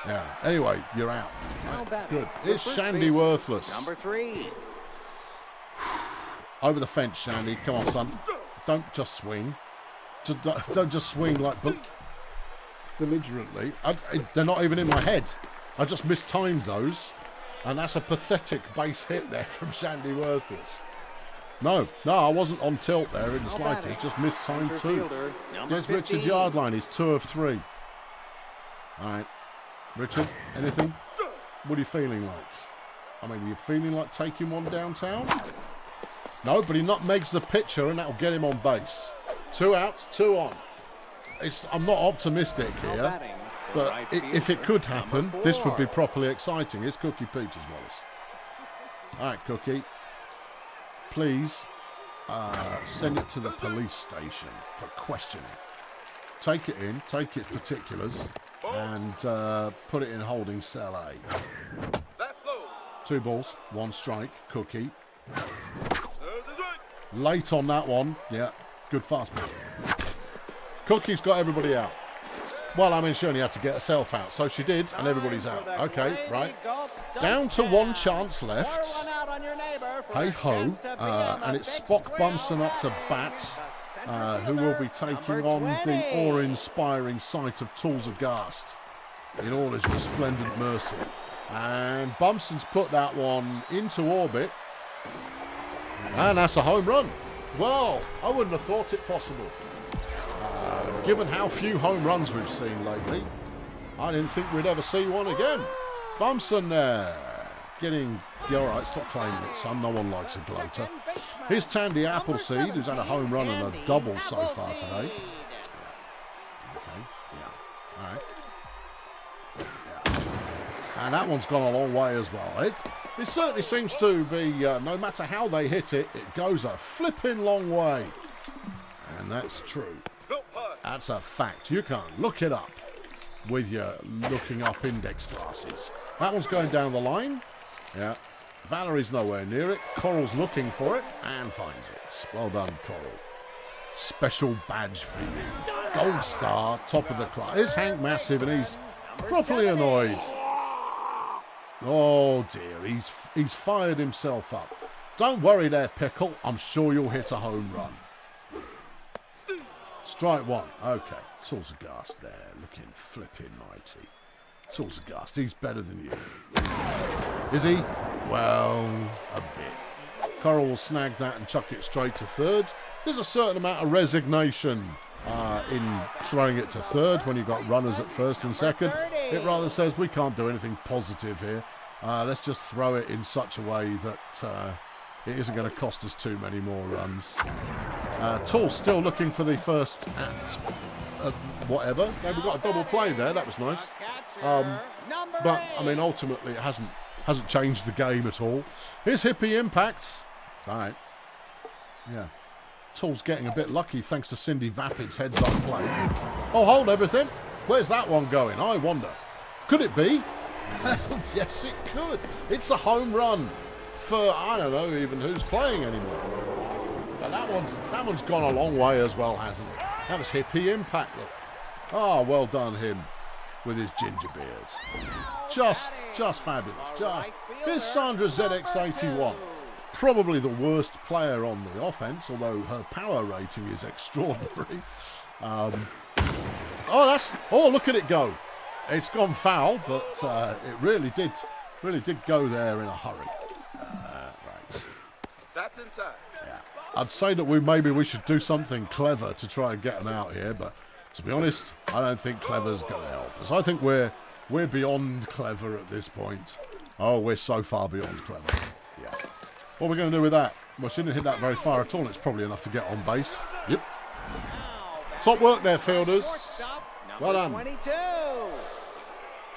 Yeah, anyway, you're out. Right, good. It's Shandy Worthless. Number 3. Over the fence, Shandy. Come on, son. Don't just swing. Don't just swing like belligerently. They're not even in my head. I just mistimed those, and that's a pathetic base hit there from Shandy Worthless. No, I wasn't on tilt there in the slightest. Just mistimed 2. Against Richard Yardline, he's 2 of 3. All right, Richard, anything? What are you feeling like? I mean, are you feeling like taking one downtown? No, but he nutmegs the pitcher, and that'll get him on base. 2 outs, 2 on. I'm not optimistic here. But if it could happen, this would be properly exciting. It's Cookie Peaches Wallace. All right, Cookie. Please send it to the police station for questioning. Take it in, take its particulars, and put it in holding cell A. 2 balls, 1 strike. Cookie. Late on that one. Yeah, good fastball. Cookie's got everybody out. Well, I mean, she only had to get herself out, so she did, and everybody's out. Okay, right. Down to 1 chance left. Hey-ho. And it's Spock Bumson up to bat, who will be taking on the awe-inspiring sight of Tools of Ghast in all his resplendent mercy. And Bumson's put that one into orbit, and that's a home run. Well, I wouldn't have thought it possible. Given how few home runs we've seen lately, I didn't think we'd ever see one again. Bumson there. All right, stop claiming it, son. No one likes a gloater. Here's Tandy Appleseed, who's had a home run and a double so far today. Okay, yeah. All right. Yeah. And that one's gone a long way as well. It certainly seems to be, no matter how they hit it, it goes a flipping long way. And that's true. That's a fact. You can look it up with your looking up index glasses. That one's going down the line. Yeah. Valerie's nowhere near it. Coral's looking for it and finds it. Well done, Coral. Special badge for you. Gold star, top of the class. Here's Hank Massive, and he's properly annoyed. Oh dear, he's fired himself up. Don't worry there, Pickle. I'm sure you'll hit a home run. Strike 1. Okay. Tools of Ghast there, looking flipping mighty. Tools of Ghast, he's better than you. Is he? Well, a bit. Coral will snag that and chuck it straight to 3rd. There's a certain amount of resignation in throwing it to 3rd when you've got runners at 1st and 2nd. It rather says we can't do anything positive here. Let's just throw it in such a way that it isn't going to cost us too many more runs. Tool still looking for the first at whatever. No, we got a double play there. That was nice. But I mean, ultimately, it hasn't changed the game at all. Here's Hippie Impact. All right. Yeah. Tool's getting a bit lucky thanks to Cindy Vapid's heads-up play. Oh, hold everything. Where's that one going? I wonder. Could it be? Yes, it could. It's a home run for, I don't know even who's playing anymore. But that one's gone a long way as well, hasn't it? That was Hippie Impact, look. Oh, well done him with his ginger beard. Just fabulous. Here's Sandra ZX81. Probably the worst player on the offense, although her power rating is extraordinary. Oh, look at it go. It's gone foul, but it really did go there in a hurry. Right. That's inside. Yeah. I'd say that maybe we should do something clever to try and get them out here, but to be honest, I don't think clever's going to help us. I think we're beyond clever at this point. Oh, we're so far beyond clever. Yeah. What are we going to do with that? Well, she didn't hit that very far at all. It's probably enough to get on base. Yep. Top work there, fielders. Well done. 22.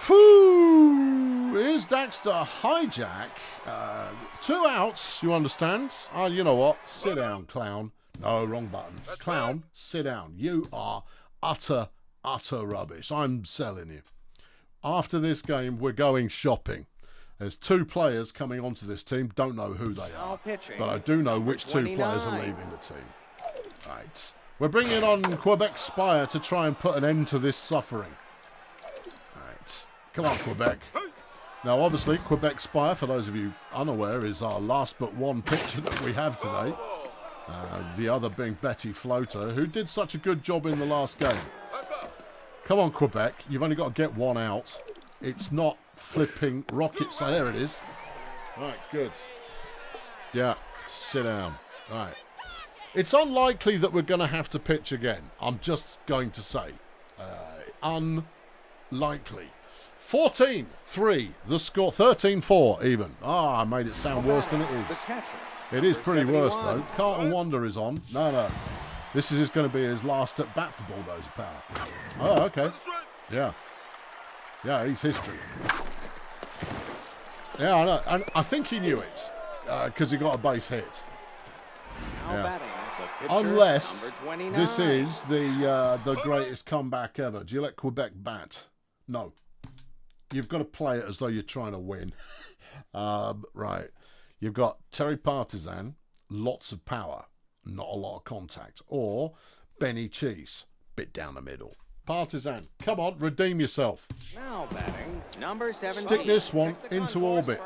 Whew. Here's Daxter Hijack. 2 outs, you understand? Oh, you know what? Sit down, clown. No, wrong button. Clown, sit down. You are utter rubbish. I'm selling you. After this game, we're going shopping. There's 2 players coming onto this team. Don't know who they are. But I do know which 2 players are leaving the team. Right. We're bringing on Quebec Spire to try and put an end to this suffering. Right. Come on, Quebec. Now, obviously, Quebec Spire, for those of you unaware, is our last but one pitcher that we have today. The other being Betty Floater, who did such a good job in the last game. Come on, Quebec. You've only got to get 1 out. It's not flipping rockets. So there it is. Right, good. Yeah, sit down. Right. It's unlikely that we're going to have to pitch again. I'm just going to say. Unlikely. 14-3, the score. 13-4 even. I made it sound worse than it is. It is pretty worse, though. Carlton Wonder is on. No. This is going to be his last at bat for Bulldozer Power. Oh, okay. Yeah. Yeah, he's history. Yeah, I know. And I think he knew it because he got a base hit. Yeah. Unless this is the greatest comeback ever. Do you let Quebec bat? No. You've got to play it as though you're trying to win. Right. You've got Terry Partisan, lots of power, not a lot of contact. Or Benny Cheese, bit down the middle. Partisan, come on, redeem yourself. Now batting, number 17. Stick this one into orbit.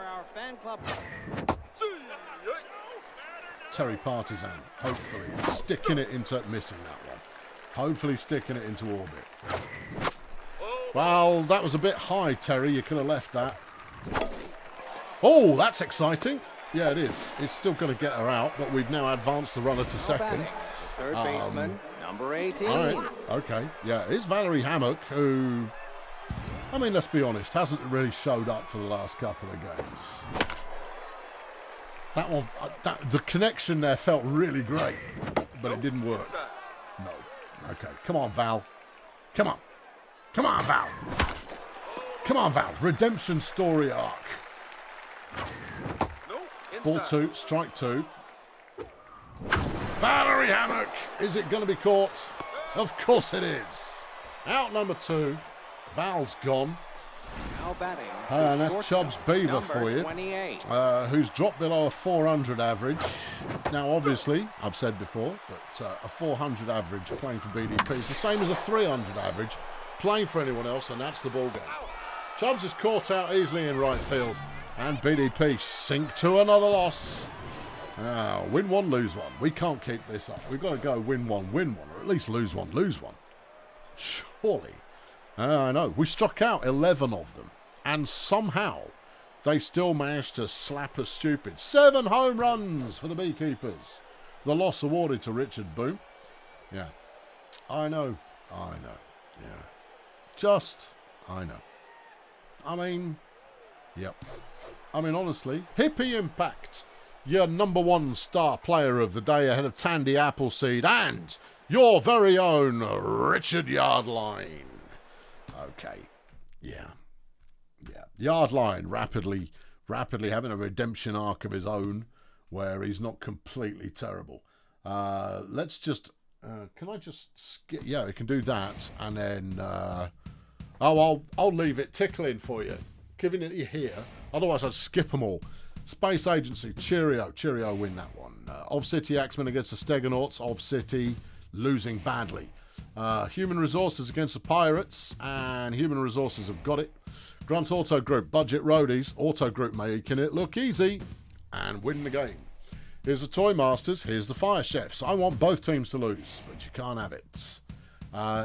Terry Partisan, hopefully sticking it into, missing that one. Hopefully sticking it into orbit. Well, that was a bit high, Terry. You could have left that. Oh, that's exciting. Yeah, it is. It's still going to get her out, but we've now advanced the runner to second. Third baseman, number 18. All right. Okay. Yeah, it's Valerie Hammock, who, I mean, let's be honest, hasn't really showed up for the last couple of games. That one, the connection there felt really great, but it didn't work. No. Okay. Come on, Val. Come on. Come on, Val. Come on, Val. Redemption story arc. Ball 2, strike 2. Valerie Hammock. Is it going to be caught? Of course it is. Out number 2. Val's gone. Now batting. And that's Chubbs Beaver for you. 28. Who's dropped below a 400 average. Now, obviously, I've said before, but a 400 average playing for BDP is the same as a 300 average playing for anyone else, and that's the ball game. Chubbs is caught out easily in right field. And BDP sink to another loss. Win 1, lose 1. We can't keep this up. We've got to go win 1, win 1, or at least lose 1, lose 1. Surely. I know. We struck out 11 of them. And somehow they still managed to slap us stupid. 7 home runs for the Beekeepers. The loss awarded to Richard Boone. Yeah. I know. Yeah. I know. I mean, yep. I mean, honestly, Hippie Impact. your number one star player of the day ahead of Tandy Appleseed and your very own Richard Yardline. Okay, yeah. Yardline rapidly having a redemption arc of his own where he's not completely terrible. Let's just, can I just skip? Yeah, we can do that. And then, I'll leave it tickling for you, giving it here. Otherwise, I'd skip them all. Space Agency, Cheerio win that one. Of City Axemen against the Stegonauts, Of City losing badly. Human Resources against the Pirates, and Human Resources have got it. Grunt Auto Group, Budget Roadies, Auto Group making it look easy and win the game. Here's the Toy Masters, here's the Fire Chefs. I want both teams to lose, but you can't have it.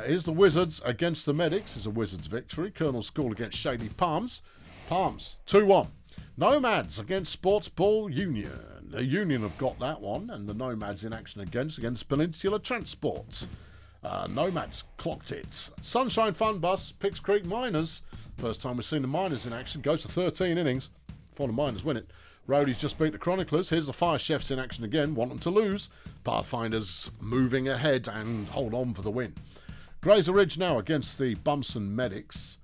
Here's the Wizards against the Medics. It's a Wizards victory. Colonel School against Shady Palms. Palms, 2-1. Nomads against Sports Ball Union. The Union have got that one, and the Nomads in action against Peninsula Transport. Nomads clocked it. Sunshine Fun Bus, Picks Creek Miners. First time we've seen the Miners in action. Goes to 13 innings. For the Miners win it. Roadies just beat the Chroniclers. Here's the Fire Chefs in action again. Want them to lose. Pathfinders moving ahead and hold on for the win. Grazer Ridge now against the Bumson Medics.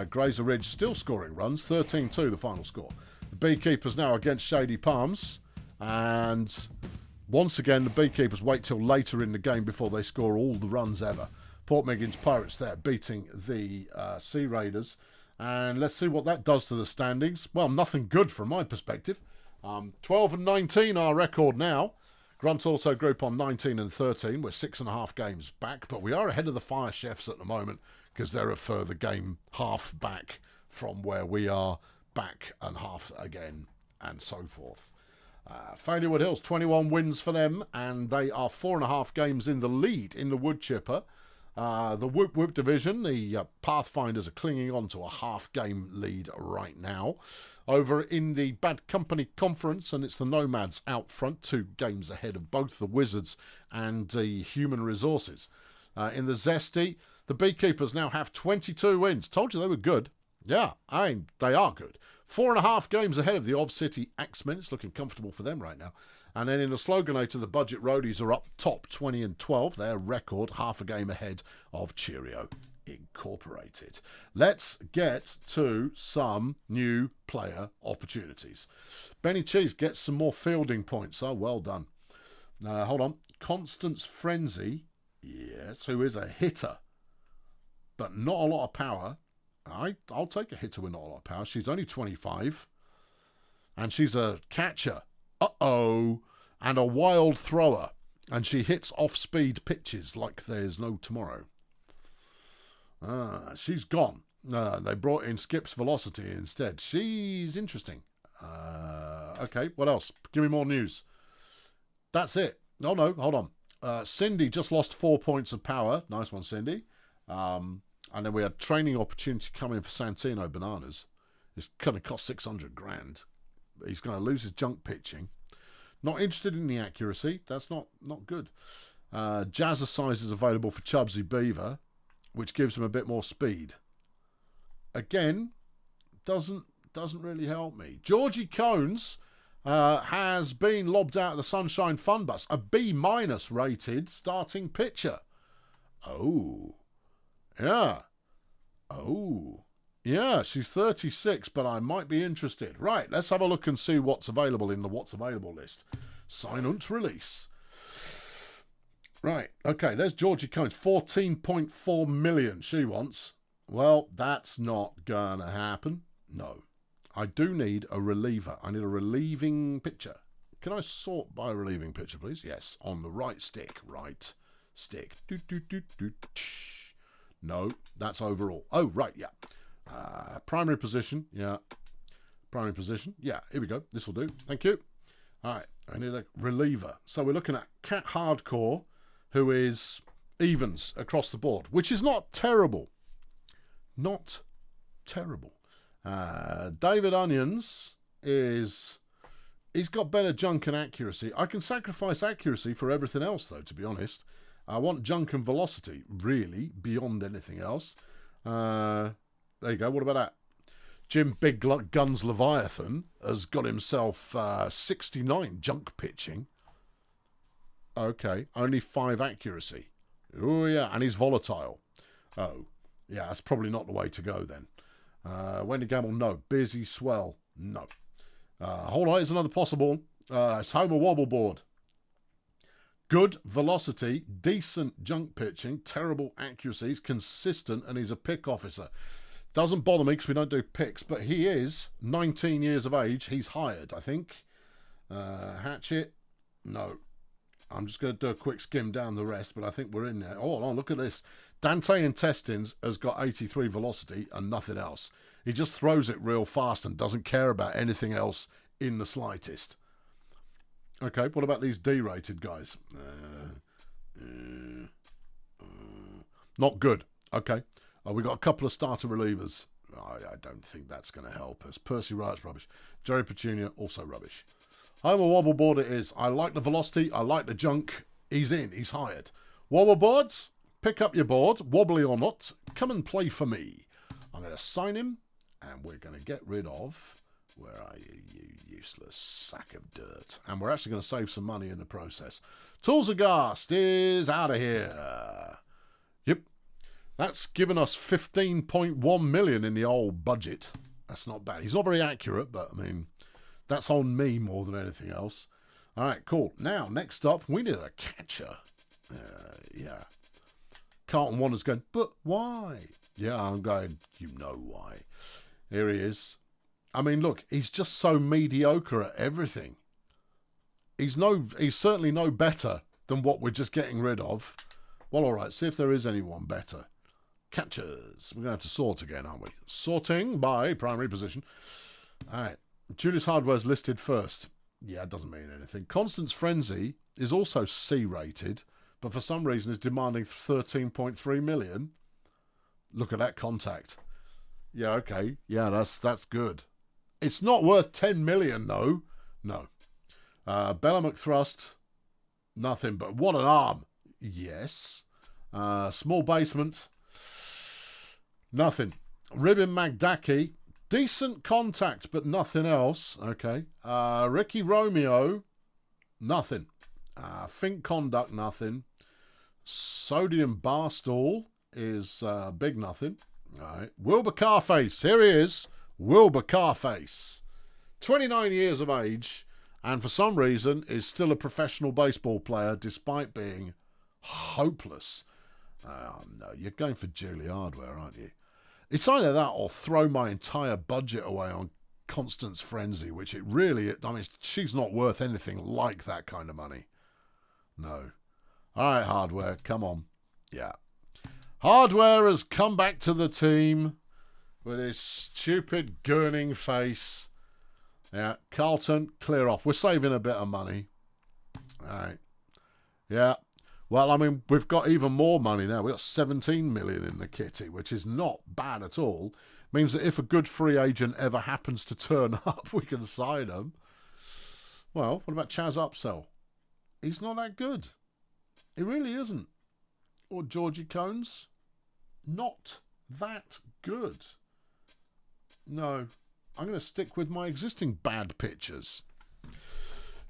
Grazer Ridge still scoring runs. 13-2 the final score. The Beekeepers now against Shady Palms. And once again, the Beekeepers wait till later in the game before they score all the runs ever. Port Megan's Pirates there beating the Sea Raiders. And let's see what that does to the standings. Well, nothing good from my perspective. 12-19 our record now. Grunt Auto Group on 19-13. We're 6.5 games back, but we are ahead of the Fire Chefs at the moment because they're a further game half back from where we are, back and half again, and so forth. Failure Hills, 21 wins for them, and they are 4.5 games in the lead in the Wood Chipper. The Whoop Whoop division, the Pathfinders are clinging on to a half-game lead right now. Over in the Bad Company Conference, and it's the Nomads out front, 2 games ahead of both the Wizards and the Human Resources. In the Zesty, the Beekeepers now have 22 wins. Told you they were good. Yeah, they are good. 4.5 games ahead of the Of City Axemen. It's looking comfortable for them right now. And then in the Sloganator, the Budget Roadies are up top 20-12. Their record, half a game ahead of Cheerio Incorporated. Let's get to some new player opportunities. Benny Cheese gets some more fielding points. Oh, well done. Hold on. Constance Frenzy, yes, who is a hitter, but not a lot of power. I'll take a hitter with not a lot of power. She's only 25, and she's a catcher. Uh-oh. And a wild thrower. And she hits off-speed pitches like there's no tomorrow. She's gone. They brought in Skip's Velocity instead. She's interesting. Okay, what else? Give me more news. That's it. Oh, no, hold on. Cindy just lost 4 points of power. Nice one, Cindy. And then we had training opportunity coming for Santino Bananas. It's going to cost 600 grand. He's going to lose his junk pitching. Not interested in the accuracy. That's not good. Jazzercise is available for Chubsy Beaver, which gives him a bit more speed. Again, doesn't really help me. Georgie Cones has been lobbed out of the Sunshine Fun Bus. A B- rated starting pitcher. Oh. Yeah. Oh. Yeah, she's 36, but I might be interested. Right, let's have a look and see what's available in the what's available list. Sign and release. Right, okay, there's Georgie Cones. 14.4 million she wants. Well, that's not gonna happen. No. I do need a reliever. I need a relieving pitcher. Can I sort by relieving pitcher, please? Yes, on the right stick. Right stick. No, that's overall. Oh, right, yeah. Primary position, yeah. Primary position, yeah. Here we go. This will do. Thank you. All right, I need a reliever. So we're looking at Cat Hardcore, who is evens across the board, which is not terrible. Not terrible. David Onions he's got better junk and accuracy. I can sacrifice accuracy for everything else, though, to be honest. I want junk and velocity, really, beyond anything else. There you go. What about that? Jim Big Guns Leviathan has got himself 69 junk pitching. Okay, only 5 accuracy. Oh, yeah, and he's volatile. Oh, yeah, that's probably not the way to go then. Wendy Gamble, no. Busy Swell, no. Hold on, here's another possible. It's Homer Wobble Board. Good velocity, decent junk pitching, terrible accuracies, consistent, and he's a pick officer. Doesn't bother me because we don't do picks, but he is 19 years of age. He's hired, I think. Hatchet, no. I'm just going to do a quick skim down the rest, but I think we're in there. Oh, look at this. Dante Intestines has got 83 velocity and nothing else. He just throws it real fast and doesn't care about anything else in the slightest. Okay, what about these D-rated guys? Not good. Okay. We got a couple of starter relievers. I don't think that's going to help us. Percy Wright's rubbish. Jerry Petunia, also rubbish. Homer Wobble Board it is. I like the velocity. I like the junk. He's in. He's hired. Wobble Boards, pick up your board, wobbly or not. Come and play for me. I'm going to sign him, and we're going to get rid of... Where are you, you useless sack of dirt? And we're actually going to save some money in the process. Tools of Ghast is out of here. Yep. That's given us 15.1 million in the old budget. That's not bad. He's not very accurate, but, I mean, that's on me more than anything else. All right, cool. Now, next up, we need a catcher. Yeah. Carlton Wander's going, but why? Yeah, I'm going, you know why. Here he is. I mean, look, he's just so mediocre at everything. He's certainly no better than what we're just getting rid of. Well, all right, see if there is anyone better. Catchers. We're going to have to sort again, aren't we? Sorting by primary position. All right. Julius Hardware's listed first. Yeah, it doesn't mean anything. Constance Frenzy is also C-rated, but for some reason is demanding 13.3 million. Look at that contact. Yeah, okay. Yeah, that's good. It's not worth 10 million, though. No. Bella McThrust, nothing, but what an arm. Yes. Small basement, nothing. Ribbon McDackey, decent contact, but nothing else. Okay. Ricky Romeo, nothing. Fink Conduct, nothing. Sodium Barstool is big nothing. All right. Wilbur Carface, here he is. Wilbur Carface, 29 years of age, and for some reason is still a professional baseball player despite being hopeless. Oh, no, you're going for Julie Hardware, aren't you? It's either that or throw my entire budget away on Constance Frenzy, which it really, I mean, she's not worth anything like that kind of money. No. All right, Hardware, come on. Yeah. Hardware has come back to the team with his stupid gurning face. Yeah, Carlton, clear off. We're saving a bit of money. All right. Yeah. Well, I mean, we've got even more money now. We've got 17 million in the kitty, which is not bad at all. Means that if a good free agent ever happens to turn up, we can sign him. Well, what about Chaz Upsell? He's not that good. He really isn't. Or Georgie Cones? Not that good. No, I'm going to stick with my existing bad pitchers.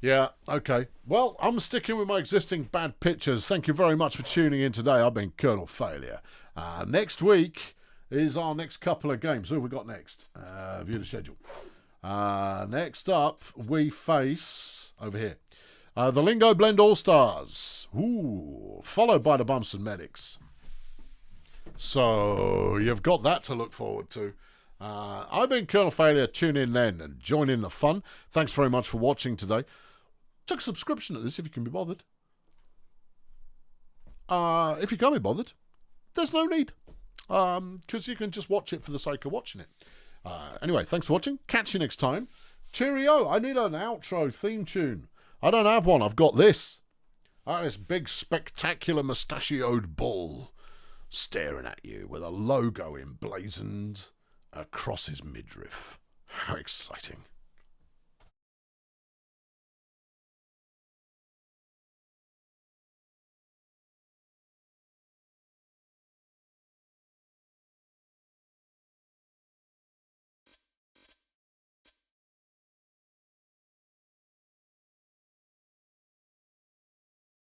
Yeah, okay. Well, I'm sticking with my existing bad pitchers. Thank you very much for tuning in today. I've been Colonel Failure. Next week is our next couple of games. Who have we got next? View the schedule. Next up, we face, over here, the Lingo Blend All-Stars. Ooh, followed by the Bumps and Medics. So, you've got that to look forward to. I've been Colonel Failure. Tune in then and join in the fun. Thanks very much for watching today. Chuck a subscription at this if you can be bothered. If you can't be bothered, there's no need. Because you can just watch it for the sake of watching it. Anyway, thanks for watching. Catch you next time. Cheerio. I need an outro theme tune. I don't have one. I've got this. This big, spectacular mustachioed bull staring at you with a logo emblazoned across his midriff. How exciting.